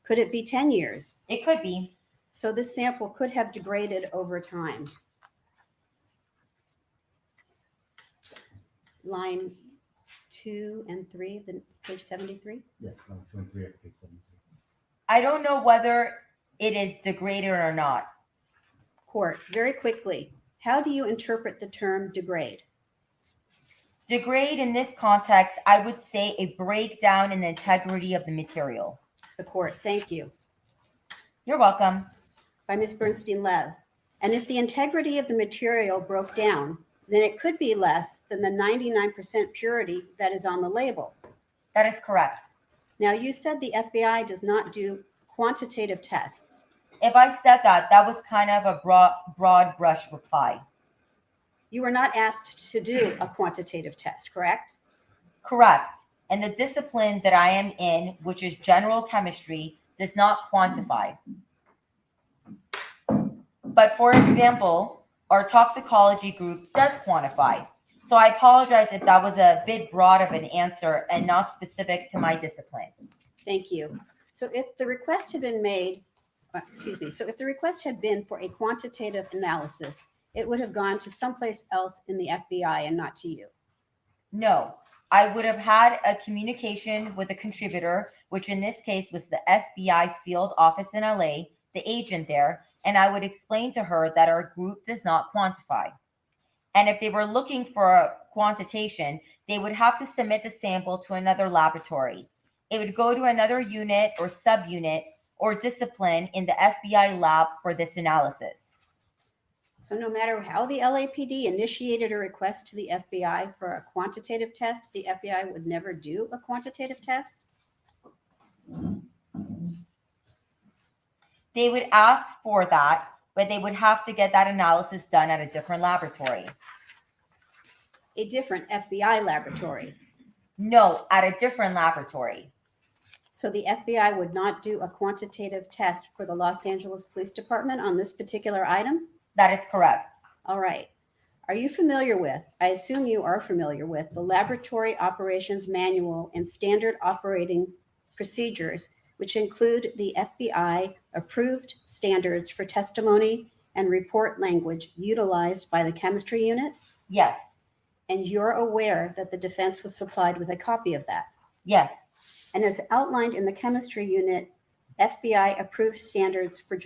Could it be 10 years?
It could be.
So this sample could have degraded over time. Line 2 and 3, then page 73?
Yes, line 2 and 3 at page 73.
I don't know whether it is degraded or not.
Court, very quickly, how do you interpret the term degrade?
Degrade in this context, I would say a breakdown in the integrity of the material.
The court, thank you.
You're welcome.
By Ms. Bernstein-Lev. And if the integrity of the material broke down, then it could be less than the 99% purity that is on the label.
That is correct.
Now, you said the FBI does not do quantitative tests.
If I said that, that was kind of a broad brush reply.
You were not asked to do a quantitative test, correct?
Correct. And the discipline that I am in, which is general chemistry, does not quantify. But for example, our toxicology group does quantify. So I apologize if that was a bit broad of an answer and not specific to my discipline.
Thank you. So if the request had been made, so if the request had been for a quantitative analysis, it would have gone to someplace else in the FBI and not to you.
No, I would have had a communication with a contributor, which in this case was the FBI field office in LA, the agent there, and I would explain to her that our group does not quantify. And if they were looking for a quantitation, they would have to submit the sample to another laboratory. It would go to another unit or subunit or discipline in the FBI lab for this analysis.
So no matter how the LAPD initiated a request to the FBI for a quantitative test, the FBI would never do a quantitative test?
They would ask for that, but they would have to get that analysis done at a different laboratory.
A different FBI laboratory?
No, at a different laboratory.
So the FBI would not do a quantitative test for the Los Angeles Police Department on this particular item?
That is correct.
All right. Are you familiar with, I assume you are familiar with, the Laboratory Operations Manual and Standard Operating Procedures, which include the FBI approved standards for testimony and report language utilized by the chemistry unit?
Yes.
And you're aware that the defense was supplied with a copy of that?
Yes.
And as outlined in the chemistry unit, FBI approved standards for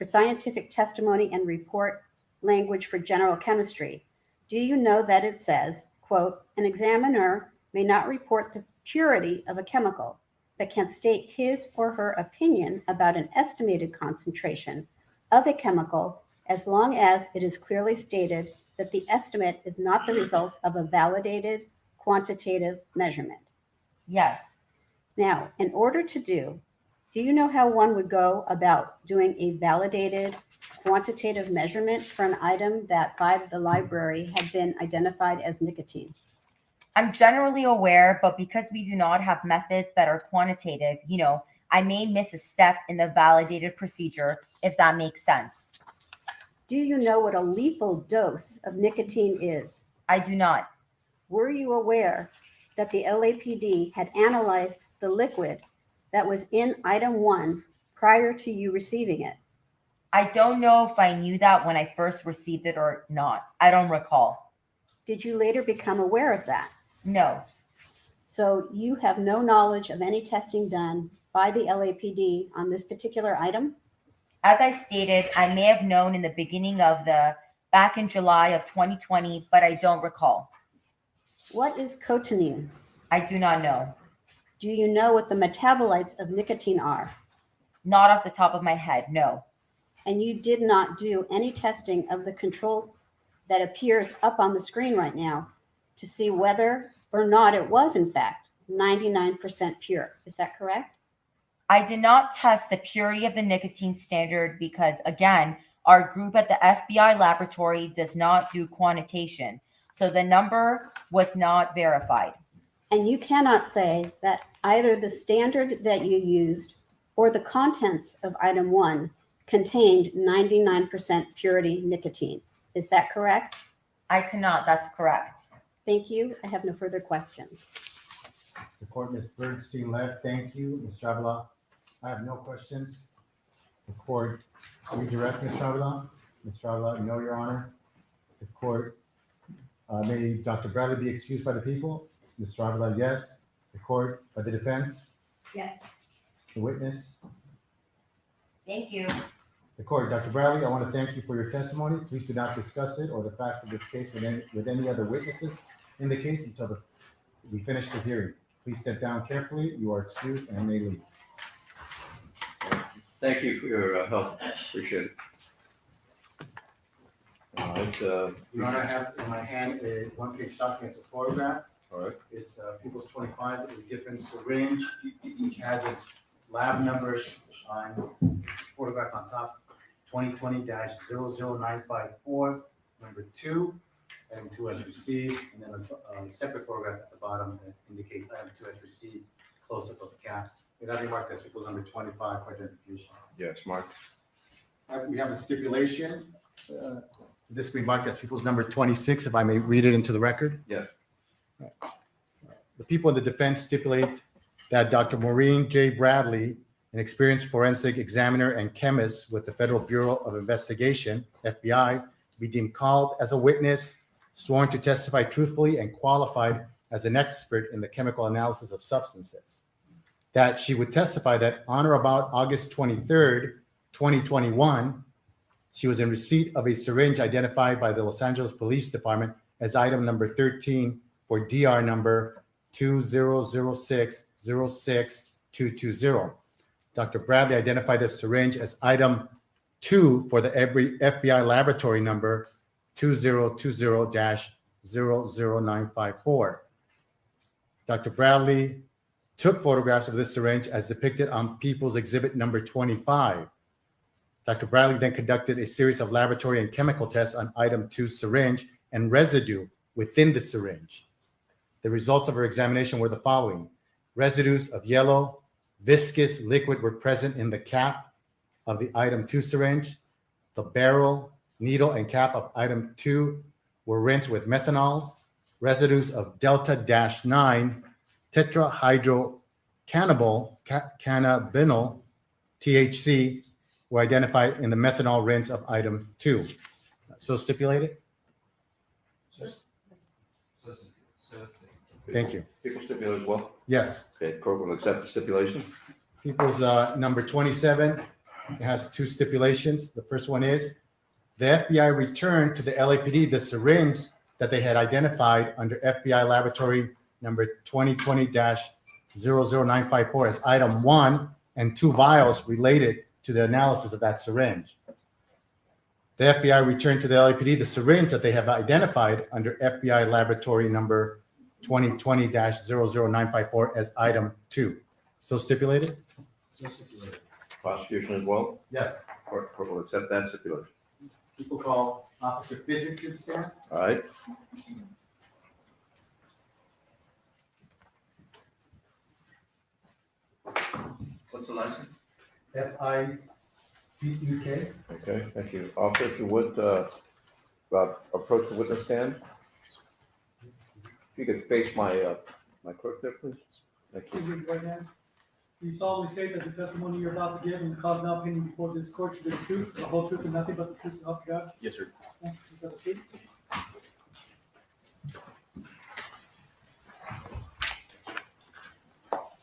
scientific testimony and report language for general chemistry. Do you know that it says, quote, an examiner may not report the purity of a chemical, but can state his or her opinion about an estimated concentration of a chemical as long as it is clearly stated that the estimate is not the result of a validated quantitative measurement?
Yes.
Now, in order to do you know how one would go about doing a validated quantitative measurement for an item that by the library had been identified as nicotine?
I'm generally aware, but because we do not have methods that are quantitative, I may miss a step in the validated procedure, if that makes sense.
Do you know what a lethal dose of nicotine is?
I do not.
Were you aware that the LAPD had analyzed the liquid that was in item 1 prior to you receiving it?
I don't know if I knew that when I first received it or not. I don't recall.
Did you later become aware of that?
No.
So you have no knowledge of any testing done by the LAPD on this particular item?
As I stated, I may have known in the beginning of back in July of 2020, but I don't recall.
What is cotinine?
I do not know.
Do you know what the metabolites of nicotine are?
Not off the top of my head, no.
And you did not do any testing of the control that appears up on the screen right now to see whether or not it was, in fact, 99% pure. Is that correct?
I did not test the purity of the nicotine standard because, again, our group at the FBI laboratory does not do quantitation. So the number was not verified.
And you cannot say that either the standard that you used or the contents of item 1 contained 99% purity nicotine. Is that correct?
I cannot. That's correct.
Thank you. I have no further questions.
The court, Ms. Bergstein left. Thank you. Ms. Chavela, I have no questions. The court, redirect Ms. Chavela. Ms. Chavela, no, Your Honor. The court, may Dr. Bradley be excused by the people? Ms. Chavela, yes. The court, by the defense?
Yes.
The witness?
Thank you.
The court, Dr. Bradley, I want to thank you for your testimony. Please do not discuss it or the facts of this case with any other witnesses in the case until we finish the hearing. Please step down carefully. You are excused and may leave.
Thank you for your help. Appreciate it. All right.
Your Honor, I have in my hand a one-page document. It's a photograph.
All right.
It's People's 25. It's a different syringe. Each has a lab number on photograph on top. 2020-00954, number 2, item 2 as received, and then a separate photograph at the bottom that indicates item 2 as received, close-up of the cap. May that be marked as people's number 25 for identification.
Yes, Mark.
We have a stipulation. This will be marked as people's number 26, if I may read it into the record.
Yes.
The people in the defense stipulate that Dr. Maureen J. Bradley, an experienced forensic examiner and chemist with the Federal Bureau of Investigation, FBI, be deemed called as a witness, sworn to testify truthfully, and qualified as an expert in the chemical analysis of substances. That she would testify that on or about August 23rd, 2021, she was in receipt of a syringe identified by the Los Angeles Police Department as item number 13 for DR number 2006-06220. Dr. Bradley identified the syringe as item 2 for the FBI laboratory number 2020-00954. Dr. Bradley took photographs of this syringe as depicted on People's Exhibit number 25. Dr. Bradley then conducted a series of laboratory and chemical tests on item 2 syringe and residue within the syringe. The results of her examination were the following: Residues of yellow viscous liquid were present in the cap of the item 2 syringe. The barrel, needle, and cap of item 2 were rinsed with methanol. Residues of delta-9 tetrahydrocannabinol, THC, were identified in the methanol rinse of item 2. So stipulated? Thank you.
People stipulate as well?
Yes.
Okay, court will accept the stipulation.
People's number 27 has 2 stipulations. The first one is the FBI returned to the LAPD the syringe that they had identified under FBI laboratory number 2020-00954 as item 1 and 2 vials related to the analysis of that syringe. The FBI returned to the LAPD the syringe that they have identified under FBI laboratory number 2020-00954 as item 2. So stipulated?
So stipulated. Prosecution as well?
Yes.
Court will accept that stipulation.
People call Officer Physics to the stand.
All right. What's the license?
FICUK.
Okay, thank you. Officer, if you would approach the witness stand. If you could face my my clerk there, please. Thank you.
Raise your right hand. You solemnly state that the testimony you're about to give and the cause now pending before this court should be the truth, the whole truth, and nothing but the truth, so help you God?
Yes, sir.
Thanks. Is that the truth?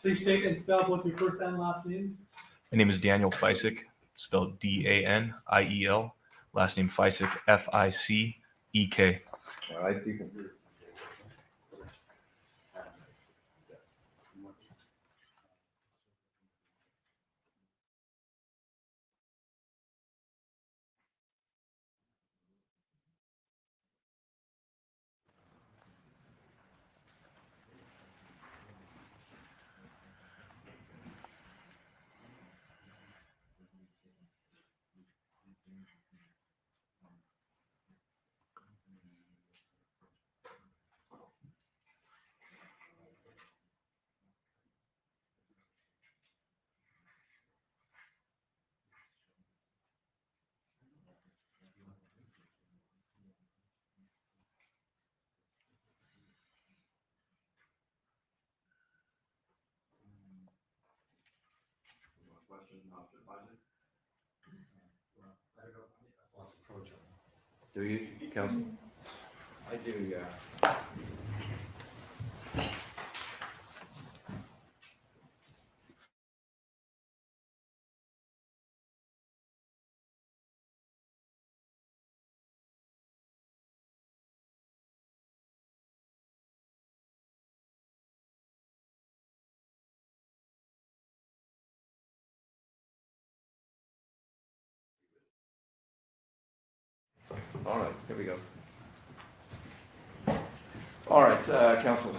Please state and spell both your first and last name.
My name is Daniel Feisik, spelled D-A-N-I-E-L. Last name Feisik, F-I-C-E-K.
All right, you can. Do you, counsel?
I do, yeah.
All right, here we go. All right, counsel.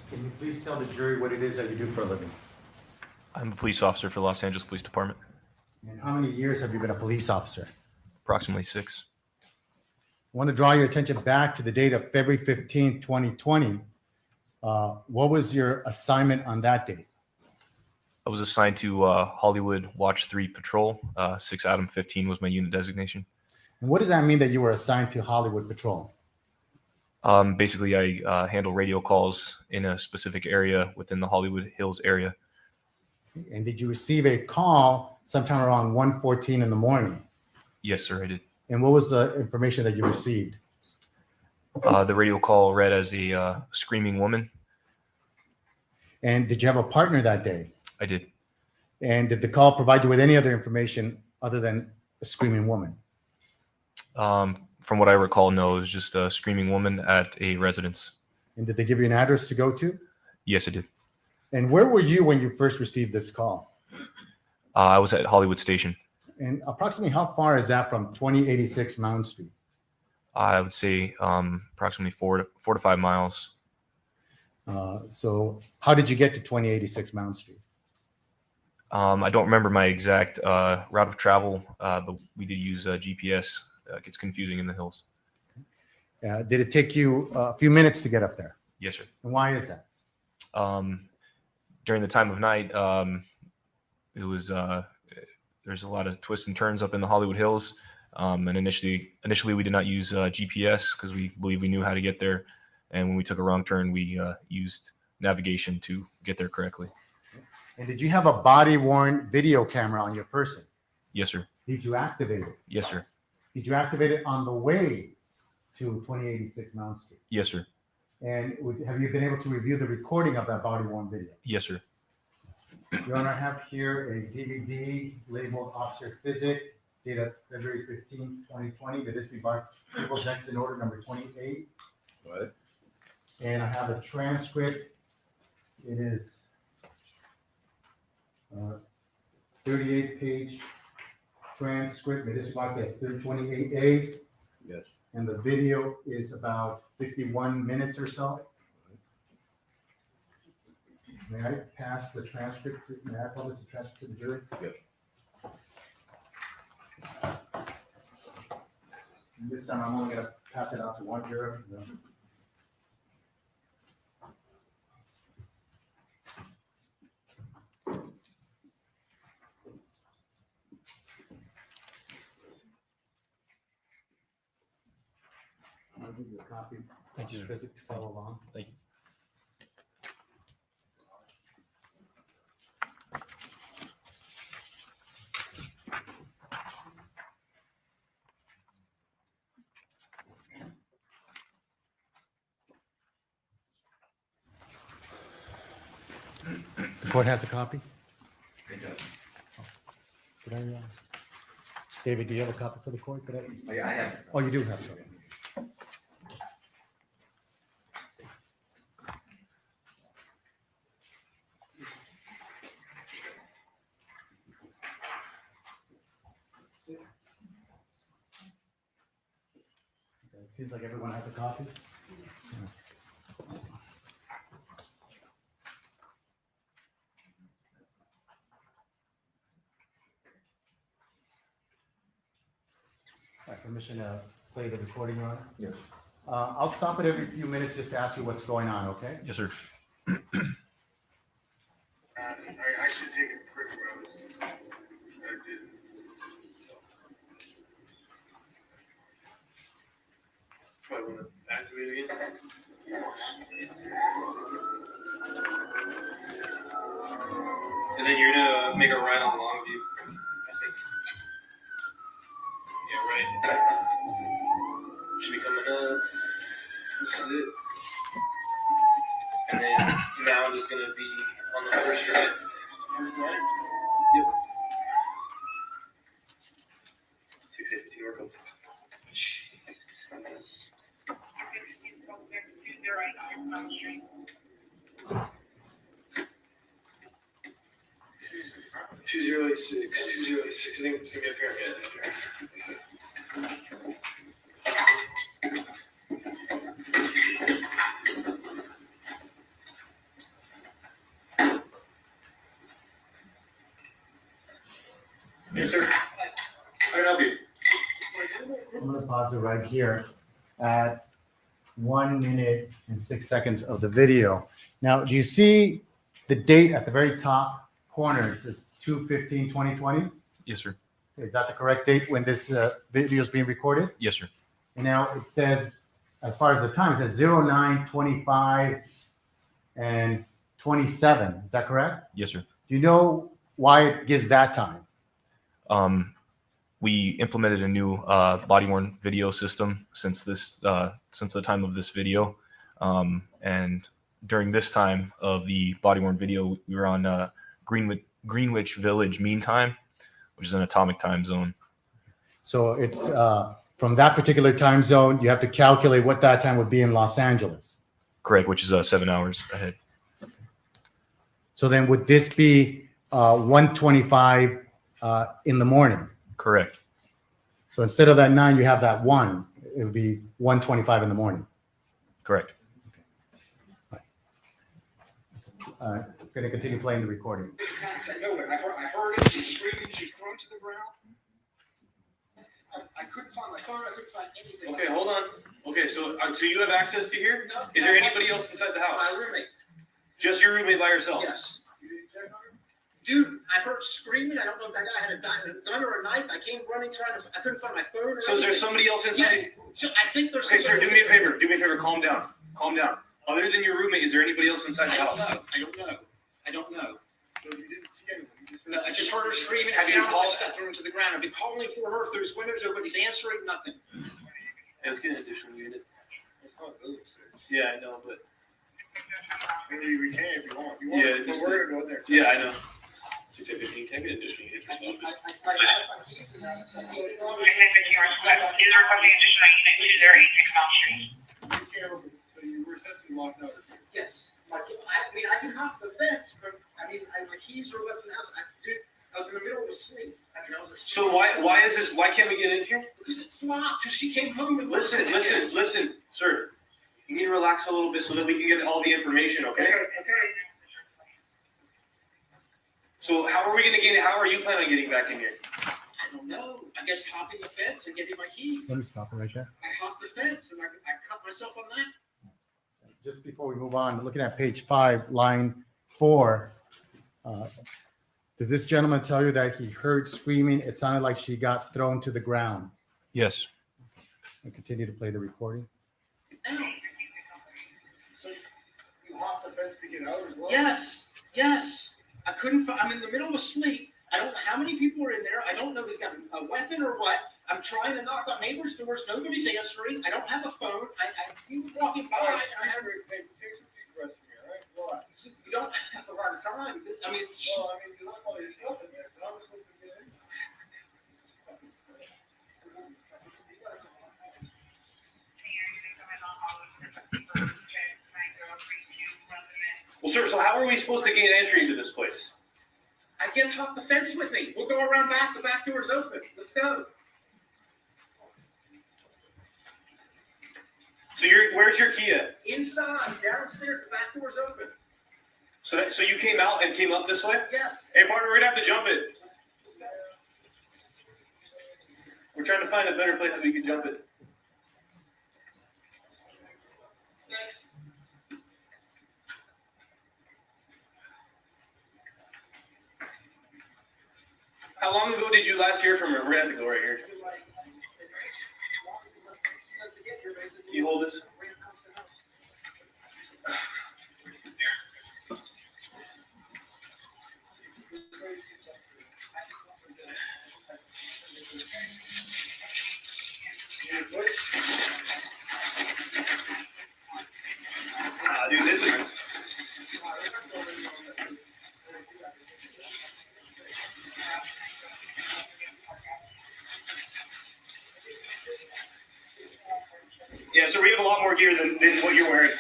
Can you please tell the jury what it is that you do for a living?
I'm a police officer for the Los Angeles Police Department.
And how many years have you been a police officer?
Approximately 6.
I want to draw your attention back to the date of February 15, 2020. What was your assignment on that date?
I was assigned to Hollywood Watch 3 Patrol. 6 Adam 15 was my unit designation.
And what does that mean that you were assigned to Hollywood Patrol?
Basically, I handle radio calls in a specific area within the Hollywood Hills area.
And did you receive a call sometime around 1:14 in the morning?
Yes, sir, I did.
And what was the information that you received?
The radio call read as a screaming woman.
And did you have a partner that day?
I did.
And did the call provide you with any other information other than a screaming woman?
From what I recall, no, it was just a screaming woman at a residence.
And did they give you an address to go to?
Yes, I did.
And where were you when you first received this call?
I was at Hollywood Station.
And approximately how far is that from 2086 Mound Street?
I would say approximately 4 to 5 miles.
So how did you get to 2086 Mound Street?
I don't remember my exact route of travel, but we did use GPS. It gets confusing in the hills.
Did it take you a few minutes to get up there?
Yes, sir.
And why is that?
during the time of night, it was there's a lot of twists and turns up in the Hollywood Hills. And initially we did not use GPS because we believed we knew how to get there. And when we took a wrong turn, we used navigation to get there correctly.
And did you have a body-worn video camera on your person?
Yes, sir.
Did you activate it?
Yes, sir.
Did you activate it on the way to 2086 Mount Street?
Yes, sir.
And have you been able to review the recording of that body-worn video?
Yes, sir.
Your Honor, I have here a DVD labeled Officer Physic, dated February 15, 2020. That is People's Next in Order number 28.
What?
And I have a transcript. It is 38-page transcript. It is marked as 328A.
Yes.
And the video is about 51 minutes or so. May I pass the transcript? May I publish the transcript to the jury?
Yes.
And this time I'm only going to pass it out to one juror. I'll give you a copy.
Thank you, sir.
Physics to follow along.
Thank you.
The court has a copy? Did I, David, do you have a copy for the court? Did I?
Oh, yeah, I have.
Oh, you do have some. Okay, it seems like everyone has a copy. All right, permission to play the recording, Your Honor?
Yes.
I'll stop it every few minutes just to ask you what's going on, okay?
Yes, sir.
I should take a quick road. I didn't. Probably want to activate it again. And then you're gonna make a right on Longview, I think. Yeah, right. Should be coming up. This is it. And then now is gonna be on the first right. First right? Yep. 252 or both. 2086. I think it's gonna be up here. Yes, sir. How can I help you?
I'm going to pause it right here at 1 minute and 6 seconds of the video. Now, do you see the date at the very top corner? It says 2/15/2020.
Yes, sir.
Is that the correct date when this video is being recorded?
Yes, sir.
And now it says, as far as the time, it says 09:25 and 27. Is that correct?
Yes, sir.
Do you know why it gives that time?
We implemented a new body-worn video system since the time of this video, and during this time of the body-worn video, we were on Greenwich Village Mean Time, which is an atomic time zone.
So it's from that particular time zone, you have to calculate what that time would be in Los Angeles.
Correct, which is 7 hours ahead.
So then would this be 1:25 in the morning?
Correct.
So instead of that 9, you have that 1. It would be 1:25 in the morning.
Correct.
Going to continue playing the recording.
I heard it. She's screaming. She's thrown to the ground. I couldn't find my phone. I couldn't find anything. Okay, hold on. Okay, so you have access to here?
No.
Is there anybody else inside the house?
My roommate.
Just your roommate by herself?
Yes.
Dude, I heard screaming. I don't know if that guy had a gun or a knife. I came running I couldn't find my phone.
So is there somebody else inside?
Yes. So I think there's.
Okay, sir, do me a favor. Do me a favor. Calm down. Calm down. Other than your roommate, is there anybody else inside the house?
I don't know. So you didn't see anyone? No, I just heard her screaming.
Have you called?
I threw him to the ground. I've been calling for her. There's windows open. He's answering nothing.
Yeah, let's get an additional unit.
It's not building search.
Yeah, I know, but.
Maybe we can if you want.
Yeah,
but we're gonna go in there.
Yeah, I know. Certificate, can you take an additional unit?
Is there requesting additional unit to their 86 Mount Street?
So you were essentially locked out. Yes. I mean, I can hop the fence, but I mean, my keys were left in the house. I was in the middle of a sleep.
So why is this? Why can't we get in here?
Because it's locked. Because she came home and
listen, sir. You need to relax a little bit so that we can get all the information, okay?
Okay.
So how are we going to get it? How are you planning on getting back in here?
I don't know. I guess hopping the fence and getting my keys. Let me stop it right there. I hopped the fence and I cut myself on that. Just before we move on, looking at page 5, line 4, did this gentleman tell you that he heard screaming? It sounded like she got thrown to the ground.
Yes.
And continue to play the recording. So you hopped the fence to get out as well? Yes. I couldn't find, I'm in the middle of sleep. I don't know how many people are in there. I don't know if he's got a weapon or what. I'm trying to knock on neighbors' doors. Nobody's answering. I don't have a phone. He was walking by and I had to take some deep breaths from here, right? Why? You don't have a lot of time. I mean, you don't want yourself in there, but I was supposed to get in.
Well, sir, so how are we supposed to gain entry into this place?
I guess hop the fence with me. We'll go around back. The back door's open. Let's go.
So where's your key at?
Inside, downstairs. The back door's open.
So you came out and came up this way?
Yes.
Hey, partner, we're gonna have to jump it. We're trying to find a better place that we can jump it. How long ago did you last hear from her? We're gonna have to go right here. Can you hold this? Dude, this is. Yeah, so we have a lot more gear than what you're wearing.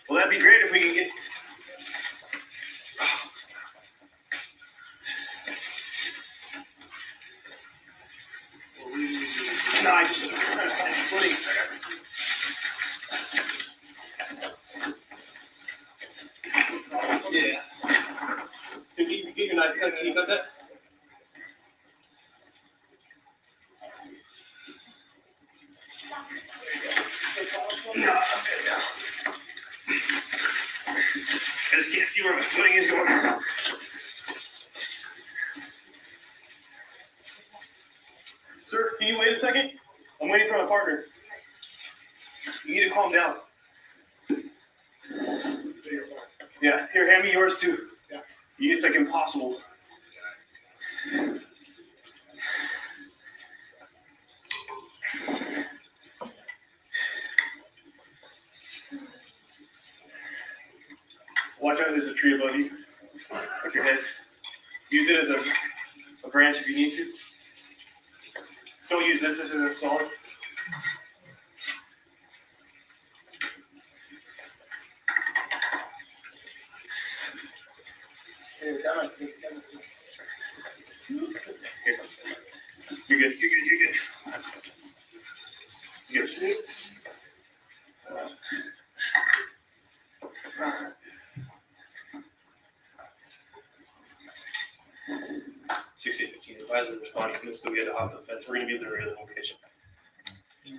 Well, that'd be great if we can get. No, I just footing. Yeah. Can you get your knife cut? Can you cut that? No. I just can't see where my footing is going. Sir, can you wait a second? I'm waiting for my partner. You need to calm down. Yeah, here, hand me yours too. Yeah. It's like impossible. Watch out, there's a tree above you. With your head. Use it as a branch if you need to. Don't use this as a solid. Here. You're good. You're good. 16, 15. supervisor responding to this, so we had to hop the fence. We're gonna be at the rear of the location.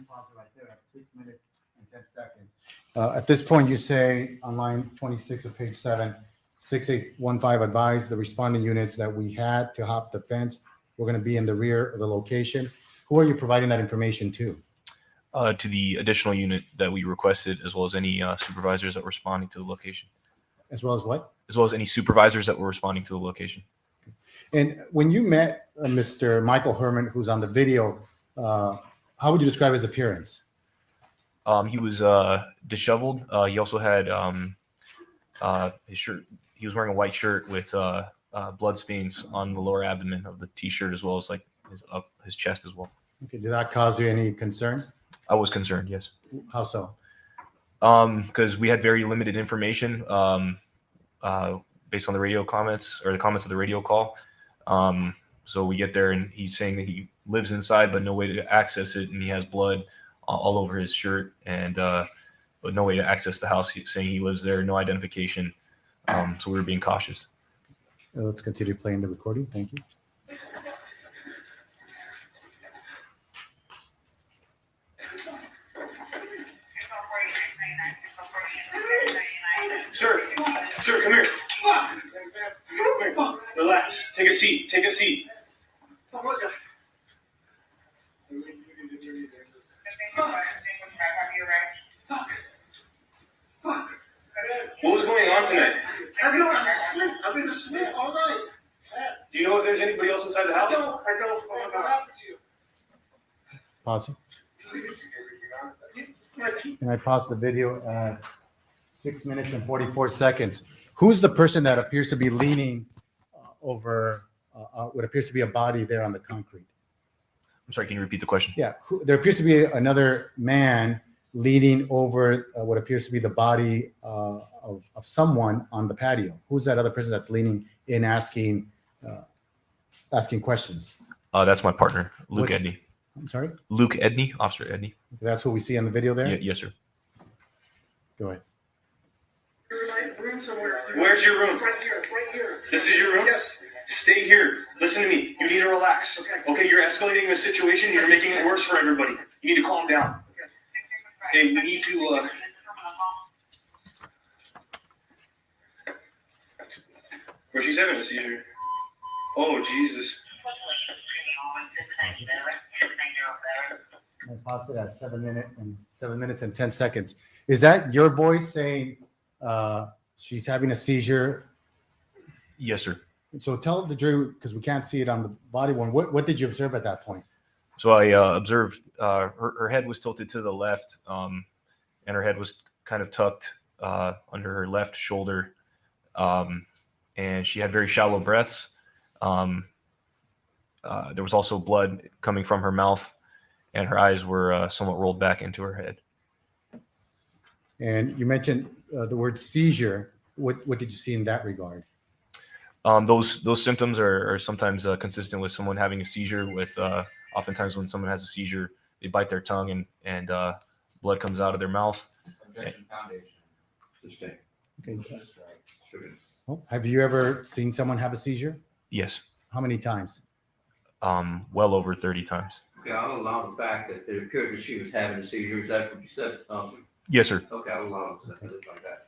Pause it right there at 6 minutes and 10 seconds. At this point, you say on line 26 of page 7, 6815 advised the responding units that we had to hop the fence. We're going to be in the rear of the location. Who are you providing that information to?
To the additional unit that we requested, as well as any supervisors that were responding to the location.
As well as what?
As well as any supervisors that were responding to the location.
And when you met Mr. Michael Herman, who's on the video, how would you describe his appearance?
He was disheveled. He also had his shirt. He was wearing a white shirt with blood stains on the lower abdomen of the t-shirt, as well as like his chest as well.
Okay, did that cause you any concern?
I was concerned, yes.
How so?
Because we had very limited information based on the radio comments or the comments of the radio call. So we get there and he's saying that he lives inside, but no way to access it, and he has blood all over his shirt, and but no way to access the house. He's saying he lives there, no identification. So we were being cautious.
Let's continue playing the recording. Thank you.
Sir, come here. Relax. Take a seat. Take a seat. What was going on tonight?
I've been asleep all night.
Do you know if there's anybody else inside the house?
I don't. What happened to you?
Pause it. And I paused the video at 6 minutes and 44 seconds. Who's the person that appears to be leaning over what appears to be a body there on the concrete?
I'm sorry, can you repeat the question?
Yeah, there appears to be another man leaning over what appears to be the body of someone on the patio. Who's that other person that's leaning in asking questions?
That's my partner, Luke Edney.
I'm sorry?
Luke Edney, Officer Edney.
That's who we see on the video there?
Yes, sir.
Go ahead.
Where's your room?
Right here.
This is your room?
Yes.
Stay here. Listen to me. You need to relax. Okay, you're escalating the situation. You're making it worse for everybody. You need to calm down. Hey, we need to, where she's having a seizure. Oh, Jesus.
I paused it at 7 minutes and 10 seconds. Is that your voice saying she's having a seizure?
Yes, sir.
So tell the jury, because we can't see it on the body one. What did you observe at that point?
So I observed her head was tilted to the left, and her head was kind of tucked under her left shoulder, and she had very shallow breaths. There was also blood coming from her mouth, and her eyes were somewhat rolled back into her head.
And you mentioned the word seizure. What did you see in that regard?
Those symptoms are sometimes consistent with someone having a seizure. With oftentimes when someone has a seizure, they bite their tongue and blood comes out of their mouth.
Objection foundation. Sustain.
Okay. Oh, have you ever seen someone have a seizure?
Yes.
How many times?
Well over 30 times.
Okay, I'll allow the fact that it appeared that she was having a seizure. Is that what you said?
Yes, sir.
Okay, I'll allow it like that.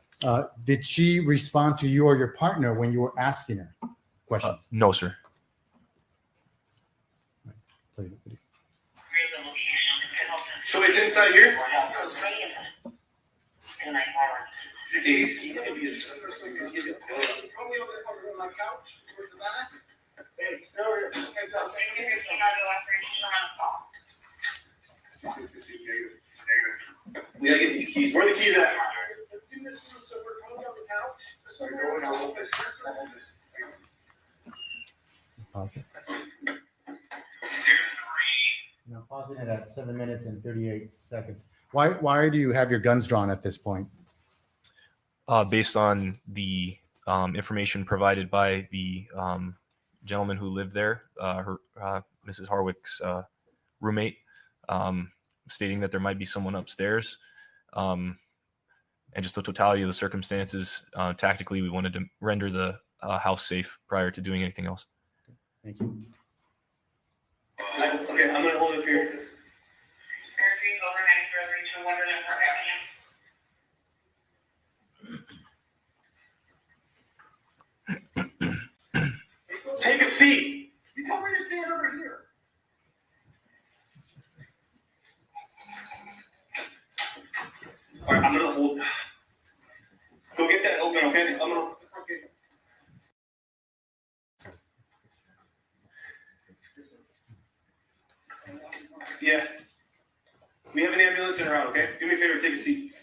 Did she respond to you or your partner when you were asking her questions?
No, sir.
Play the video.
So it's inside here? We gotta get these keys. Where are the keys at?
Pause it. Now pausing it at 7 minutes and 38 seconds. Why do you have your guns drawn at this point?
Based on the information provided by the gentleman who lived there, Mrs. Harwick's roommate, stating that there might be someone upstairs, and just the totality of the circumstances. Tactically, we wanted to render the house safe prior to doing anything else.
Thank you.
Okay, I'm gonna hold it here. Take a seat.
You told me to stand over here.
All right, I'm gonna hold. Go get that open, okay? Yeah. We have an ambulance in route, okay? Do me a favor, take a seat.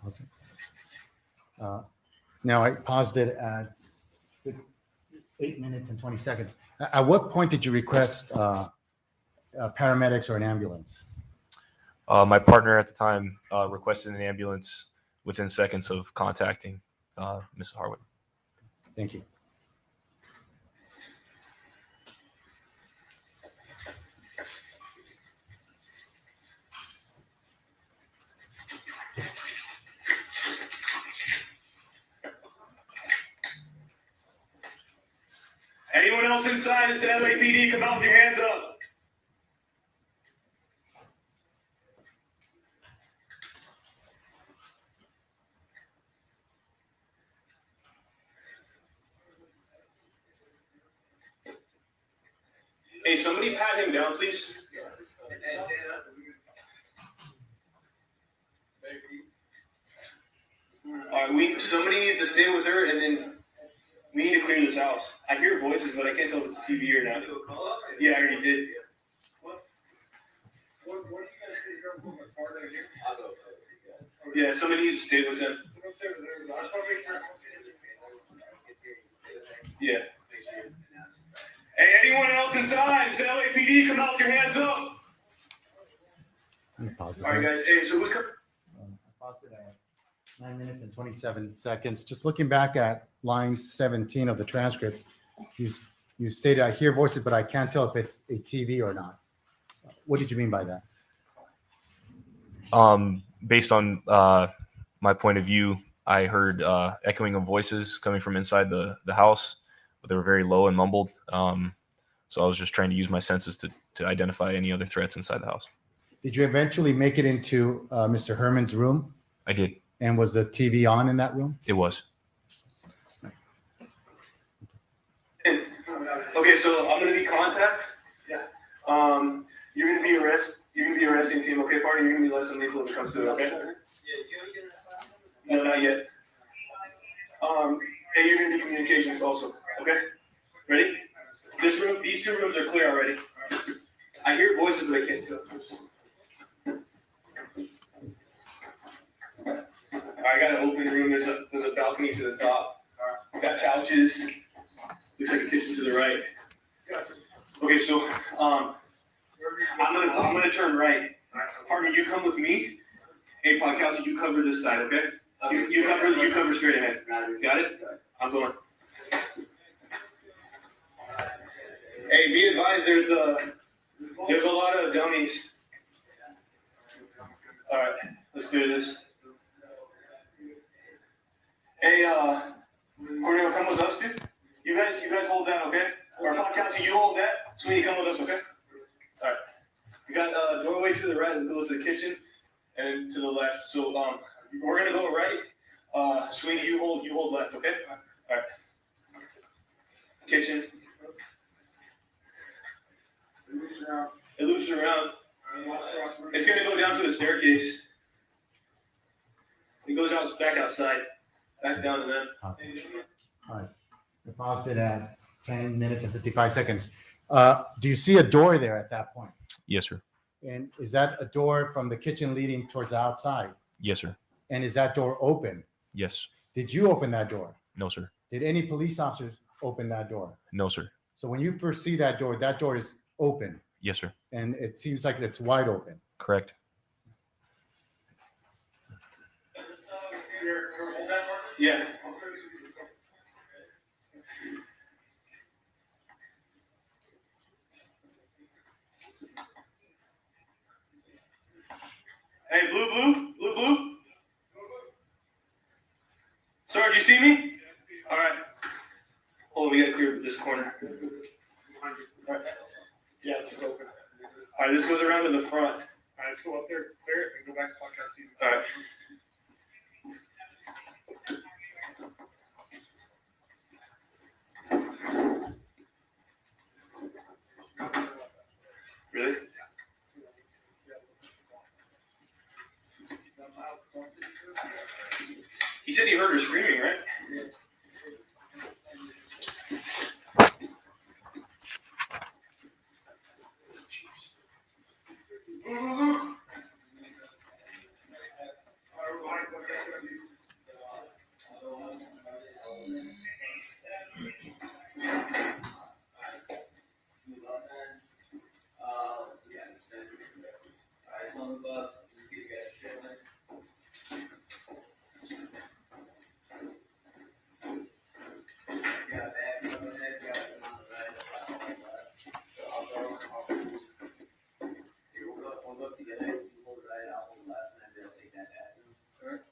Awesome. Now I paused it at 8 minutes and 20 seconds. At what point did you request paramedics or an ambulance?
My partner at the time requested an ambulance within seconds of contacting Mrs. Harwick.
Thank you.
Anyone else inside is an LAPD, come out with your hands up. Hey, somebody pat him down, please. All right, somebody needs to stay with her, and then we need to clear this house. I hear voices, but I can't tell if it's TV or not. Yeah, I already did. Yeah, somebody needs to stay with them. Yeah. Hey, anyone else inside? It's LAPD, come out with your hands up.
Pause it
All right,
there.
guys. Hey, so who's coming?
Paused it at 9 minutes and 27 seconds. Just looking back at line 17 of the transcript, you stated, I hear voices, but I can't tell if it's a TV or not. What did you mean by that?
Based on my point of view, I heard echoing of voices coming from inside the house, but they were very low and mumbled. So I was just trying to use my senses to identify any other threats inside the house.
Did you eventually make it into Mr. Herman's room?
I did.
And was the TV on in that room?
It was.
Okay, so I'm gonna be contact. Yeah. You're gonna be arresting team, okay, partner? You're gonna be less than lethal when it comes to it, okay? No, not yet. Hey, you're gonna do communications also, okay? Ready? This room, these two rooms are clear already. I hear voices, but I can't tell. I got an open room. There's a balcony to the top. Got couches. Looks like a kitchen to the right. Okay, so I'm gonna turn right. Partner, you come with me. Hey, podcast, you cover this side, okay? You cover straight ahead. Got it? I'm going. Hey, be advised, there's a lot of dummies. All right, let's do this. Hey, Cornel, come with us, dude. You guys hold that, okay? Or podcast, you hold that. Sweeney, come with us, okay? All right. We got a doorway to the right that goes to the kitchen, and to the left. So we're gonna go right. Sweeney, you hold left, okay? All right. Kitchen. It loops around. It's gonna go down to the staircase. It goes out back outside. Back down to them.
All right. I paused it at 10 minutes and 55 seconds. Do you see a door there at that point?
Yes, sir.
And is that a door from the kitchen leading towards the outside?
Yes, sir.
And is that door open?
Yes.
Did you open that door?
No, sir.
Did any police officers open that door?
No, sir.
So when you first see that door is open.
Yes, sir.
And it seems like it's wide open.
Correct.
Yeah. Hey, blue. Sir, do you see me? All right. This goes around to the front.
All right, let's go up there, clear it, and go back to podcast.
All right. Really? He said he heard her screaming, right?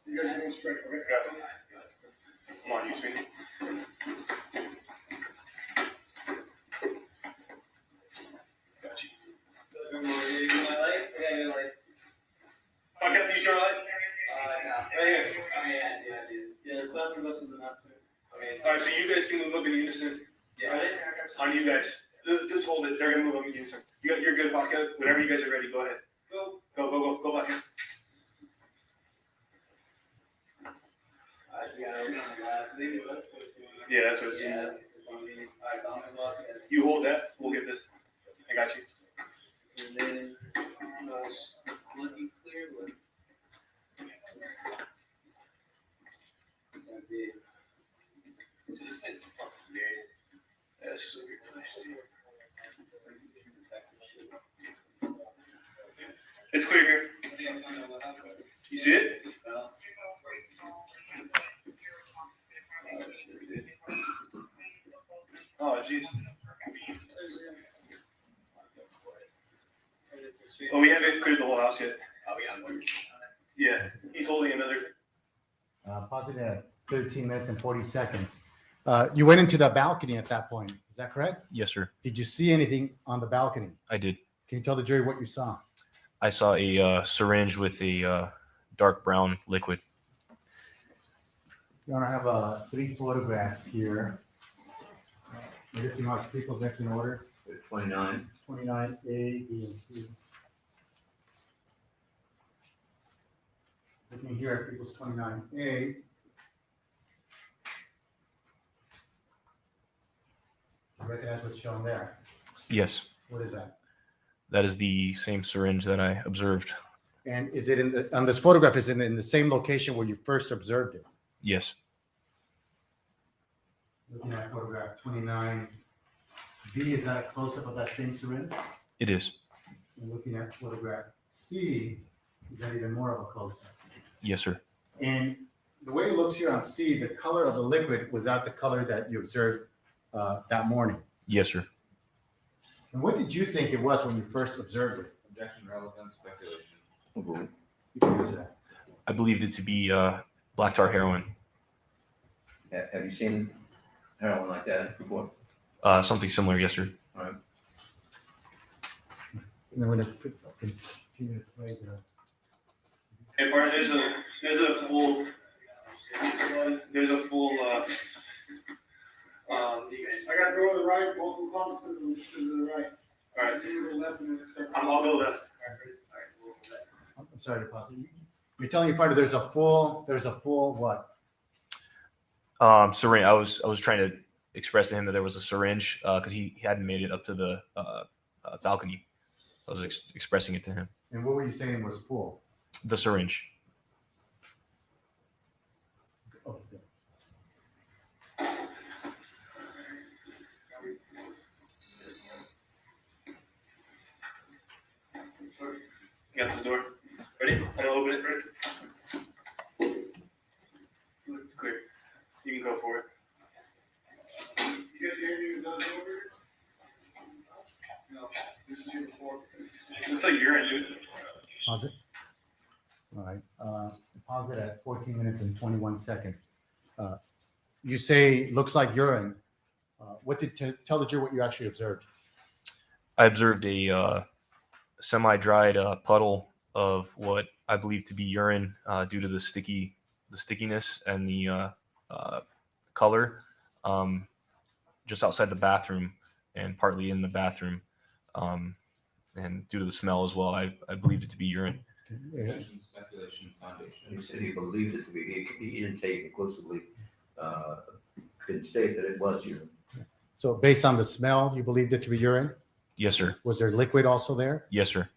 You guys are going straight, okay?
Come on, you swing. Got you. Podcast, you Charlotte? Right here.
Yeah, it's not for us as the master.
All right, so you guys can move up in unison. Ready? On you guys. Just hold it. They're gonna move up in unison. You're good, Pascal. Whenever you guys are ready, go ahead. Go back in. Yeah, that's what it's saying. You hold that. We'll get this. I got you.
And then, looking clear was.
That's so nice. It's clear here. You see it? Oh, jeez. Oh, we haven't cleared the whole house yet. Yeah, he's holding another.
Positive at 13 minutes and 40 seconds. You went into the balcony at that point. Is that correct?
Yes, sir.
Did you see anything on the balcony?
I did.
Can you tell the jury what you saw?
I saw a syringe with a dark brown liquid.
You want to have 3 photographs here. I guess you want people's next in order.
29.
29A, B, and C. Looking here at people's 29A. You recognize what's shown there?
Yes.
What is that?
That is the same syringe that I observed.
And is it in the, on this photograph, is it in the same location where you first observed it?
Yes.
Looking at photograph 29B, is that a close-up of that same syringe?
It is.
And looking at photograph C, is that even more of a close-up?
Yes, sir.
And the way it looks here on C, the color of the liquid was not the color that you observed that morning.
Yes, sir.
And what did you think it was when you first observed it?
Objection, relevant, speculation.
You can use that.
I believed it to be black tar heroin.
Have you seen heroin like that before?
Something similar, yes, sir.
All right.
And then we're going to continue to play the.
Hey, partner, there's a full.
I gotta go to the right, multiple calls to the right.
All right.
To the left and then
I'll go left.
I'm sorry to pause it. You're telling your partner there's a full what?
Syringe. I was trying to express to him that there was a syringe because he hadn't made it up to the balcony. I was expressing it to him.
And what were you saying was full?
The syringe.
Oh, yeah.
You got this door. Ready? I'm gonna open it. Ready? Clear. You can go for it.
You guys hear me with those over? No, this is here before.
Looks like urine, dude.
Pause it. All right. Pause it at 14 minutes and 21 seconds. You say looks like urine. What did tell the jury what you actually observed?
I observed a semi-dried puddle of what I believe to be urine due to the stickiness and the color just outside the bathroom and partly in the bathroom. And due to the smell as well, I believed it to be urine.
Speculation, foundation.
He said he believed it to be. He didn't say conclusively. Didn't state that it was urine.
So based on the smell, you believed it to be urine?
Yes, sir.
Was there liquid also there?
Yes, sir.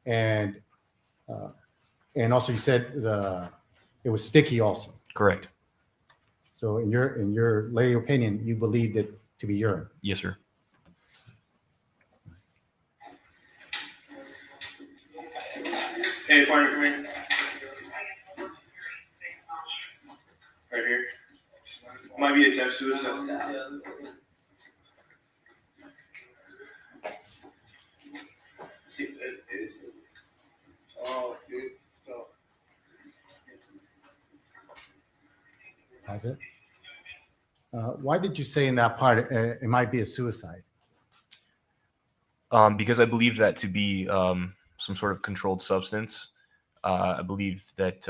And also you said it was sticky also.
Correct.
So in your lay opinion, you believed it to be urine?
Yes, sir.
Hey, partner, come here. Right here. Might be attempt suicide. See, it is. Oh, dude. So.
Has it? Why did you say in that part it might be a suicide?
Because I believe that to be some sort of controlled substance. I believe that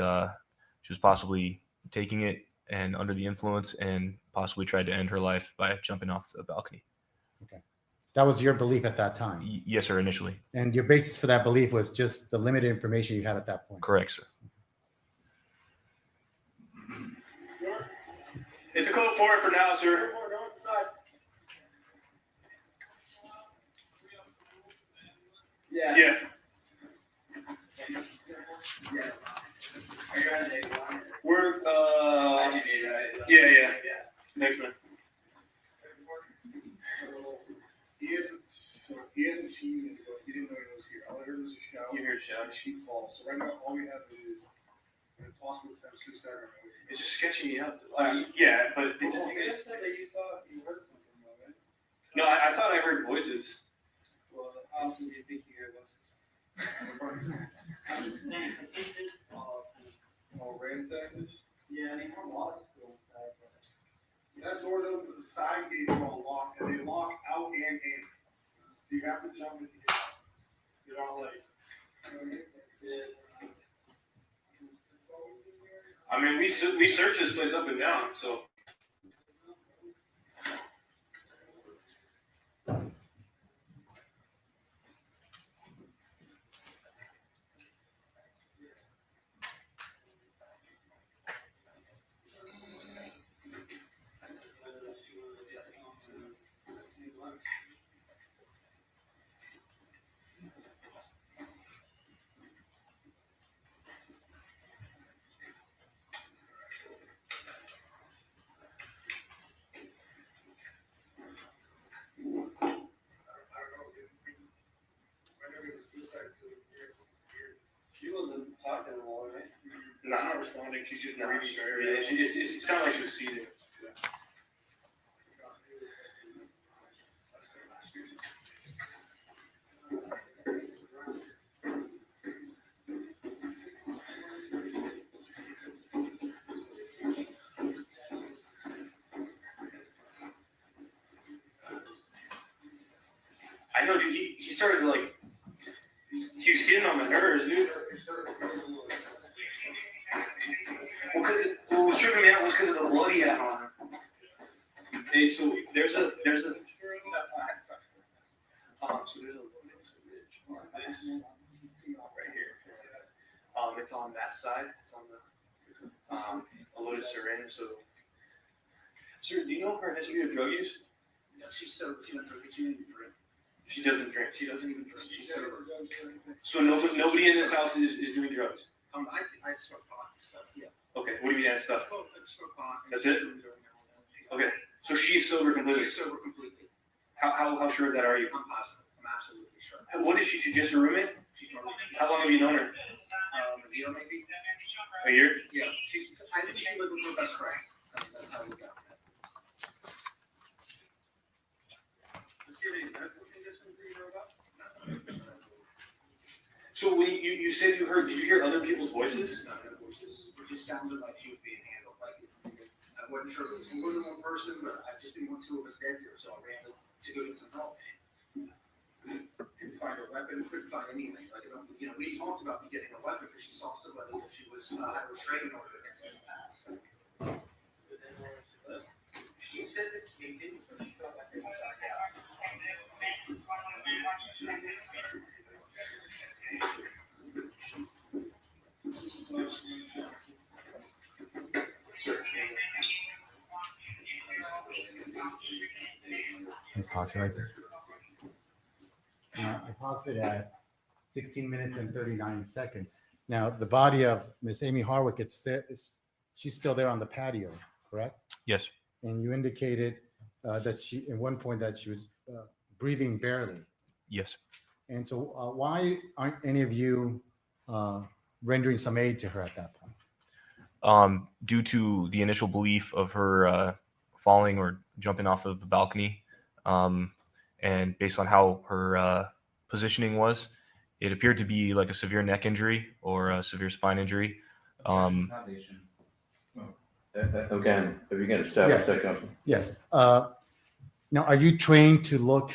she was possibly taking it and under the influence and possibly tried to end her life by jumping off the balcony.
Okay. That was your belief at that time?
Yes, sir, initially.
And your basis for that belief was just the limited information you had at that point?
Correct, sir.
It's a code for it for now, sir. Yeah. Yeah. We're yeah. Next one.
He hasn't seen it, but he didn't know he was here. All I heard was a shout.
You heard a shout.
And a sheet fall. So right now, all we have is an impossible attempt suicide.
It's just sketching me out. Yeah, but it's. No, I thought I heard voices.
Well, how often do you think you hear voices? Ransackers? Yeah, they have a lot of still inside. That door does, but the side gates are all locked, and they lock out and in. So you have to jump in to get out. You're all like, you know what I mean?
I mean, we searched this place up and down, so.
She wasn't talking a lot, right?
No, not responding. She's just not reading. Yeah, it sounded like she was seated. I know, dude. He started to like. He was getting on my nerves, dude. Well, because what was tripping me out was because of the blood he had on him. Okay, so there's a so there's a ridge on this right here. It's on that side. It's on the a loaded syringe. So, sir, do you know her history of drug use?
No, she's sober. She doesn't drink.
She doesn't drink.
She doesn't even drink. She's sober.
So nobody in this house is doing drugs.
I smoke pot and stuff. Yeah.
Okay. What do you mean that stuff?
I smoke pot.
That's it? Okay. So she's sober completely.
She's sober completely.
How sure of that are you?
I'm positive. I'm absolutely sure.
What is she? She's just a roommate?
She's my roommate.
How long have you known her?
A year maybe.
A year?
Yeah. I think she lived with her best friend. That's how we got that.
So when you said you heard, did you hear other people's voices?
No voices. It just sounded like she was being handled. Like I wasn't sure if it was more than one person, but I just didn't want two of us dead here, so I ran to go get some help.
Couldn't find a weapon, couldn't find anything. Like, you know, we talked about getting a weapon because she saw somebody that she was restraining over against in the past. She said that she didn't, but she felt like they were shot down.
Can you pause it right there? I paused it at 16 minutes and 39 seconds. Now, the body of Miss Amy Harwick, she's still there on the patio, correct?
Yes.
And you indicated that she, at one point, that she was breathing barely.
Yes.
And so why aren't any of you rendering some aid to her at that point?
Due to the initial belief of her falling or jumping off of the balcony, and based on how her positioning was, it appeared to be like a severe neck injury or a severe spine injury.
Again, if you're going to step
Yes.
a second.
Yes. Now, are you trained to look,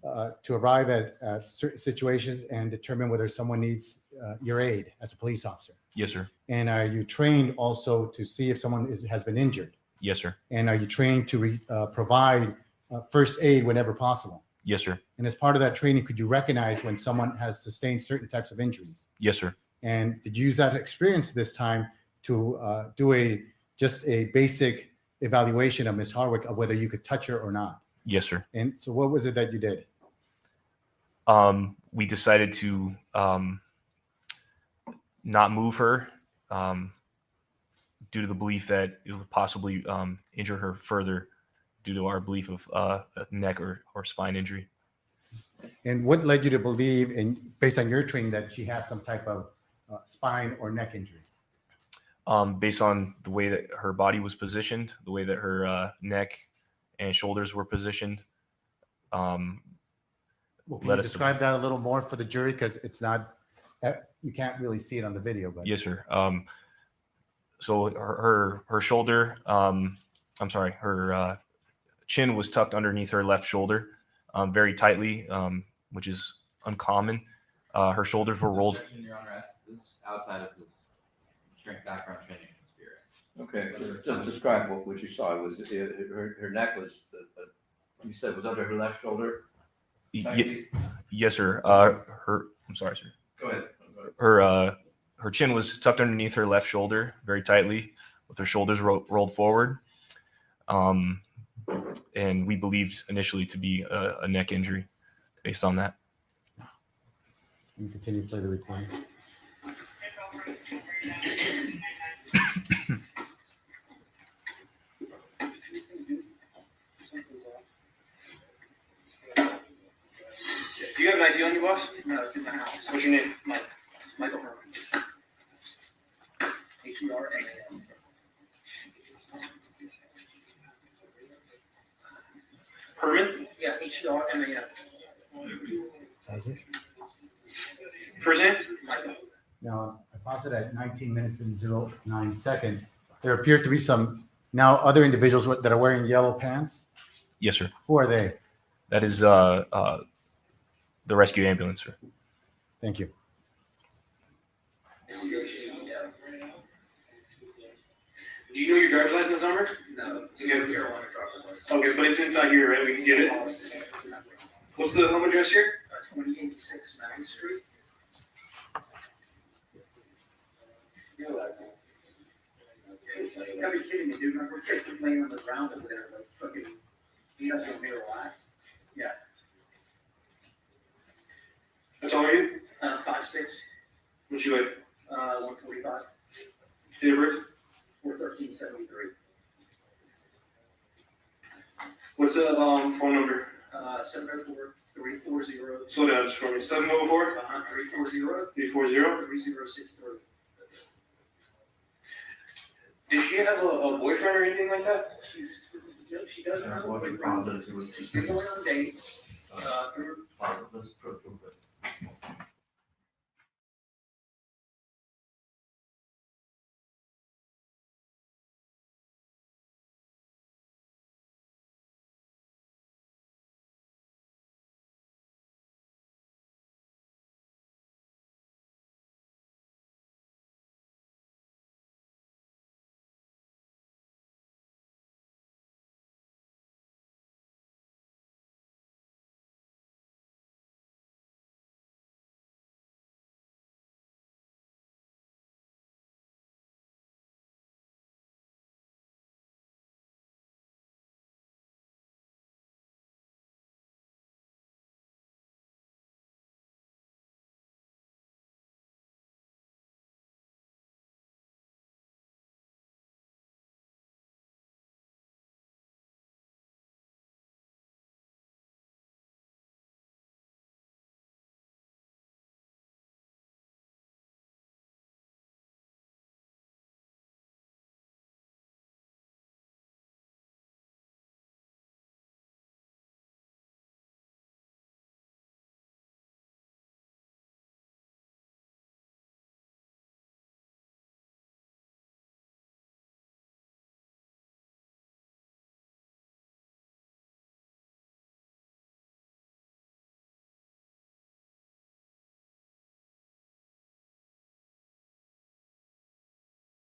to arrive at certain situations and determine whether someone needs your aid as a police officer?
Yes, sir.
And are you trained also to see if someone has been injured?
Yes, sir.
And are you trained to provide first aid whenever possible?
Yes, sir.
And as part of that training, could you recognize when someone has sustained certain types of injuries?
Yes, sir.
And did you use that experience this time to do just a basic evaluation of Ms. Harwick of whether you could touch her or not?
Yes, sir.
And so what was it that you did?
We decided to not move her due to the belief that it would possibly injure her further due to our belief of a neck or spine injury.
And what led you to believe, and based on your training, that she had some type of spine or neck injury?
Based on the way that her body was positioned, the way that her neck and shoulders were positioned.
Can you describe that a little more for the jury? Because it's not, you can't really see it on the video. But
Yes, sir. So her shoulder, her chin was tucked underneath her left shoulder very tightly, which is uncommon. Her shoulders were rolled.
Your Honor, this outside of this background training experience.
Okay, just describe what you saw. It was her neck was, you said was under her left shoulder?
Yes, sir. I'm sorry, sir.
Go ahead.
Her chin was tucked underneath her left shoulder very tightly with her shoulders rolled forward. And we believed initially to be a neck injury based on that.
you continue to play the recording.
Do you have an ID on you, boss?
No, it's in my house.
What's your name?
Mike. Michael Herman. H-E-R-M-A-N.
Herman?
Yeah, H-E-R-M-A-N.
Does it?
First name?
Michael.
Now, I paused it at 19 minutes and 09 seconds. There appear to be some now other individuals that are wearing yellow pants.
Yes, sir.
Who are they?
That is the rescue ambulance, sir.
Thank you.
Do you know your driver's license number?
No.
You get it?
Carolina driver's license.
Okay, but it's inside here, right? We can get it. What's the home address here?
2086 Main Street. You gotta be kidding me, dude. My kids are playing on the ground over there, like fucking, you don't want me to relax. Yeah.
How tall are you?
5'6".
What's your weight?
145.
Date of birth?
4/13/73.
What's the phone number?
704-340.
Slow down just for me. 704?
340.
340?
3063.
Did she have a boyfriend or anything like that?
She doesn't have a boyfriend. She's been going on dates.